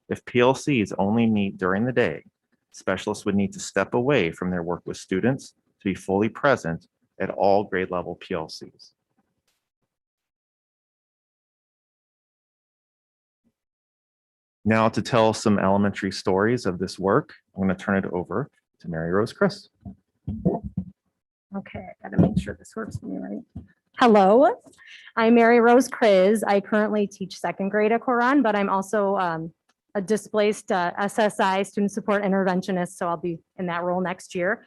If PLCs only meet during the day, specialists would need to step away from their work with students to be fully present at all grade level PLCs. Now to tell some elementary stories of this work, I'm going to turn it over to Mary Rose Chris. Okay, I gotta make sure this works for me, right? Hello, I'm Mary Rose Kriz. I currently teach second grade at Quran, but I'm also a displaced SSI, student support interventionist, so I'll be in that role next year.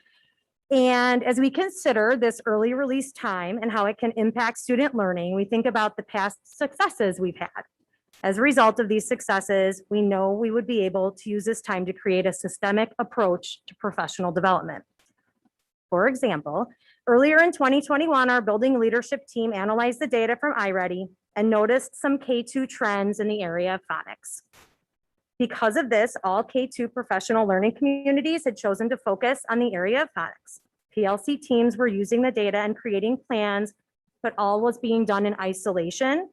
And as we consider this early release time and how it can impact student learning, we think about the past successes we've had. As a result of these successes, we know we would be able to use this time to create a systemic approach to professional development. For example, earlier in 2021, our building leadership team analyzed the data from iReady and noticed some K2 trends in the area of phonics. Because of this, all K2 professional learning communities had chosen to focus on the area of phonics. PLC teams were using the data and creating plans, but all was being done in isolation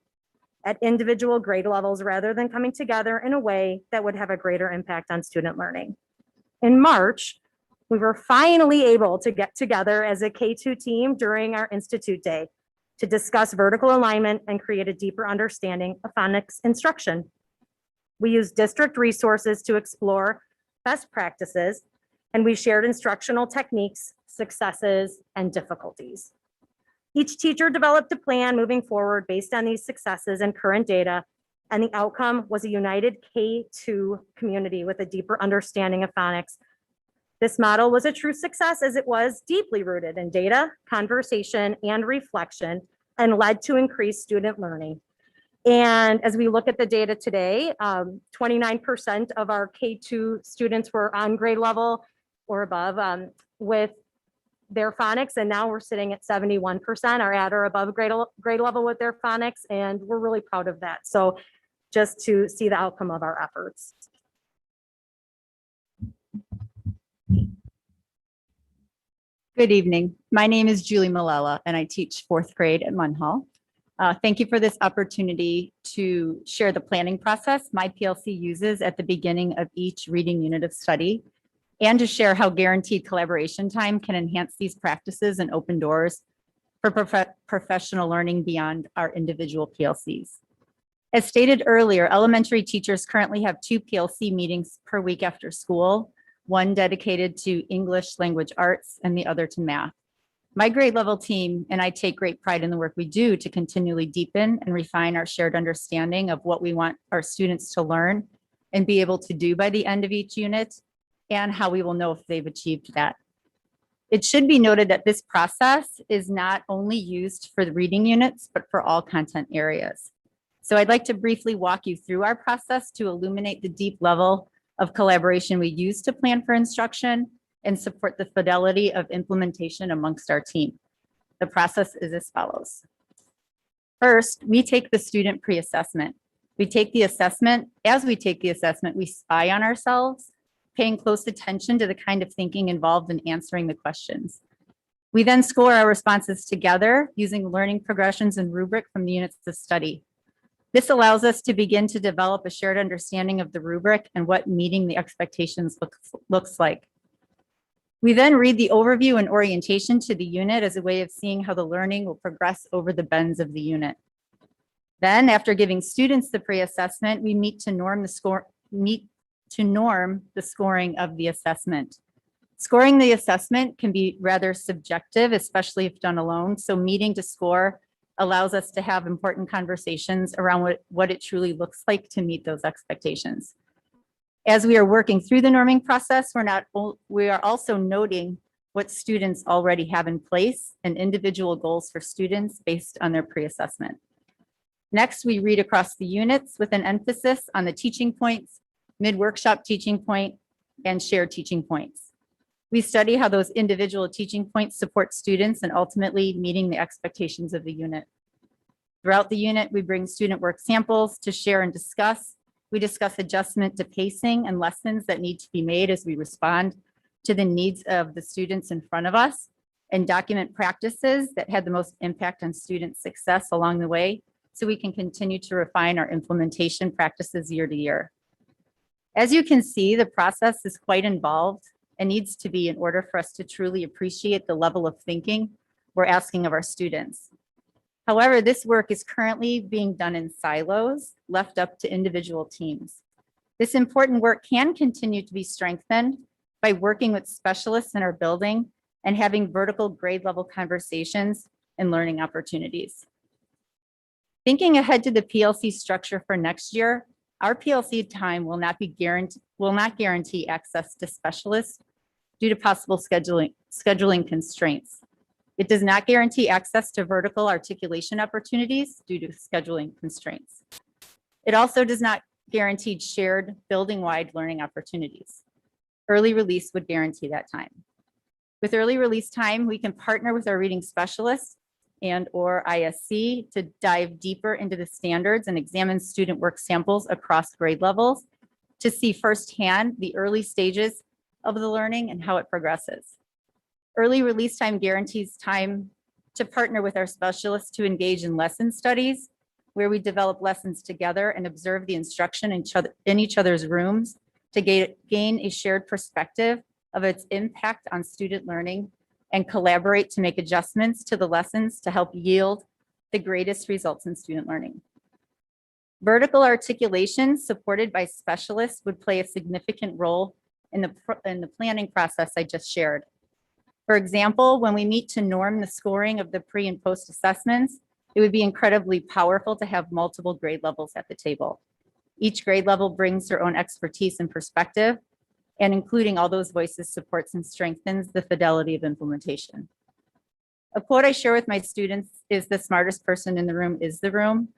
at individual grade levels rather than coming together in a way that would have a greater impact on student learning. In March, we were finally able to get together as a K2 team during our Institute Day to discuss vertical alignment and create a deeper understanding of phonics instruction. We used district resources to explore best practices, and we shared instructional techniques, successes, and difficulties. Each teacher developed a plan moving forward based on these successes and current data, and the outcome was a united K2 community with a deeper understanding of phonics. This model was a true success as it was deeply rooted in data, conversation, and reflection, and led to increased student learning. And as we look at the data today, 29% of our K2 students were on grade level or above with their phonics, and now we're sitting at 71% are at or above grade level with their phonics, and we're really proud of that. So just to see the outcome of our efforts. Good evening. My name is Julie Malella, and I teach 4th grade at Munhall. Thank you for this opportunity to share the planning process my PLC uses at the beginning of each reading unit of study, and to share how guaranteed collaboration time can enhance these practices and open doors for professional learning beyond our individual PLCs. As stated earlier, elementary teachers currently have 2 PLC meetings per week after school, one dedicated to English language arts and the other to math. My grade level team and I take great pride in the work we do to continually deepen and refine our shared understanding of what we want our students to learn and be able to do by the end of each unit, and how we will know if they've achieved that. It should be noted that this process is not only used for the reading units, but for all content areas. So I'd like to briefly walk you through our process to illuminate the deep level of collaboration we use to plan for instruction and support the fidelity of implementation amongst our team. The process is as follows. First, we take the student pre-assessment. We take the assessment. As we take the assessment, we spy on ourselves, paying close attention to the kind of thinking involved in answering the questions. We then score our responses together using learning progressions and rubric from the units of study. This allows us to begin to develop a shared understanding of the rubric and what meeting the expectations looks like. We then read the overview and orientation to the unit as a way of seeing how the learning will progress over the bends of the unit. Then, after giving students the pre-assessment, we meet to norm the scoring of the assessment. Scoring the assessment can be rather subjective, especially if done alone. So meeting to score allows us to have important conversations around what it truly looks like to meet those expectations. As we are working through the norming process, we are also noting what students already have in place and individual goals for students based on their pre-assessment. Next, we read across the units with an emphasis on the teaching points, mid-workshop teaching point, and shared teaching points. We study how those individual teaching points support students and ultimately meeting the expectations of the unit. Throughout the unit, we bring student work samples to share and discuss. We discuss adjustment to pacing and lessons that need to be made as we respond to the needs of the students in front of us, and document practices that had the most impact on student success along the way, so we can continue to refine our implementation practices year to year. As you can see, the process is quite involved and needs to be in order for us to truly appreciate the level of thinking we're asking of our students. However, this work is currently being done in silos, left up to individual teams. This important work can continue to be strengthened by working with specialists in our building and having vertical grade level conversations and learning opportunities. Thinking ahead to the PLC structure for next year, our PLC time will not guarantee access to specialists due to possible scheduling constraints. It does not guarantee access to vertical articulation opportunities due to scheduling constraints. It also does not guarantee shared building-wide learning opportunities. Early release would guarantee that time. With early release time, we can partner with our reading specialists and/or ISC to dive deeper into the standards and examine student work samples across grade levels to see firsthand the early stages of the learning and how it progresses. Early release time guarantees time to partner with our specialists to engage in lesson studies, where we develop lessons together and observe the instruction in each other's rooms to gain a shared perspective of its impact on student learning, and collaborate to make adjustments to the lessons to help yield the greatest results in student learning. Vertical articulation supported by specialists would play a significant role in the planning process I just shared. For example, when we meet to norm the scoring of the pre and post assessments, it would be incredibly powerful to have multiple grade levels at the table. Each grade level brings their own expertise and perspective, and including all those voices supports and strengthens the fidelity of implementation. A quote I share with my students is, "The smartest person in the room is the room."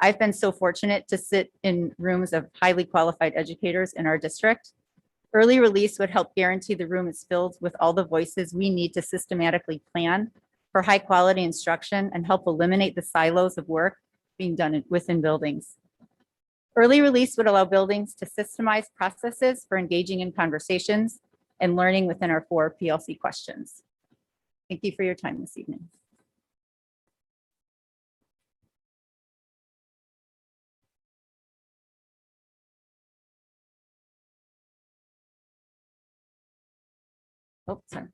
I've been so fortunate to sit in rooms of highly qualified educators in our district. Early release would help guarantee the room is filled with all the voices we need to systematically plan for high quality instruction and help eliminate the silos of work being done within buildings. Early release would allow buildings to systemize processes for engaging in conversations and learning within our 4 PLC questions. Thank you for your time this evening. Oh, sorry.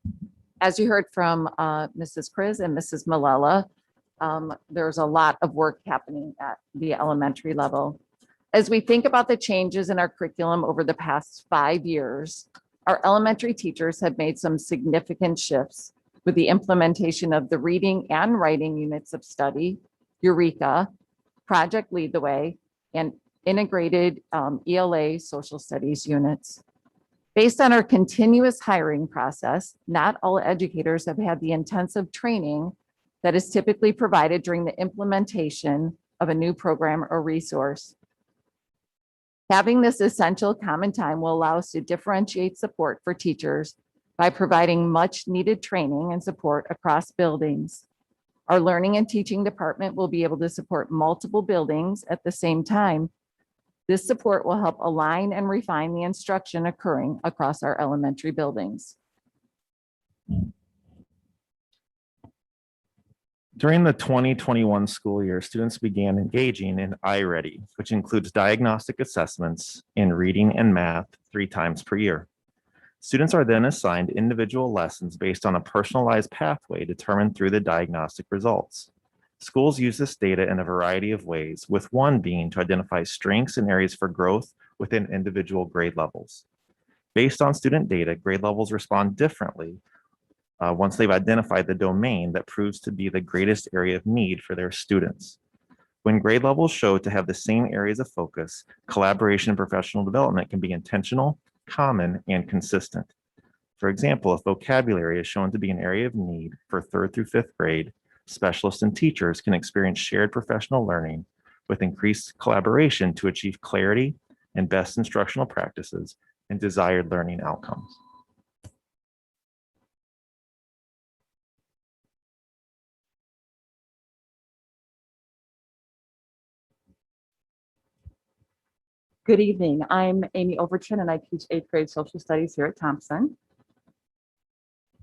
As you heard from Mrs. Kriz and Mrs. Malala, there's a lot of work happening at the elementary level. As we think about the changes in our curriculum over the past 5 years, our elementary teachers have made some significant shifts with the implementation of the reading and writing units of study, Eureka, Project Lead the Way, and integrated ELA social studies units. Based on our continuous hiring process, not all educators have had the intensive training that is typically provided during the implementation of a new program or resource. Having this essential common time will allow us to differentiate support for teachers by providing much needed training and support across buildings. Our learning and teaching department will be able to support multiple buildings at the same time. This support will help align and refine the instruction occurring across our elementary buildings. During the 2021 school year, students began engaging in iReady, which includes diagnostic assessments in reading and math 3 times per year. Students are then assigned individual lessons based on a personalized pathway determined through the diagnostic results. Schools use this data in a variety of ways, with one being to identify strengths and areas for growth within individual grade levels. Based on student data, grade levels respond differently once they've identified the domain that proves to be the greatest area of need for their students. When grade levels show to have the same areas of focus, collaboration and professional development can be intentional, common, and consistent. For example, if vocabulary is shown to be an area of need for 3rd through 5th grade, specialists and teachers can experience shared professional learning with increased collaboration to achieve clarity and best instructional practices and desired learning outcomes. Good evening. I'm Amy Overton and I teach 8th grade social studies here at Thompson.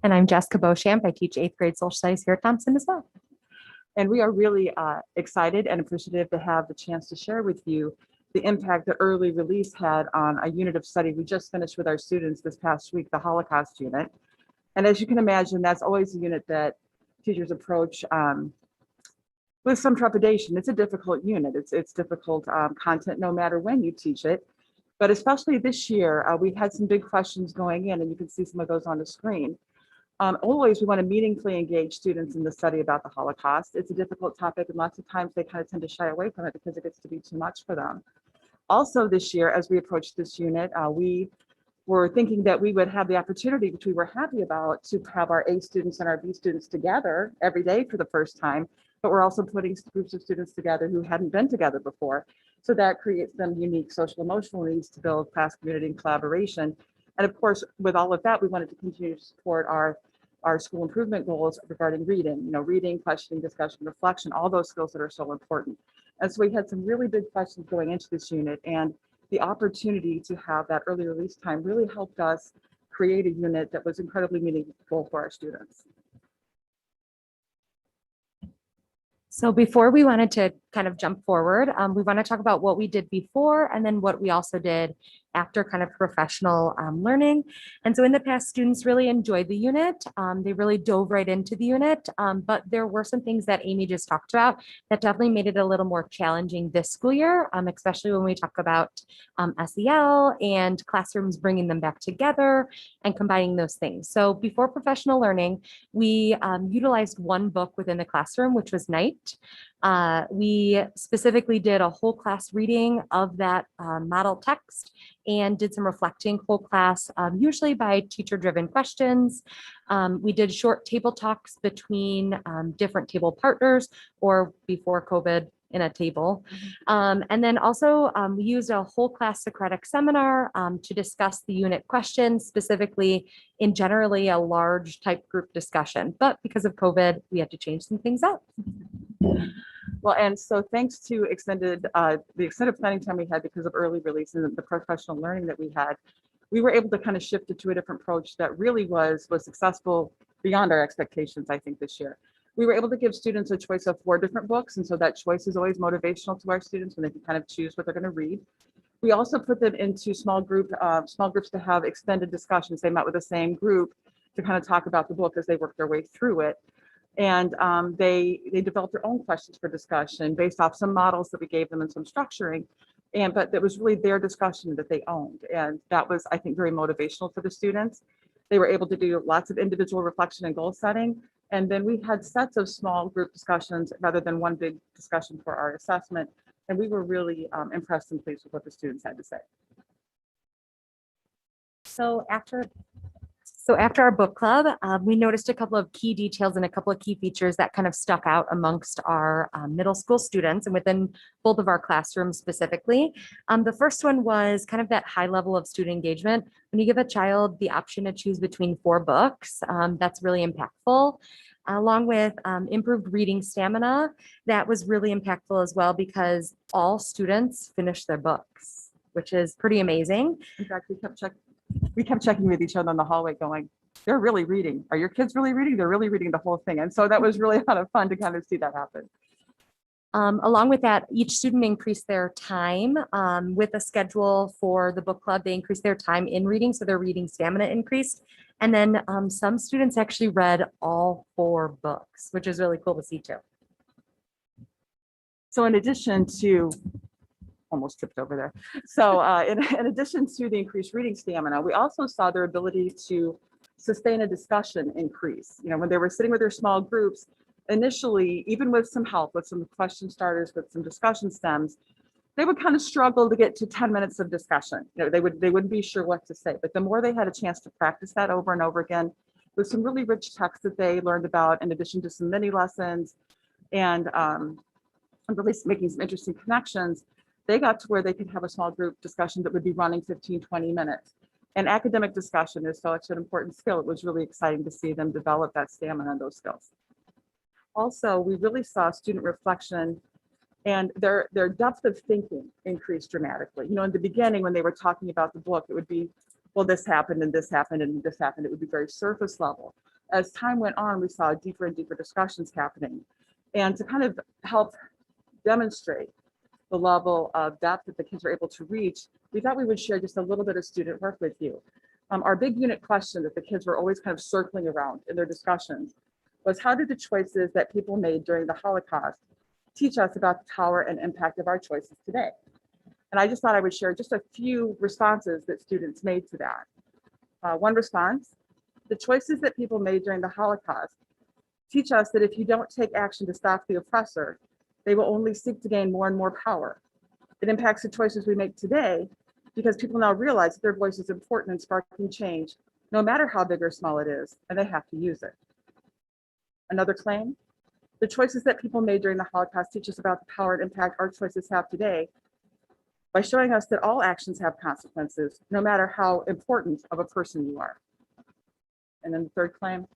And I'm Jessica Beauchamp. I teach 8th grade social studies here at Thompson as well. And we are really excited and appreciative to have the chance to share with you the impact that early release had on a unit of study we just finished with our students this past week, the Holocaust unit. And as you can imagine, that's always a unit that teachers approach with some trepidation. It's a difficult unit. It's difficult content no matter when you teach it. But especially this year, we had some big questions going in, and you can see some of those on the screen. Always, we want to meaningfully engage students in the study about the Holocaust. It's a difficult topic, and lots of times they kind of tend to shy away from it because it gets to be too much for them. Also this year, as we approached this unit, we were thinking that we would have the opportunity, which we were happy about, to have our A students and our B students together every day for the first time, but we're also putting groups of students together who hadn't been together before. So that creates them unique social emotional needs to build class community and collaboration. And of course, with all of that, we wanted to continue to support our school improvement goals regarding reading, reading, questioning, discussion, reflection, all those skills that are so important. And so we had some really big questions going into this unit, and the opportunity to have that early release time really helped us create a unit that was incredibly meaningful for our students. So before we wanted to kind of jump forward, we want to talk about what we did before and then what we also did after kind of professional learning. And so in the past, students really enjoyed the unit. They really dove right into the unit, but there were some things that Amy just talked about that definitely made it a little more challenging this school year, especially when we talk about SEL and classrooms bringing them back together and combining those things. So before professional learning, we utilized one book within the classroom, which was Night. We specifically did a whole class reading of that model text and did some reflecting whole class, usually by teacher-driven questions. We did short table talks between different table partners or before COVID in a table. And then also we used a whole class Socratic seminar to discuss the unit questions, specifically in generally a large type group discussion. But because of COVID, we had to change some things up. Well, and so thanks to the extended planning time we had because of early release and the professional learning that we had, we were able to kind of shift it to a different approach that really was successful beyond our expectations, I think, this year. We were able to give students a choice of 4 different books, and so that choice is always motivational to our students when they can kind of choose what they're going to read. We also put them into small groups to have extended discussions. They met with the same group to kind of talk about the book as they work their way through it. And they developed their own questions for discussion based off some models that we gave them and some structuring. But that was really their discussion that they owned. And that was, I think, very motivational for the students. They were able to do lots of individual reflection and goal setting. And then we had sets of small group discussions rather than one big discussion for our assessment. And we were really impressed and pleased with what the students had to say. So after our book club, we noticed a couple of key details and a couple of key features that kind of stuck out amongst our middle school students and within both of our classrooms specifically. The first one was kind of that high level of student engagement. When you give a child the option to choose between 4 books, that's really impactful. Along with improved reading stamina, that was really impactful as well because all students finished their books, which is pretty amazing. In fact, we kept checking with each other in the hallway going, they're really reading. Are your kids really reading? They're really reading the whole thing. And so that was really a lot of fun to kind of see that happen. Along with that, each student increased their time with a schedule for the book club. They increased their time in reading, so their reading stamina increased. And then some students actually read all 4 books, which is really cool to see too. So in addition to, almost tripped over there. So in addition to the increased reading stamina, we also saw their ability to sustain a discussion increase. You know, when they were sitting with their small groups, initially, even with some help, with some question starters, with some discussion stems, they would kind of struggle to get to 10 minutes of discussion. You know, they wouldn't be sure what to say. But the more they had a chance to practice that over and over again, with some really rich texts that they learned about, in addition to some mini lessons, and really making some interesting connections, they got to where they could have a small group discussion that would be running 15, 20 minutes. And academic discussion is such an important skill. It was really exciting to see them develop that stamina and those skills. Also, we really saw student reflection and their depth of thinking increased dramatically. You know, in the beginning, when they were talking about the book, it would be, well, this happened and this happened and this happened. It would be very surface level. As time went on, we saw deeper and deeper discussions happening. And to kind of help demonstrate the level of depth that the kids were able to reach, we thought we would share just a little bit of student work with you. Our big unit question that the kids were always kind of circling around in their discussions was, how did the choices that people made during the Holocaust teach us about the power and impact of our choices today? And I just thought I would share just a few responses that students made to that. One response: the choices that people made during the Holocaust teach us that if you don't take action to stop the oppressor, they will only seek to gain more and more power. It impacts the choices we make today because people now realize that their voice is important in sparking change, no matter how big or small it is, and they have to use it. Another claim: the choices that people made during the Holocaust teach us about the power and impact our choices have today by showing us that all actions have consequences, no matter how important of a person you are. And then the third claim: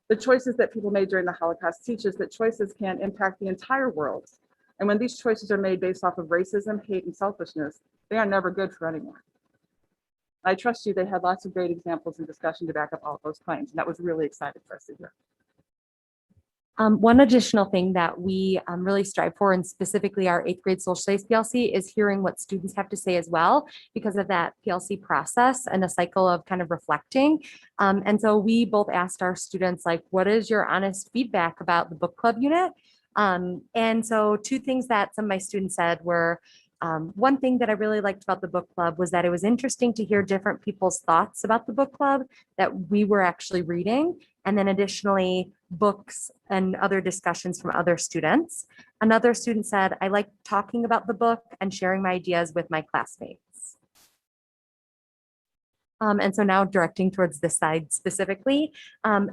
the choices that people made during the Holocaust teach us that choices can impact the entire world. And when these choices are made based off of racism, hate, and selfishness, they are never good for anyone. I trust you, they had lots of great examples and discussion to back up all of those claims. And that was really exciting for us to hear. One additional thing that we really strive for, and specifically our 8th grade social studies PLC, is hearing what students have to say as well, because of that PLC process and a cycle of kind of reflecting. And so we both asked our students, like, what is your honest feedback about the book club unit? And so 2 things that some of my students said were, one thing that I really liked about the book club was that it was interesting to hear different people's thoughts about the book club that we were actually reading. And then additionally, books and other discussions from other students. Another student said, I like talking about the book and sharing my ideas with my classmates. And so now directing towards this side specifically,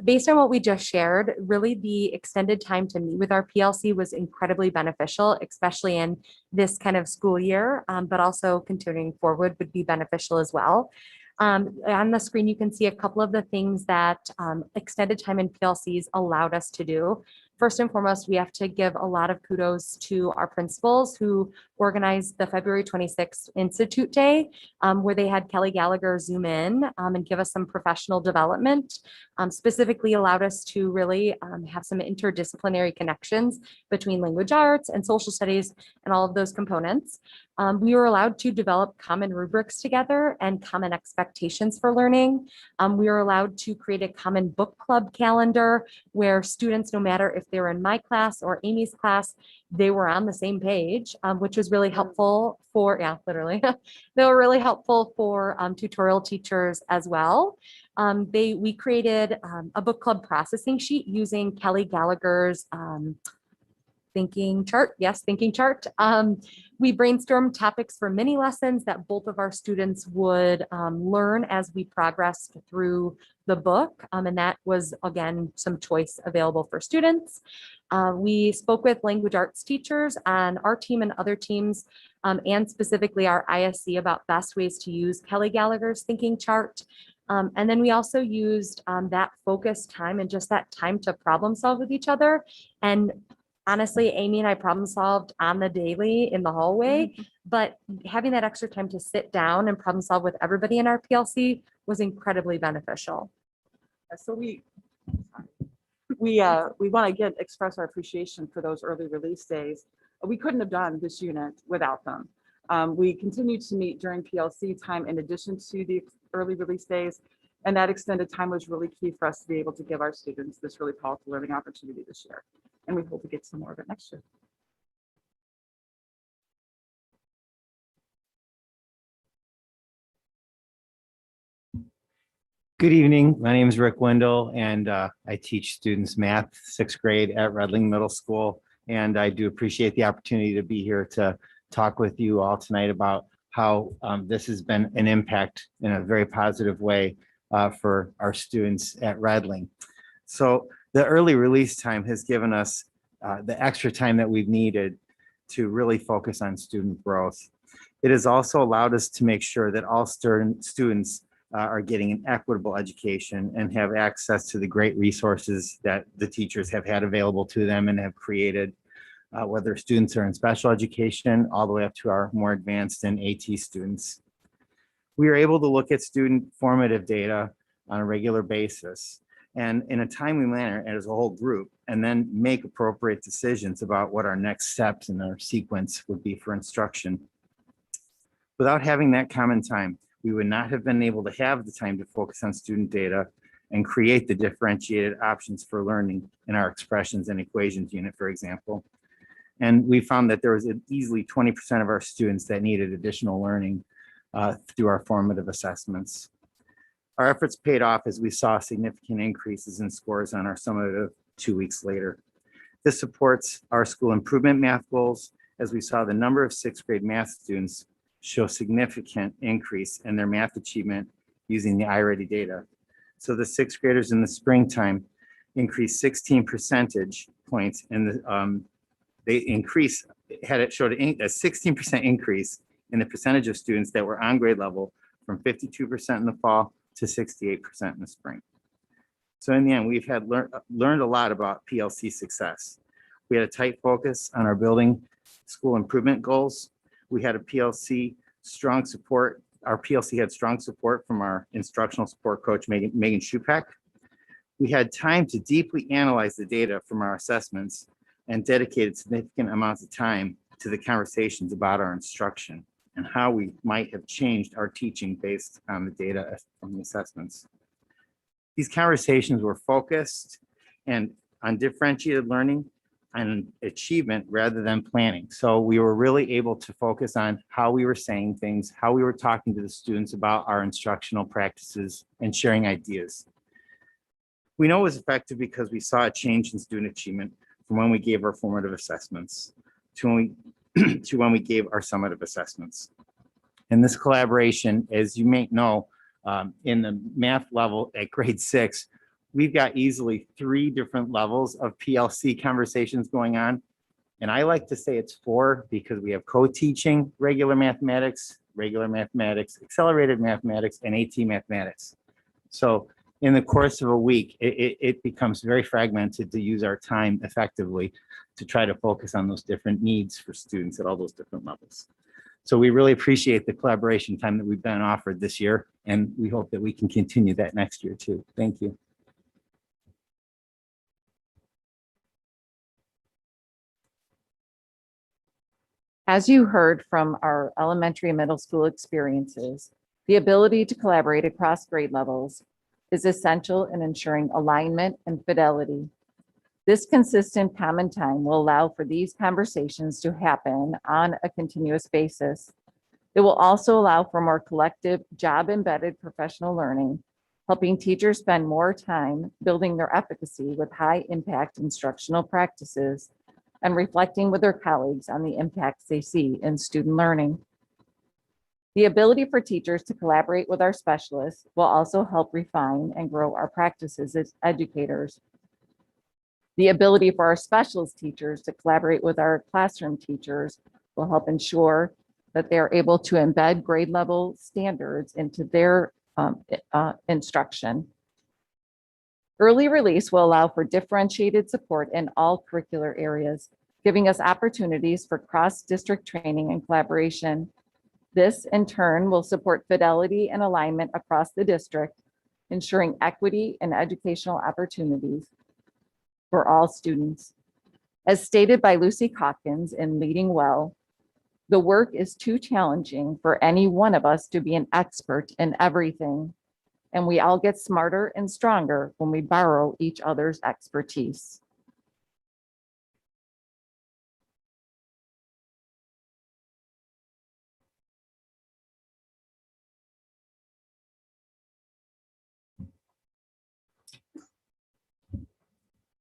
based on what we just shared, really the extended time to meet with our PLC was incredibly beneficial, especially in this kind of school year, but also continuing forward would be beneficial as well. On the screen, you can see a couple of the things that extended time in PLCs allowed us to do. First and foremost, we have to give a lot of kudos to our principals who organized the February 26th Institute Day, where they had Kelly Gallagher zoom in and give us some professional development, specifically allowed us to really have some interdisciplinary connections between language arts and social studies and all of those components. We were allowed to develop common rubrics together and common expectations for learning. We were allowed to create a common book club calendar where students, no matter if they were in my class or Amy's class, they were on the same page, which was really helpful for, literally, they were really helpful for tutorial teachers as well. We created a book club processing sheet using Kelly Gallagher's thinking chart. Yes, thinking chart. We brainstormed topics for mini lessons that both of our students would learn as we progressed through the book. And that was, again, some choice available for students. We spoke with language arts teachers on our team and other teams, and specifically our ISC, about best ways to use Kelly Gallagher's thinking chart. And then we also used that focused time and just that time to problem solve with each other. And honestly, Amy and I problem solved on the daily in the hallway, but having that extra time to sit down and problem solve with everybody in our PLC was incredibly beneficial. So we want to again express our appreciation for those early release days. We couldn't have done this unit without them. We continue to meet during PLC time in addition to the early release days, and that extended time was really key for us to be able to give our students this really powerful learning opportunity this year. And we hope to get some more of it next year. Good evening. My name is Rick Wendell, and I teach students math, 6th grade at Redling Middle School. And I do appreciate the opportunity to be here to talk with you all tonight about how this has been an impact in a very positive way for our students at Redling. So the early release time has given us the extra time that we've needed to really focus on student growth. It has also allowed us to make sure that all students are getting an equitable education and have access to the great resources that the teachers have had available to them and have created, whether students are in special education all the way up to our more advanced and AT students. We are able to look at student formative data on a regular basis and in a timely manner as a whole group, and then make appropriate decisions about what our next steps in our sequence would be for instruction. Without having that common time, we would not have been able to have the time to focus on student data and create the differentiated options for learning in our expressions and equations unit, for example. And we found that there was easily 20% of our students that needed additional learning through our formative assessments. Our efforts paid off as we saw significant increases in scores on our summative 2 weeks later. This supports our school improvement math goals, as we saw the number of 6th grade math students show significant increase in their math achievement using the iReady data. So the 6th graders in the springtime increased 16 percentage points, and they showed a 16% increase in the percentage of students that were on grade level from 52% in the fall to 68% in the spring. So in the end, we've had learned a lot about PLC success. We had a tight focus on our building school improvement goals. We had a PLC strong support. Our PLC had strong support from our instructional support coach, Megan Schupak. We had time to deeply analyze the data from our assessments and dedicated significant amounts of time to the conversations about our instruction and how we might have changed our teaching based on the data from the assessments. These conversations were focused and on differentiated learning and achievement rather than planning. So we were really able to focus on how we were saying things, how we were talking to the students about our instructional practices and sharing ideas. We know it was effective because we saw a change in student achievement from when we gave our formative assessments to when we gave our summative assessments. And this collaboration, as you may know, in the math level at grade 6, we've got easily 3 different levels of PLC conversations going on. And I like to say it's 4 because we have co-teaching regular mathematics, accelerated mathematics, and AT mathematics. So in the course of a week, it becomes very fragmented to use our time effectively to try to focus on those different needs for students at all those different levels. So we really appreciate the collaboration time that we've been offered this year, and we hope that we can continue that next year too. Thank you. As you heard from our elementary and middle school experiences, the ability to collaborate across grade levels is essential in ensuring alignment and fidelity. This consistent common time will allow for these conversations to happen on a continuous basis. It will also allow for more collective job-embedded professional learning, helping teachers spend more time building their efficacy with high-impact instructional practices and reflecting with their colleagues on the impacts they see in student learning. The ability for teachers to collaborate with our specialists will also help refine and grow our practices as educators. The ability for our specialist teachers to collaborate with our classroom teachers will help ensure that they are able to embed grade level standards into their instruction. Early release will allow for differentiated support in all curricular areas, giving us opportunities for cross-district training and collaboration. This, in turn, will support fidelity and alignment across the district, ensuring equity and educational opportunities for all students. As stated by Lucy Calkins in Leading Well, the work is too challenging for any one of us to be an expert in everything, and we all get smarter and stronger when we borrow each other's expertise.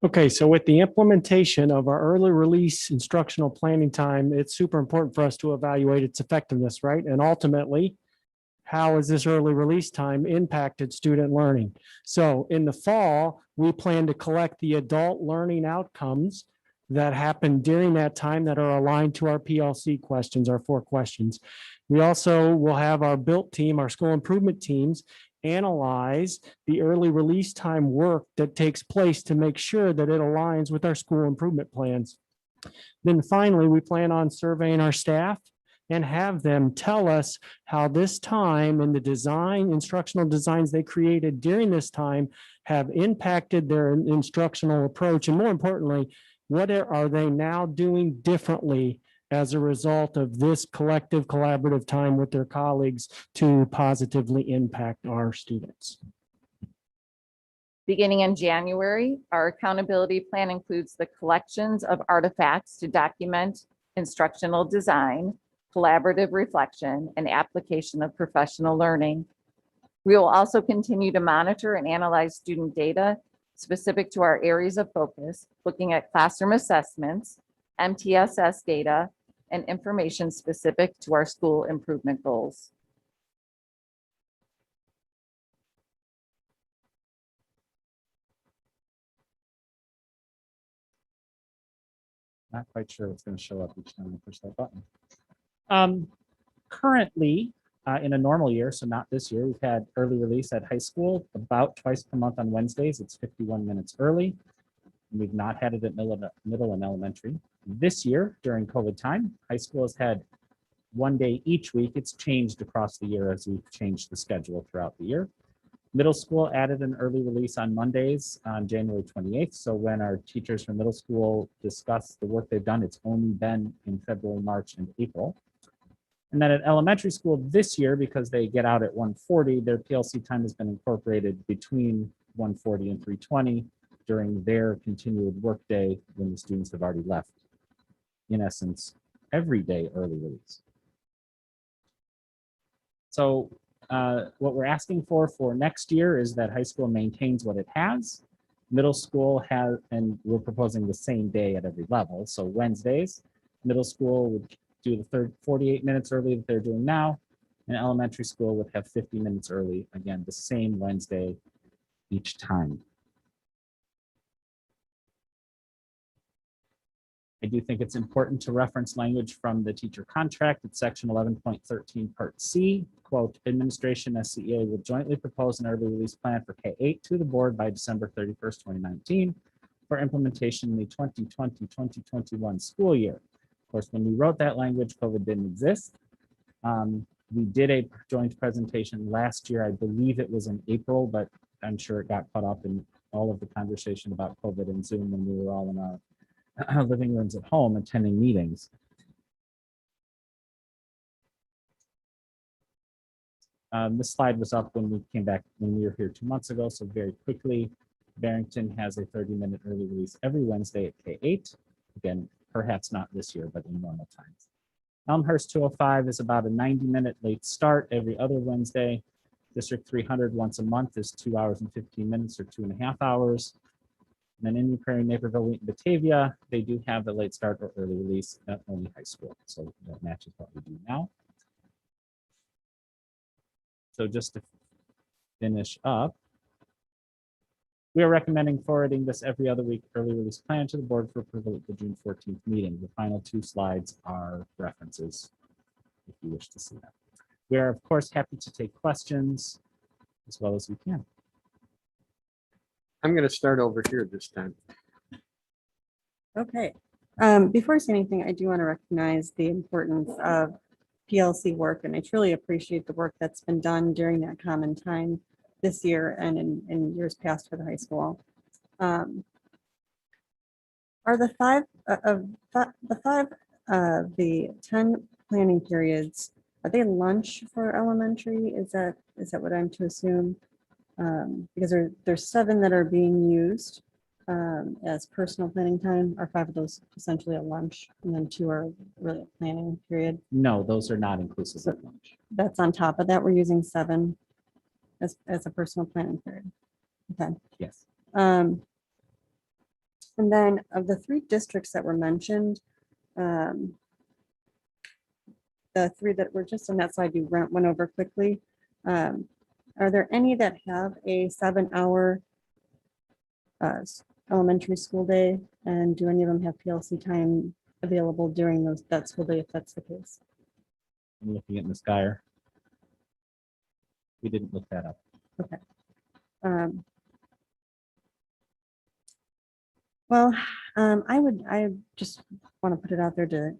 Okay, so with the implementation of our early release instructional planning time, it's super important for us to evaluate its effectiveness, right? And ultimately, how has this early release time impacted student learning? So in the fall, we plan to collect the adult learning outcomes that happen during that time that are aligned to our PLC questions, our 4 questions. We also will have our built team, our school improvement teams, analyze the early release time work that takes place to make sure that it aligns with our school improvement plans. Then finally, we plan on surveying our staff and have them tell us how this time and the design, instructional designs they created during this time have impacted their instructional approach. And more importantly, what are they now doing differently as a result of this collective collaborative time with their colleagues to positively impact our students. Beginning in January, our accountability plan includes the collections of artifacts to document instructional design, collaborative reflection, and application of professional learning. We will also continue to monitor and analyze student data specific to our areas of focus, looking at classroom assessments, MTSS data, and information specific to our school improvement goals. Not quite sure what's going to show up each time I push that button. Currently, in a normal year, so not this year, we've had early release at high school about twice per month on Wednesdays. It's 51 minutes early. We've not had it at middle and elementary. This year, during COVID time, high school has had 1 day each week. It's changed across the year as we've changed the schedule throughout the year. Middle school added an early release on Mondays on January 28th. So when our teachers from middle school discuss the work they've done, it's only been in February, March, and April. And then at elementary school this year, because they get out at 1:40, their PLC time has been incorporated between 1:40 and 3:20 during their continued workday when the students have already left. In essence, every day early release. So what we're asking for next year is that high school maintains what it has. Middle school has, and we're proposing the same day at every level. So Wednesdays, middle school would do the 48 minutes early that they're doing now, and elementary school would have 50 minutes early, again, the same Wednesday each time. I do think it's important to reference language from the teacher contract at section 11.13 part C. Quote, administration SCEA will jointly propose an early release plan for K-8 to the board by December 31st, 2019 for implementation in the 2020-2021 school year. Of course, when we wrote that language, COVID didn't exist. We did a joint presentation last year. I believe it was in April, but I'm sure it got caught up in all of the conversation about COVID and Zoom when we were all in our living rooms at home attending meetings. This slide was up when we came back, when we were here 2 months ago. So very quickly, Barrington has a 30-minute early release every Wednesday at K-8. Again, perhaps not this year, but in normal times. Elmhurst 205 is about a 90-minute late start every other Wednesday. District 300 once a month is 2 hours and 15 minutes or 2.5 hours. And then Indian Prairie, Naperville, Wheaton, Batavia, they do have the late start or early release at only high school. So that matches what we do now. So just to finish up, we are recommending forwarding this every other week early release plan to the board for approval at the June 14th meeting. The final 2 slides are references if you wish to see them. We are, of course, happy to take questions as well as we can. I'm going to start over here this time. Okay. Before I say anything, I do want to recognize the importance of PLC work, and I truly appreciate the work that's been done during that common time. this year and in years past for the high school. Are the the 10 planning periods, are they lunch for elementary? Is that what I'm to assume? Because there's 7 that are being used as personal planning time. Are 5 of those essentially a lunch, and then 2 are really a planning period? No, those are not inclusive of lunch. That's on top of that. We're using 7 as a personal planning period. Okay. Yes. And then of the 3 districts that were mentioned, the 3 that were just on that slide you went over quickly, are there any that have a 7-hour elementary school day? And do any of them have PLC time available during that school day, if that's the case? I'm looking at Ms. Geyer. We didn't look that up. Okay. Well, I just want to put it out there to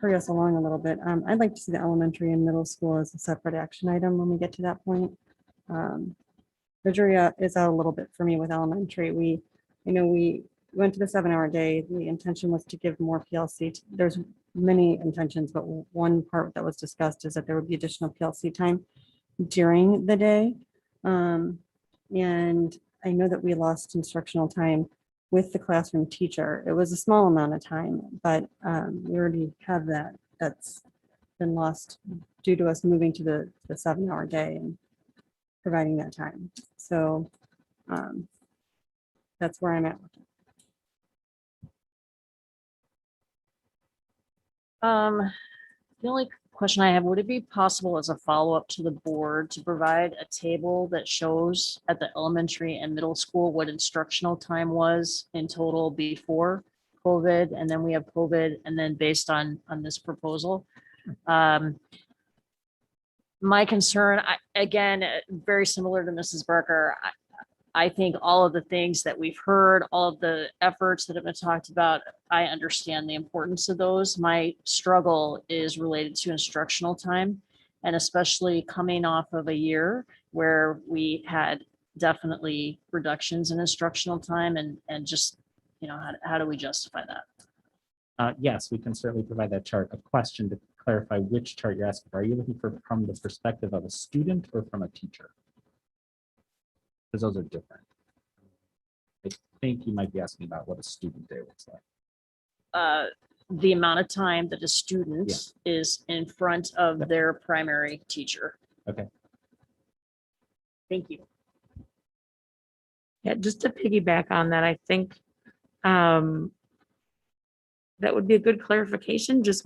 hurry us along a little bit. I'd like to see the elementary and middle school as a separate action item when we get to that point. The jury is out a little bit for me with elementary. We went to the 7-hour day. The intention was to give more PLC. There's many intentions, but one part that was discussed is that there would be additional PLC time during the day. And I know that we lost instructional time with the classroom teacher. It was a small amount of time, but we already have that. That's been lost due to us moving to the 7-hour day and providing that time. So that's where I'm at with it. The only question I have, would it be possible as a follow-up to the board to provide a table that shows at the elementary and middle school what instructional time was in total before COVID, and then we have COVID, and then based on this proposal? My concern, again, very similar to Mrs. Barker, I think all of the things that we've heard, all of the efforts that have been talked about, I understand the importance of those. My struggle is related to instructional time, and especially coming off of a year where we had definitely reductions in instructional time, and just, how do we justify that? Yes, we can certainly provide that chart. A question to clarify which chart you're asking for. Are you looking for from the perspective of a student or from a teacher? Because those are different. I think you might be asking about what a student day looks like. The amount of time that a student is in front of their primary teacher. Okay. Thank you. Yeah, just to piggyback on that, I think that would be a good clarification just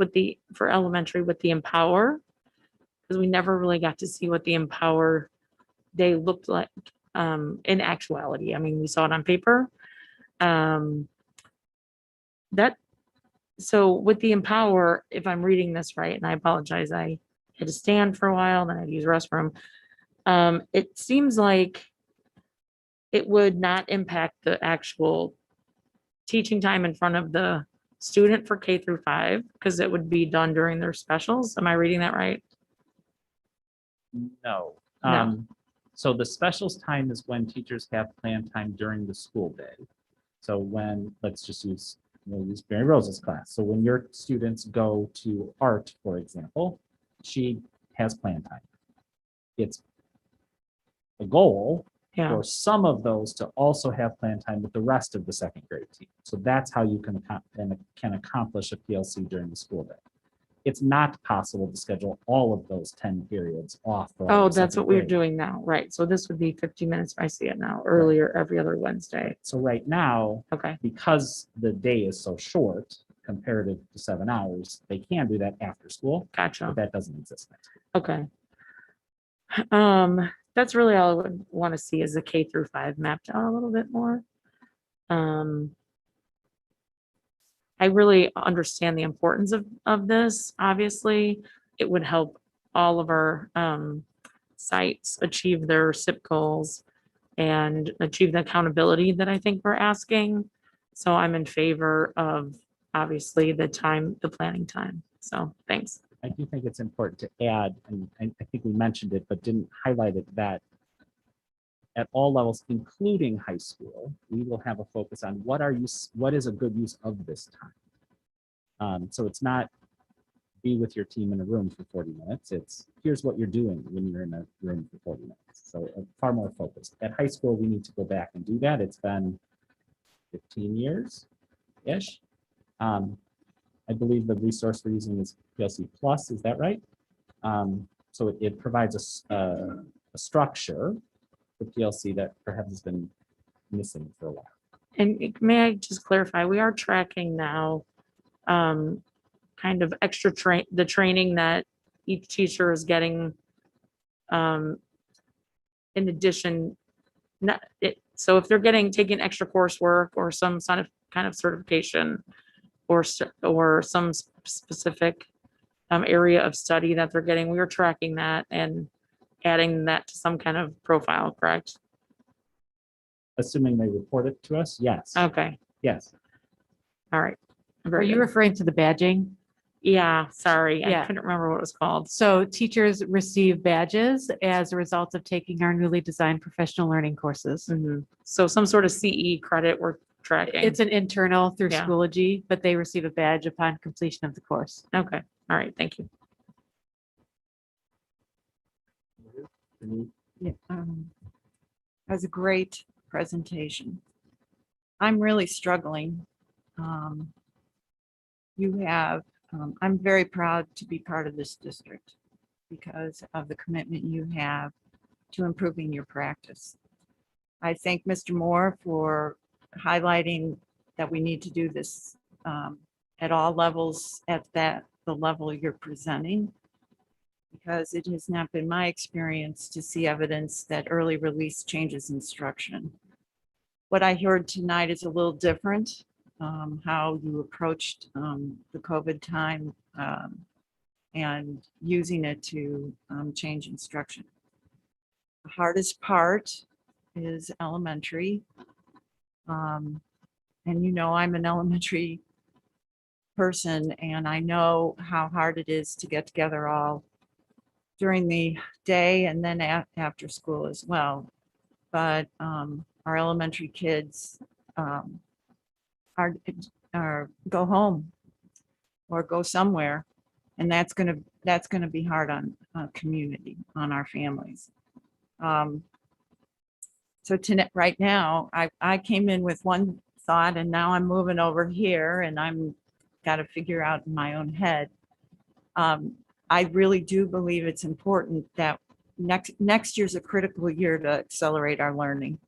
for elementary with the Empower, because we never really got to see what the Empower day looked like in actuality. I mean, we saw it on paper. So with the Empower, if I'm reading this right, and I apologize, I had to stand for a while, then I had to use the restroom. It seems like it would not impact the actual teaching time in front of the student for K through 5, because it would be done during their specials. Am I reading that right? No. No. So the specials time is when teachers have planned time during the school day. So when, let's just use Mary Rose's class. So when your students go to art, for example, she has planned time. It's a goal for some of those to also have planned time with the rest of the second grade team. So that's how you can accomplish a PLC during the school day. It's not possible to schedule all of those 10 periods off. for all Oh, the that's second what we're grade. doing now, right? So this would be 50 minutes. I see it now, earlier every other Wednesday. So right now, because the day is so short comparative to 7 hours, they can do that after school. Gotcha. But that doesn't exist next week. Okay. That's really all I would want to see is the K through 5 mapped out a little bit more. I really understand the importance of this. Obviously, it would help all of our sites achieve their SIP goals and achieve the accountability that I think we're asking. So I'm in favor of, obviously, the planning time. So thanks. I do think it's important to add, and I think we mentioned it, but didn't highlight it, that at all levels, including high school, we will have a focus on what is a good use of this time. So it's not be with your team in a room for 40 minutes. It's here's what you're doing when you're in a room for 40 minutes. So far more focused. At high school, we need to go back and do that. It's been 15 years-ish. I believe the resource we're using is PLC Plus, is that right? So it provides a structure for PLC that perhaps has been missing for a while. And may I just clarify, we are tracking now kind of the training that each teacher is getting in addition, so if they're taking extra coursework or some sort of kind of certification or some specific area of study that they're getting, we are tracking that and adding that to some kind of profile, correct? Assuming they report it to us, yes. Okay, Yes. all right. Are Very you good. referring to the badging? Yeah, sorry, I Yeah. couldn't remember what it was called. So teachers receive badges as a result of taking our newly designed professional learning courses. So some sort of CE credit we're tracking. It's an internal through Yeah. Schoology, but they receive a badge upon completion of the course. Okay, all right, thank you. Yeah, that was a great presentation. I'm really struggling. I'm very proud to be part of this district because of the commitment you have to improving your practice. I thank Mr. Moore for highlighting that we need to do this at all levels, the level you're presenting, because it has not been my experience to see evidence that early release changes instruction. What I heard tonight is a little different, how you approached the COVID time and using it to change instruction. The hardest part is elementary. And I'm an elementary person, and I know how hard it is to get together all during the day and then after school as well. But our elementary kids are go home or go somewhere, and that's gonna be hard on community, on our families. So right now, I came in with one thought, and now I'm moving over here, and I'm got to figure out in my own head. I really do believe it's important that next year's a critical year to accelerate our learning.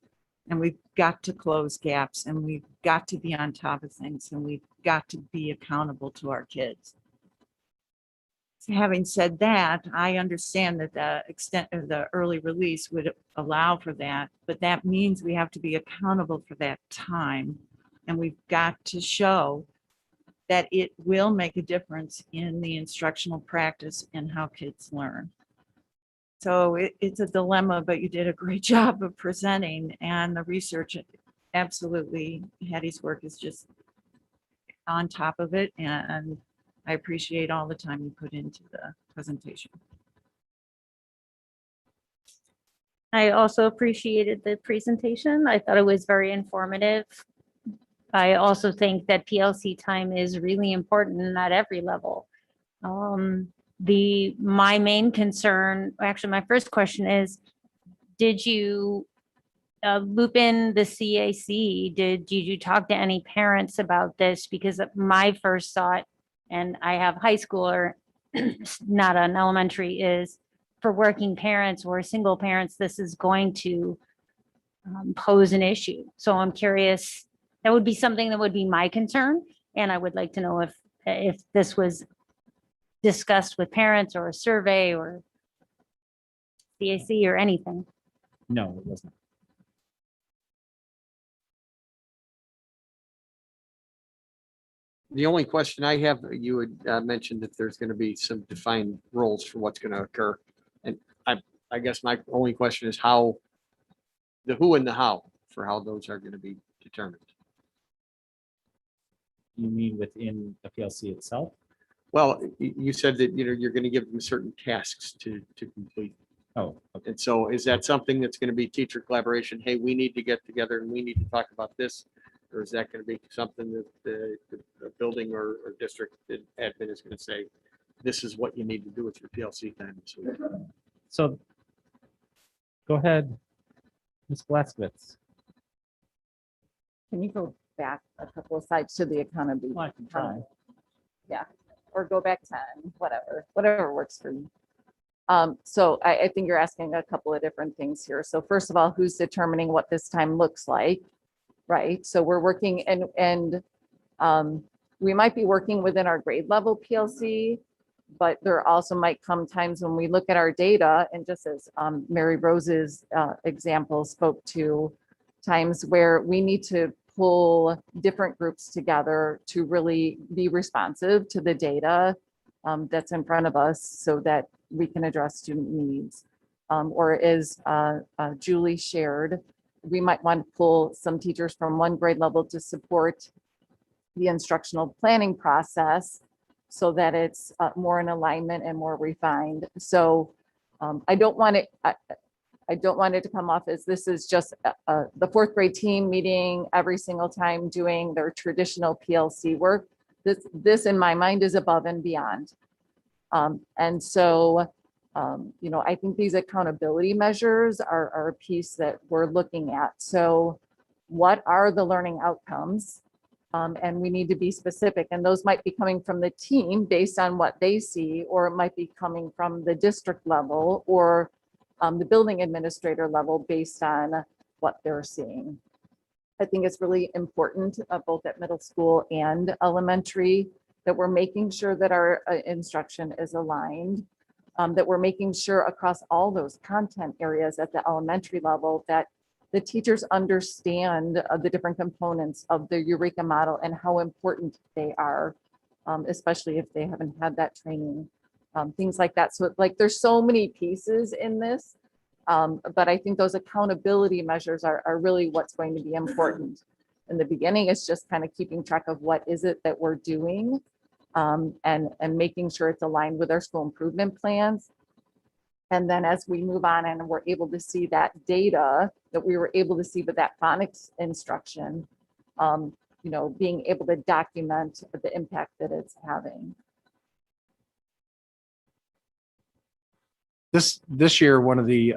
And we've got to close gaps, and we've got to be on top of things, and we've got to be accountable to our kids. So having said that, I understand that the extent of the early release would allow for that, but that means we have to be accountable for that time. And we've got to show that it will make a difference in the instructional practice and how kids learn. So it's a dilemma, but you did a great job of presenting, and the research, absolutely, Hattie's work is just on top of it, and I appreciate all the time you put into the presentation. I also appreciated the presentation. I thought it was very informative. I also think that PLC time is really important at every level. My main concern, actually, my first question is, did you loop in the CAC? Did you talk to any parents about this? Because my first thought, and I have high schooler, not an elementary, is for working parents or single parents, this is going to pose an issue. So I'm curious, that would be something that would be my concern. And I would like to know if this was discussed with parents or a survey or CAC or anything. No, it wasn't. The only question I have, you had mentioned that there's going to be some defined roles for what's going to occur. And I guess my only question is how, the who and the how for how those are going to be determined. You mean within the PLC itself? Well, you said that, you're going to give them certain tasks to complete. Oh, okay. And so is that something that's going to be teacher collaboration? Hey, we need to get together and we need to talk about this? Or is that going to be something that the building or district admin is going to say, this is what you need to do with your PLC time this week? So go ahead, Ms. Blaskowitz. Can you go back a couple of slides to the accountability? I can try. Yeah, or go back 10, whatever works for you. So I think you're asking a couple of different things here. So first of all, who's determining what this time looks like, right? So we're working and we might be working within our grade level PLC, but there also might come times when we look at our data, and just as Mary Rose's example spoke to, times where we need to pull different groups together to really be responsive to the data that's in front of us so that we can address student needs. Or as Julie shared, we might want to pull some teachers from one grade level to support the instructional planning process so that it's more in alignment and more refined. So I don't want it to come off as this is just the fourth grade team meeting every single time doing their traditional PLC work. This in my mind is above and beyond. And so, I think these accountability measures are a piece that we're looking at. So what are the learning outcomes? And we need to be specific, and those might be coming from the team based on what they see, or it might be coming from the district level or the building administrator level based on what they're seeing. I think it's really important both at middle school and elementary that we're making sure that our instruction is aligned, that we're making sure across all those content areas at the elementary level that the teachers understand the different components of the Eureka model and how important they are, especially if they haven't had that training, things like that. So like there's so many pieces in this, but I think those accountability measures are really what's going to be important. In the beginning, it's just kind of keeping track of what is it that we're doing and making sure it's aligned with our school improvement plans. And then as we move on and we're able to see that data that we were able to see with that phonics instruction, being able to document the impact that it's having. This year, one of the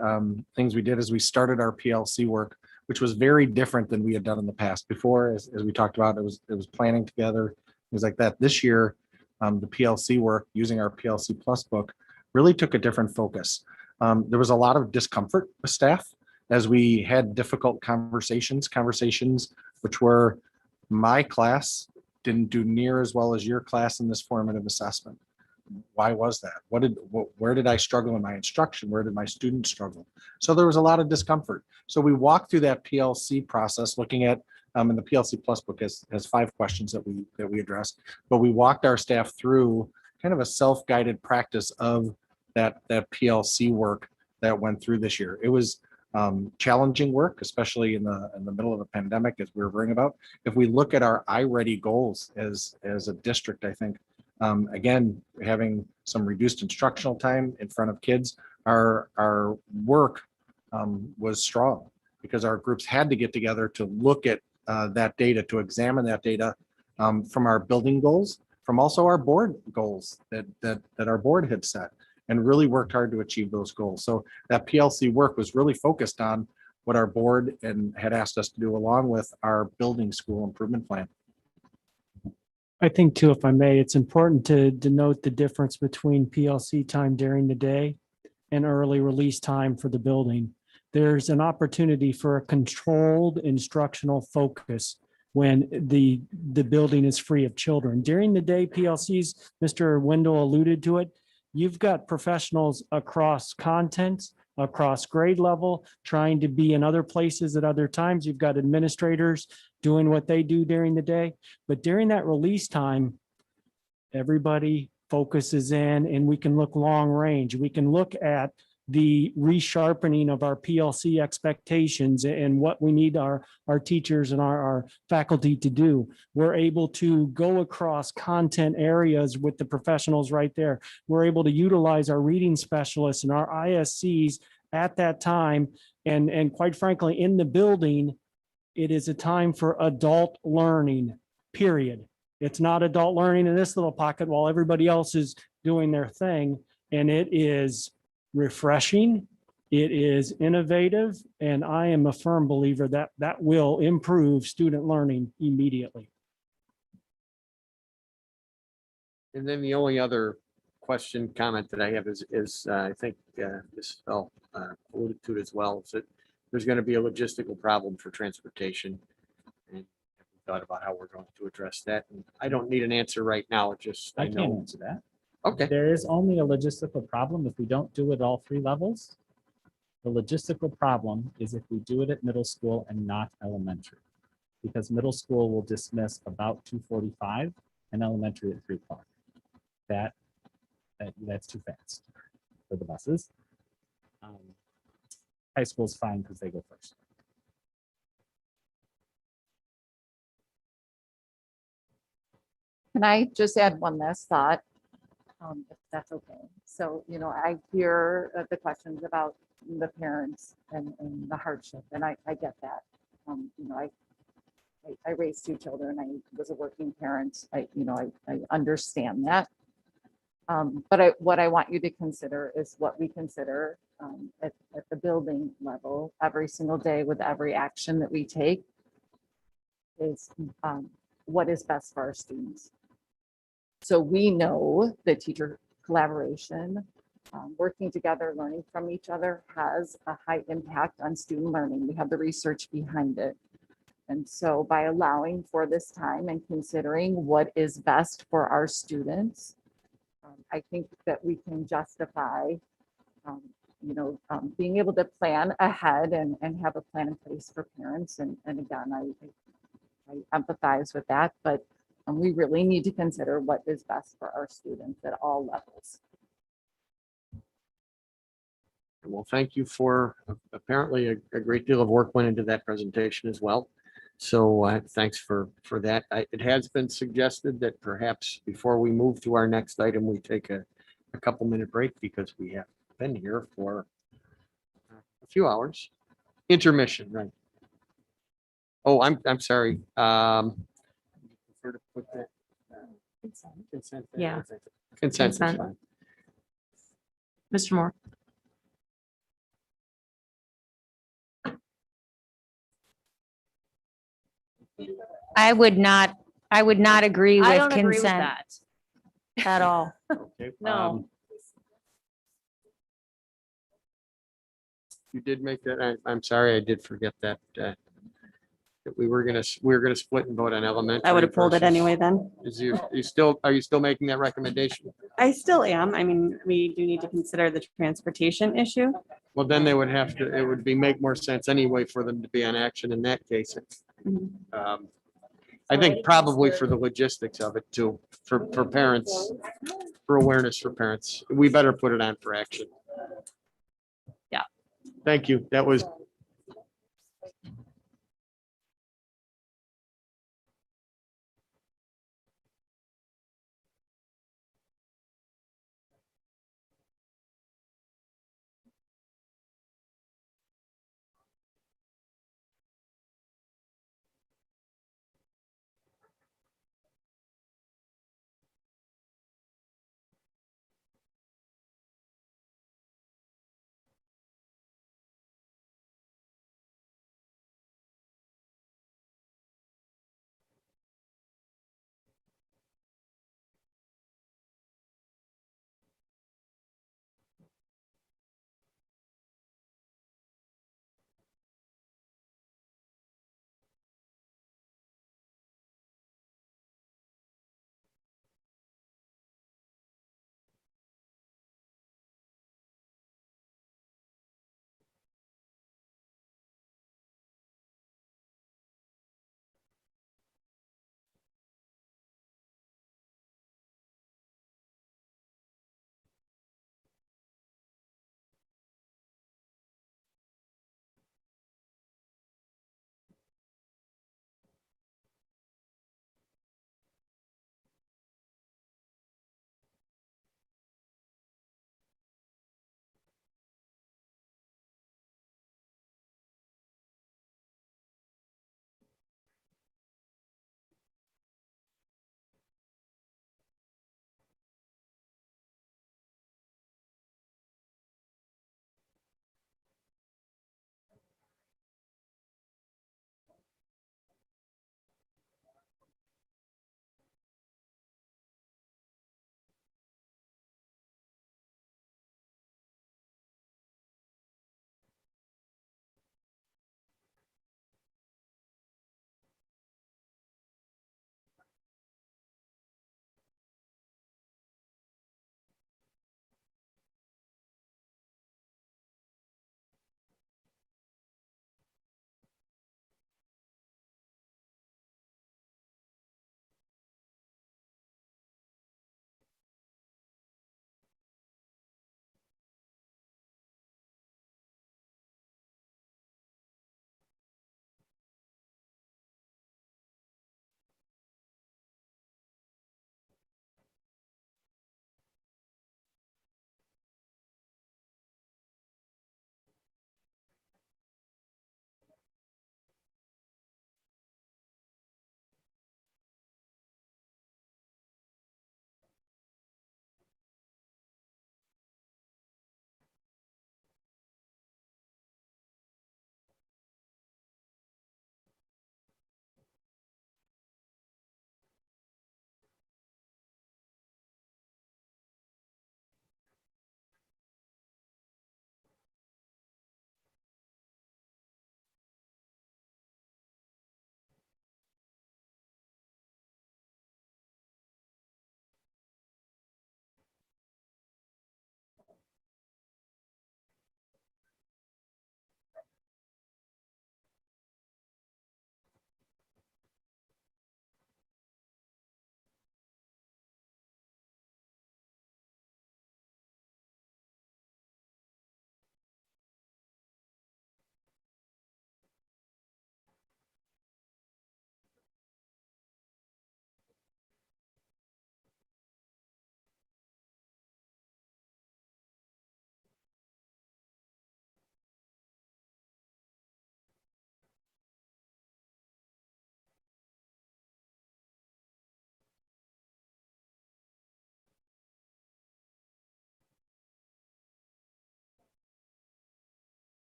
things we did is we started our PLC work, which was very different than we had done in the past. Before, as we talked about, it was planning together, things like that. This year, the PLC work using our PLC Plus book really took a different focus. There was a lot of discomfort with staff as we had difficult conversations which were, my class didn't do near as well as your class in this formative assessment. Why was that? Where did I struggle in my instruction? Where did my students struggle? So there was a lot of discomfort. So we walked through that PLC process looking at, and the PLC Plus book has 5 questions that we addressed, but we walked our staff through kind of a self-guided practice of that PLC work that went through this year. It was challenging work, especially in the middle of a pandemic, as we were worrying about. If we look at our iReady goals as a district, I think, again, having some reduced instructional time in front of kids, our work was strong because our groups had to get together to look at that data, to examine that data from our building goals, from also our board goals that our board had set, and really worked hard to achieve those goals. So that PLC work was really focused on what our board had asked us to do along with our building school improvement plan. I think too, if I may, it's important to denote the difference between PLC time during the day and early release time for the building. There's an opportunity for a controlled instructional focus when the building is free of children. During the day, PLCs, Mr. Wendell alluded to it, you've got professionals across content, across grade level, trying to be in other places at other times. You've got administrators doing what they do during the day. But during that release time, everybody focuses in and we can look long range. We can look at the resharpening of our PLC expectations and what we need our teachers and our faculty to do. We're able to go across content areas with the professionals right there. We're able to utilize our reading specialists and our ISCs at that time. And quite frankly, in the building, it is a time for adult learning, period. It's not adult learning in this little pocket while everybody else is doing their thing. And it is refreshing. It is innovative. And I am a firm believer that that will improve student learning immediately. And then the only other question, comment that I have is I think this fell alluded to it as well, is that there's going to be a logistical problem for transportation. And we thought about how we're going to address that. And I don't need an answer right now. It just, I I can't know. answer that. Okay. There is only a logistical problem if we don't do it all 3 levels. The logistical problem is if we do it at middle school and not elementary, because middle school will dismiss about 2:45 and elementary at 3 o'clock. That's too fast for the buses. High school's fine because they go first. Can I just add one last thought? If that's okay. So, I hear the questions about the parents and the hardship, and I get that. I raised 2 children. I was a working parent. I understand that. But what I want you to consider is what we consider at the building level every single day with every action that we take is what is best for our students. So we know that teacher collaboration, working together, learning from each other has a high impact on student learning. We have the research behind it. And so by allowing for this time and considering what is best for our students, I think that we can justify, being able to plan ahead and have a plan in place for parents. And again, I empathize with that, but we really need to consider what is best for our students at all levels. Well, thank you for apparently a great deal of work went into that presentation as well. So thanks for that. It has been suggested that perhaps before we move to our next item, we take a couple-minute break because we have been here for a few hours. Intermission, right? Oh, I'm sorry. Prefer to put that, consent. Yeah. Consent is Consent. fine. Mr. Moore. I would not agree I with don't agree with consent that. at all. Okay, No. You did make that. I'm sorry, I did forget that. That we were gonna split and vote on elementary. I would have pulled it versus- anyway then. Are you still making that recommendation? I still am. I mean, we do need to consider the transportation issue. Well, then they would have to, it would make more sense anyway for them to be on action in that case. I think probably for the logistics of it too, for parents, for awareness for parents. We better put it on for action. Yeah. Thank you. That was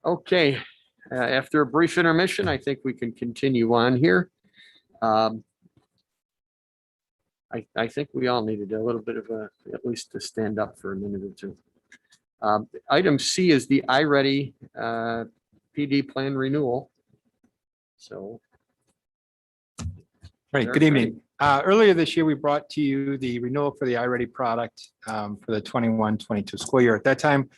Okay, after a brief intermission, I think we can continue on here. I think we all needed a little bit of at least to stand up for a minute or two. Item C is the iReady PD plan renewal. So. Right, good evening. Earlier this year, we brought to you the renewal for the iReady product for the 21-22 school year. At that time,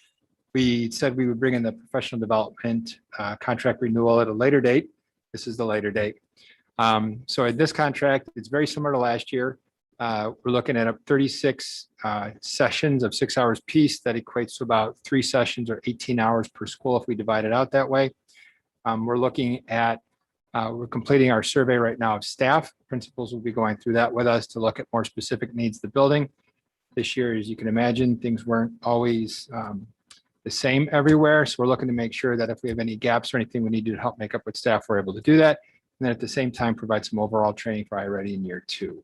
we said we would bring in the professional development contract renewal at a later date. This is the later date. So in this contract, it's very similar to last year. We're looking at 36 sessions of 6 hours piece. That equates to about 3 sessions or 18 hours per school if we divide it out that way. We're looking at, we're completing our survey right now of staff. Principals will be going through that with us to look at more specific needs of the building. This year, as you can imagine, things weren't always the same everywhere. So we're looking to make sure that if we have any gaps or anything we need to help make up with staff, we're able to do that. And then at the same time, provide some overall training for iReady in year 2.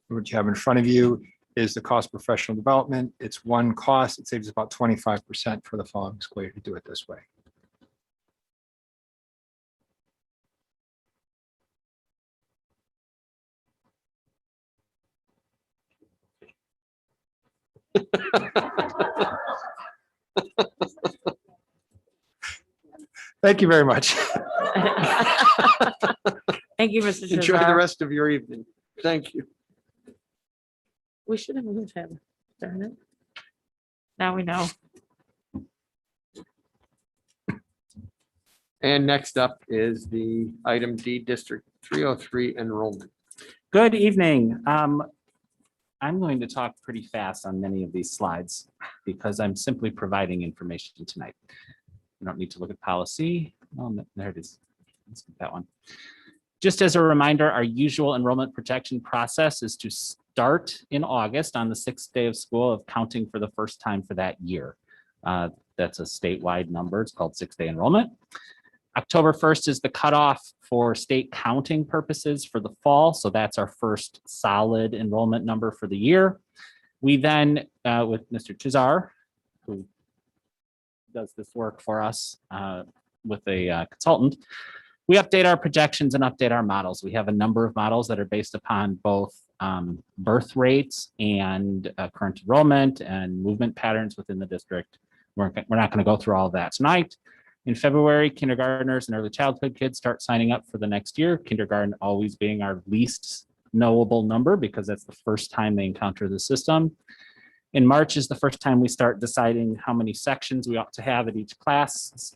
What you have in front of you is the cost of professional development. It's one cost. It saves about 25% for the following school year to do it this way. Thank you very much. Thank you, Mr. Enjoy the Cesar. rest of your evening. Thank you. We should have moved him. Darn it. Now we know. And next up is the item D, District 303 enrollment. Good evening. I'm going to talk pretty fast on many of these slides because I'm simply providing information tonight. You don't need to look at policy. Oh, there it is. Let's get that one. Just as a reminder, our usual enrollment protection process is to start in August on the 6th day of school of counting for the first time for that year. That's a statewide number. It's called 6-day enrollment. October 1st is the cutoff for state counting purposes for the fall. So that's our first solid enrollment number for the year. We then, with Mr. Cesar, who does this work for us with a consultant, we update our projections and update our models. We have a number of models that are based upon both birth rates and current enrollment and movement patterns within the district. We're not going to go through all of that tonight. In February, kindergartners and early childhood kids start signing up for the next year. Kindergarten always being our least knowable number because that's the first time they encounter the system. In March is the first time we start deciding how many sections we ought to have at each class,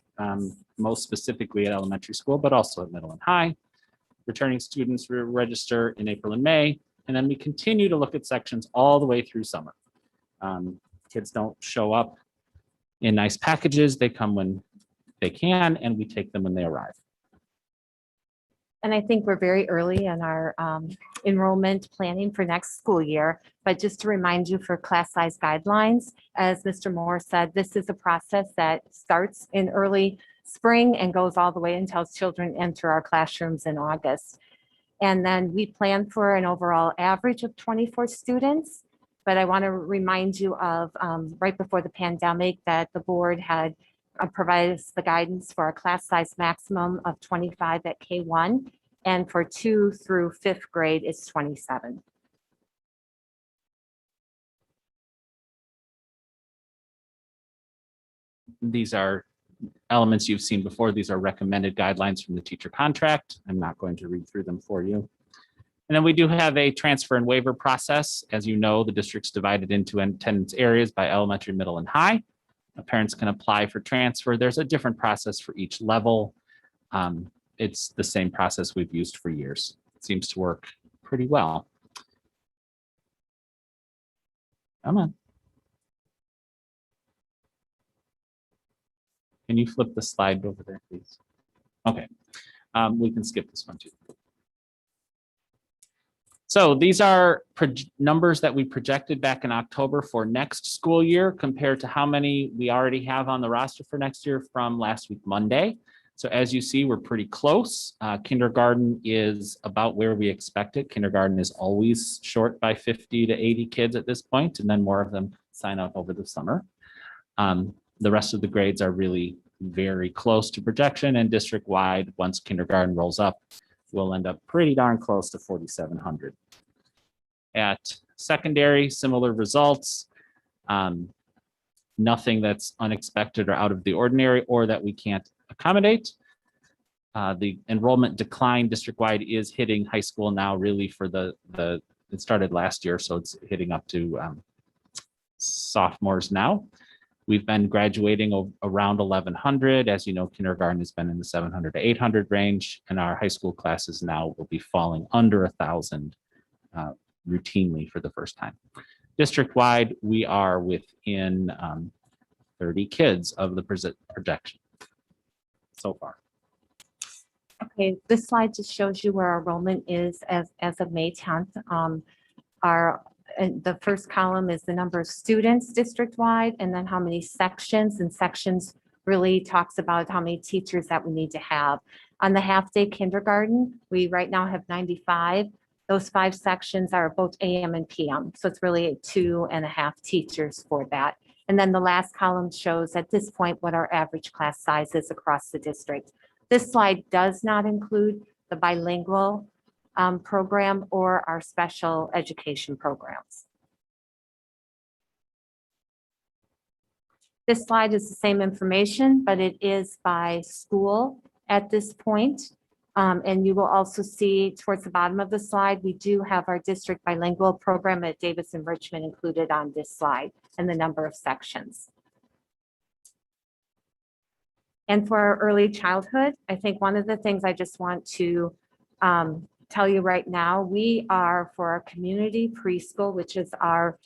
most specifically at elementary school, but also at middle and high. Returning students register in April and May, and then we continue to look at sections all the way through summer. Kids don't show up in nice packages. They come when they can, and we take them when they arrive. And I think we're very early in our enrollment planning for next school year. But just to remind you for class size guidelines, as Mr. Moore said, this is a process that starts in early spring and goes all the way until children enter our classrooms in August. And then we plan for an overall average of 24 students. But I want to remind you of right before the pandemic that the board had provided us the guidance for a class size maximum of 25 at K1, and for 2 through 5th grade is 27. These are elements you've seen before. These are recommended guidelines from the teacher contract. I'm not going to read through them for you. And then we do have a transfer and waiver process. As you know, the district's divided into attendance areas by elementary, middle, and high. Parents can apply for transfer. There's a different process for each level. It's the same process we've used for years. It seems to work pretty well. Come on. Can you flip the slide over there, please? Okay, we can skip this one too. So these are numbers that we projected back in October for next school year compared to how many we already have on the roster for next year from last week, Monday. So as you see, we're pretty close. Kindergarten is about where we expect it. Kindergarten is always short by 50 to 80 kids at this point, and then more of them sign up over the summer. The rest of the grades are really very close to projection, and district-wide, once kindergarten rolls up, we'll end up pretty darn close to 4,700. At secondary, similar results. Nothing that's unexpected or out of the ordinary or that we can't accommodate. The enrollment decline district-wide is hitting high school now really for it started last year, so it's hitting up to sophomores now. We've been graduating around 1,100. As you know, kindergarten has been in the 700 to 800 range, and our high school classes now will be falling under 1,000 routinely for the first time. District-wide, we are within 30 kids of the projection so far. Okay, this slide just shows you where our enrollment is as of May 10th. The first column is the number of students district-wide, and then how many sections, and sections really talks about how many teachers that we need to have. On the half-day kindergarten, we right now have 95. Those 5 sections are both AM and PM, so it's really 2.5 teachers for that. And then the last column shows at this point what our average class size is across the district. This slide does not include the bilingual program or our special education programs. This slide is the same information, but it is by school at this point. And you will also see towards the bottom of the slide, we do have our district bilingual program at Davis and Richmond included on this slide and the number of sections. And for our early childhood, I think one of the things I just want to tell you right now, we are for our community preschool, which is our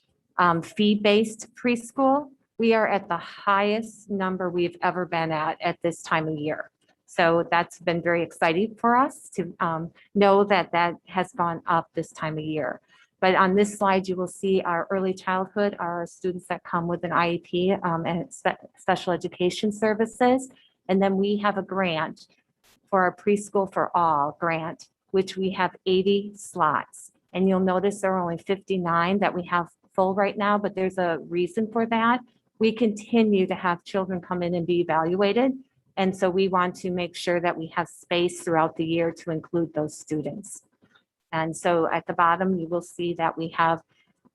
fee-based preschool, we are at the highest number we've ever been at this time of year. So that's been very exciting for us to know that that has gone up this time of year. But on this slide, you will see our early childhood, our students that come with an IEP and special education services. And then we have a grant for our Preschool for All grant, which we have 80 slots. And you'll notice there are only 59 that we have full right now, but there's a reason for that. We continue to have children come in and be evaluated. And so we want to make sure that we have space throughout the year to include those students. And so at the bottom, you will see that we have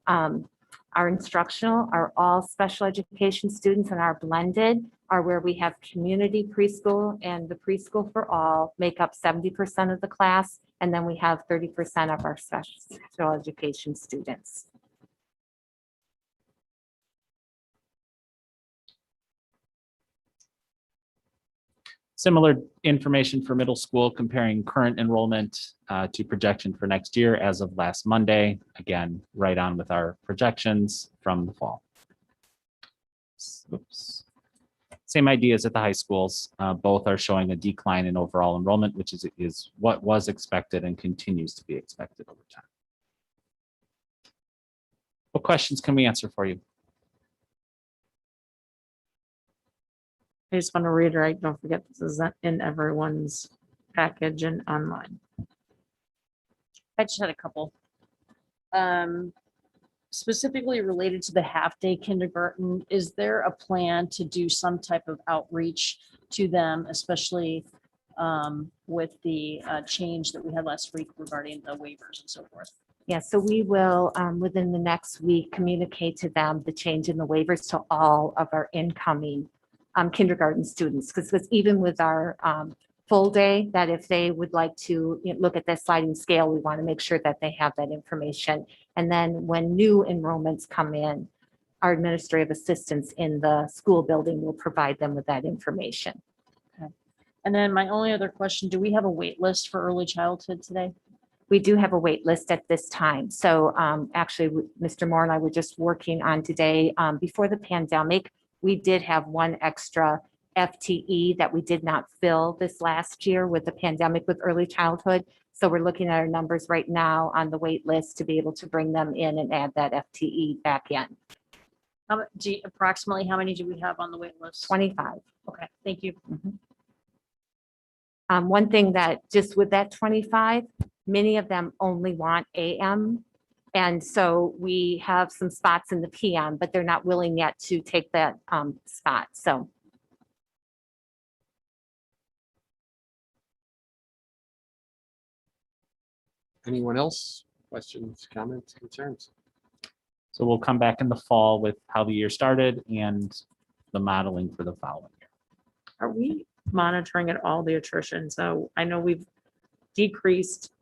our instructional, our all special education students, and our blended are where we have community preschool and the preschool for all make up 70% of the class. And then we have 30% of our special education students. Similar information for middle school comparing current enrollment to projection for next year as of last Monday. Again, right on with our projections from the fall. Oops. Same ideas at the high schools. Both are showing a decline in overall enrollment, which is what was expected and continues to be expected over time. What questions can we answer for you? I just want to reiterate, don't forget, this is in everyone's package and online. I just had a couple. Specifically related to the half-day kindergarten, is there a plan to do some type of outreach to them, especially with the change that we had last week regarding the waivers and so forth? Yeah, so we will, within the next week, communicate to them the change in the waivers to all of our incoming kindergarten students, because even with our full day, that if they would like to look at that sliding scale, we want to make sure that they have that information. And then when new enrollments come in, our administrative assistants in the school building will provide them with that information. Okay. And then my only other question, do we have a wait list for early childhood today? We do have a wait list at this time. So actually, Mr. Moore and I were just working on today, before the pandemic, we did have one extra FTE that we did not fill this last year with the pandemic with early childhood. So we're looking at our numbers right now on the wait list to be able to bring them in and add that FTE back in. Approximately how many do we have on the wait list? 25. Okay, thank you. One thing that just with that 25, many of them only want AM. And so we have some spots in the PM, but they're not willing yet to take that spot. So Anyone else? Questions, comments, concerns? So we'll come back in the fall with how the year started and the modeling for the following year. Are we monitoring at all the attrition? So I know we've decreased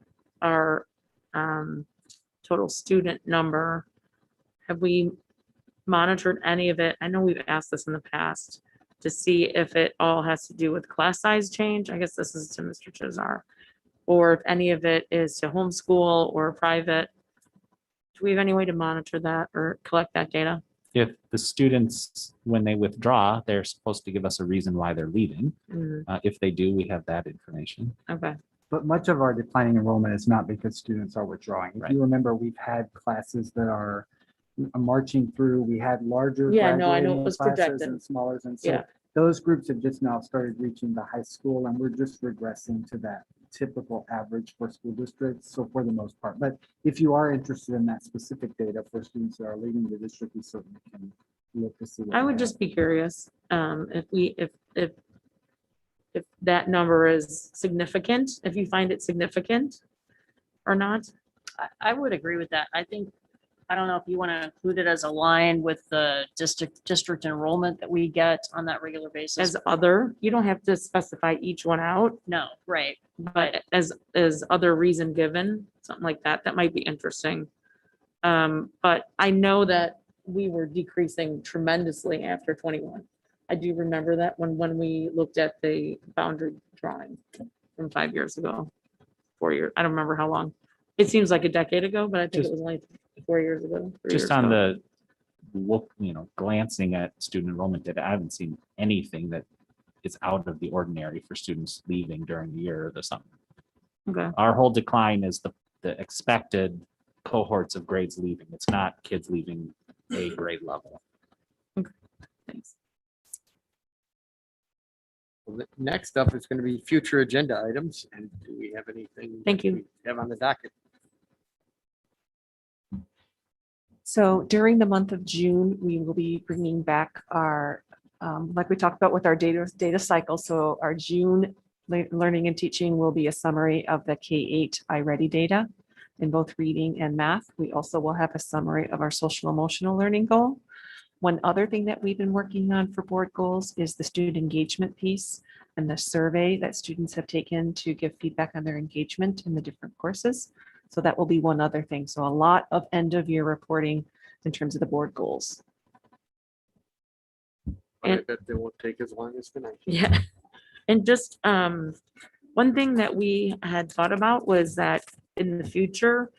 our total student number. Have we monitored any of it? I know we've asked this in the past to see if it all has to do with class size change. I guess this is to Mr. Chazar. Or if any of it is to homeschool or private. Do we have any way to monitor that or collect that data? If the students, when they withdraw, they're supposed to give us a reason why they're leaving. Mhm. If they do, we have that information. Okay. But much of our declining enrollment is not because students are withdrawing. If you remember, we've had classes that are marching through. We had larger. Yeah, no, I know it graduating was classes projected. and smaller. And so Yeah. those groups have just now started reaching the high school, and we're just regressing to that typical average for school districts. So for the most part, but if you are interested in that specific data for students that are leaving the district, we certainly can look to see. what I we would have. just be curious, if that number is significant, if you find it significant or not. I would agree with that. I think, I don't know if you want to include it as a line with the district enrollment that we get on that regular basis. As other, you don't have to specify each one out, No, right. but as other reason given, something like that, that might be interesting. But I know that we were decreasing tremendously after 21. I do remember that when we looked at the boundary drawing from 5 years ago, 4 years, I don't remember how long. It seems like a decade ago, but I think it was only 4 years ago. 3 Just years on ago. the look, glancing at student enrollment data, I haven't seen anything that is out of the ordinary for students leaving during the year or the summer. Okay. Our whole decline is the expected cohorts of grades leaving. It's not kids leaving a grade level. Thanks. Well, next up is going to be future agenda items. And do we have anything? Thank that you. we have on the docket? So during the month of June, we will be bringing back our, like we talked about with our data cycle. So our June learning and teaching will be a summary of the K-8 iReady data in both reading and math. We also will have a summary of our social emotional learning goal. One other thing that we've been working on for board goals is the student engagement piece and the survey that students have taken to give feedback on their engagement in the different courses. So that will be one other thing. So a lot of end of year reporting in terms of the board goals. I bet they won't take as long as tonight. Yeah. And just one thing that we had thought about was that in the future,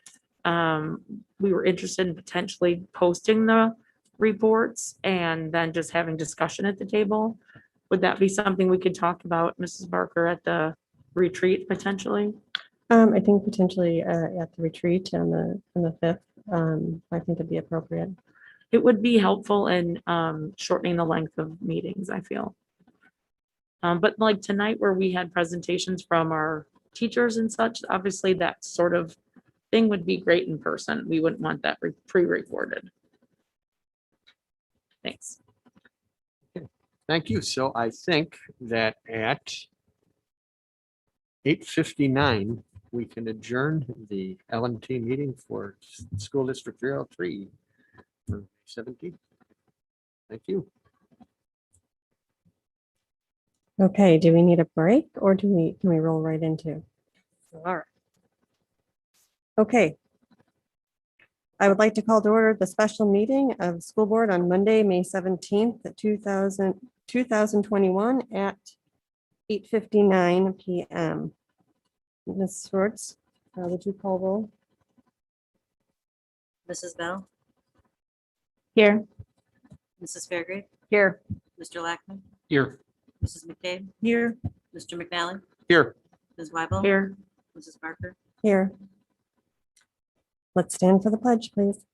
we were interested in potentially posting the reports and then just having discussion at the table. Would that be something we could talk about, Mrs. Barker, at the retreat potentially? I think potentially at the retreat on the 5th, I think it'd be appropriate. It would be helpful in shortening the length of meetings, I feel. But like tonight where we had presentations from our teachers and such, obviously that sort of thing would be great in person. We wouldn't want that pre-recorded. Thanks. Thank you. So I think that at 8:59, we can adjourn the LMT meeting for School District 303 for 17. Thank you. Okay, do we need a break or can we roll right into? All right. Okay. I would like to call to order the special meeting of school board on Monday, May 17th, 2021 at 8:59 PM. Ms. Schwartz, would you call roll? Mrs. Bell, Here. Mrs. Fairgrave, Here. Mr. Lackman, Here. Mrs. McCabe, Here. Mr. McNally, Here. Ms. Weibel. Here. Mrs. Barker. Here. Let's stand for the pledge, please.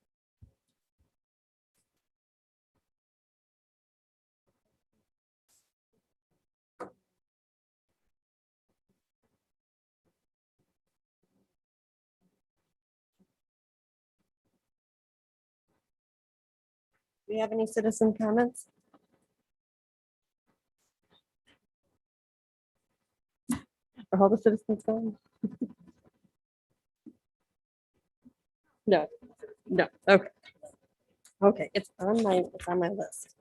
Do you have any citizen comments? Are all the citizens going? No, no, okay. Okay, it's on my list.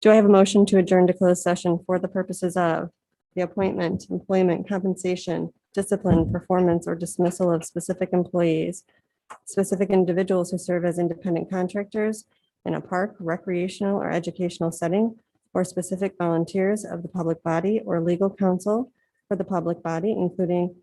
Do I have a motion to adjourn to closed session for the purposes of the appointment, employment, compensation, discipline, performance, or dismissal of specific employees, specific individuals who serve as independent contractors in a park, recreational, or educational setting, or specific volunteers of the public body or legal counsel for the public body, including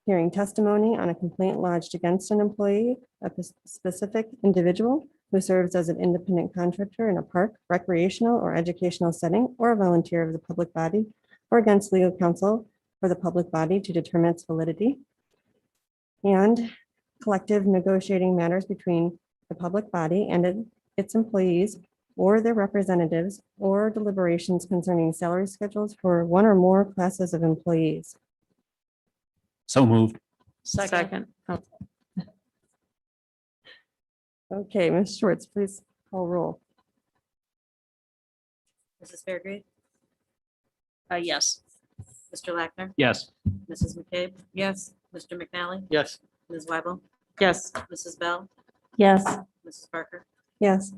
hearing testimony on a complaint lodged against an employee of a specific individual who serves as an independent contractor in a park, recreational, or educational setting, or a volunteer of the public body, or against legal counsel for the public body to determine its validity. And collective negotiating matters between the public body and its employees or their representatives, or deliberations concerning salary schedules for one or more classes of employees. So moved. Second. Oh, Okay, Ms. Schwartz, please call roll. Mrs. Fairgrave, Yes. Mr. Lackner, Yes. Mrs. McCabe, Yes. Mr. McNally, Yes. Ms. Weibel, Yes. Mrs. Bell, Yes. Mrs. Barker. Yes.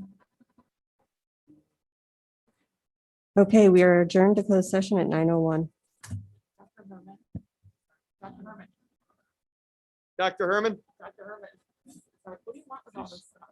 Okay, we are adjourned to closed session at 9:01. Dr. Herman? Dr. Herman, what do you want with all this stuff?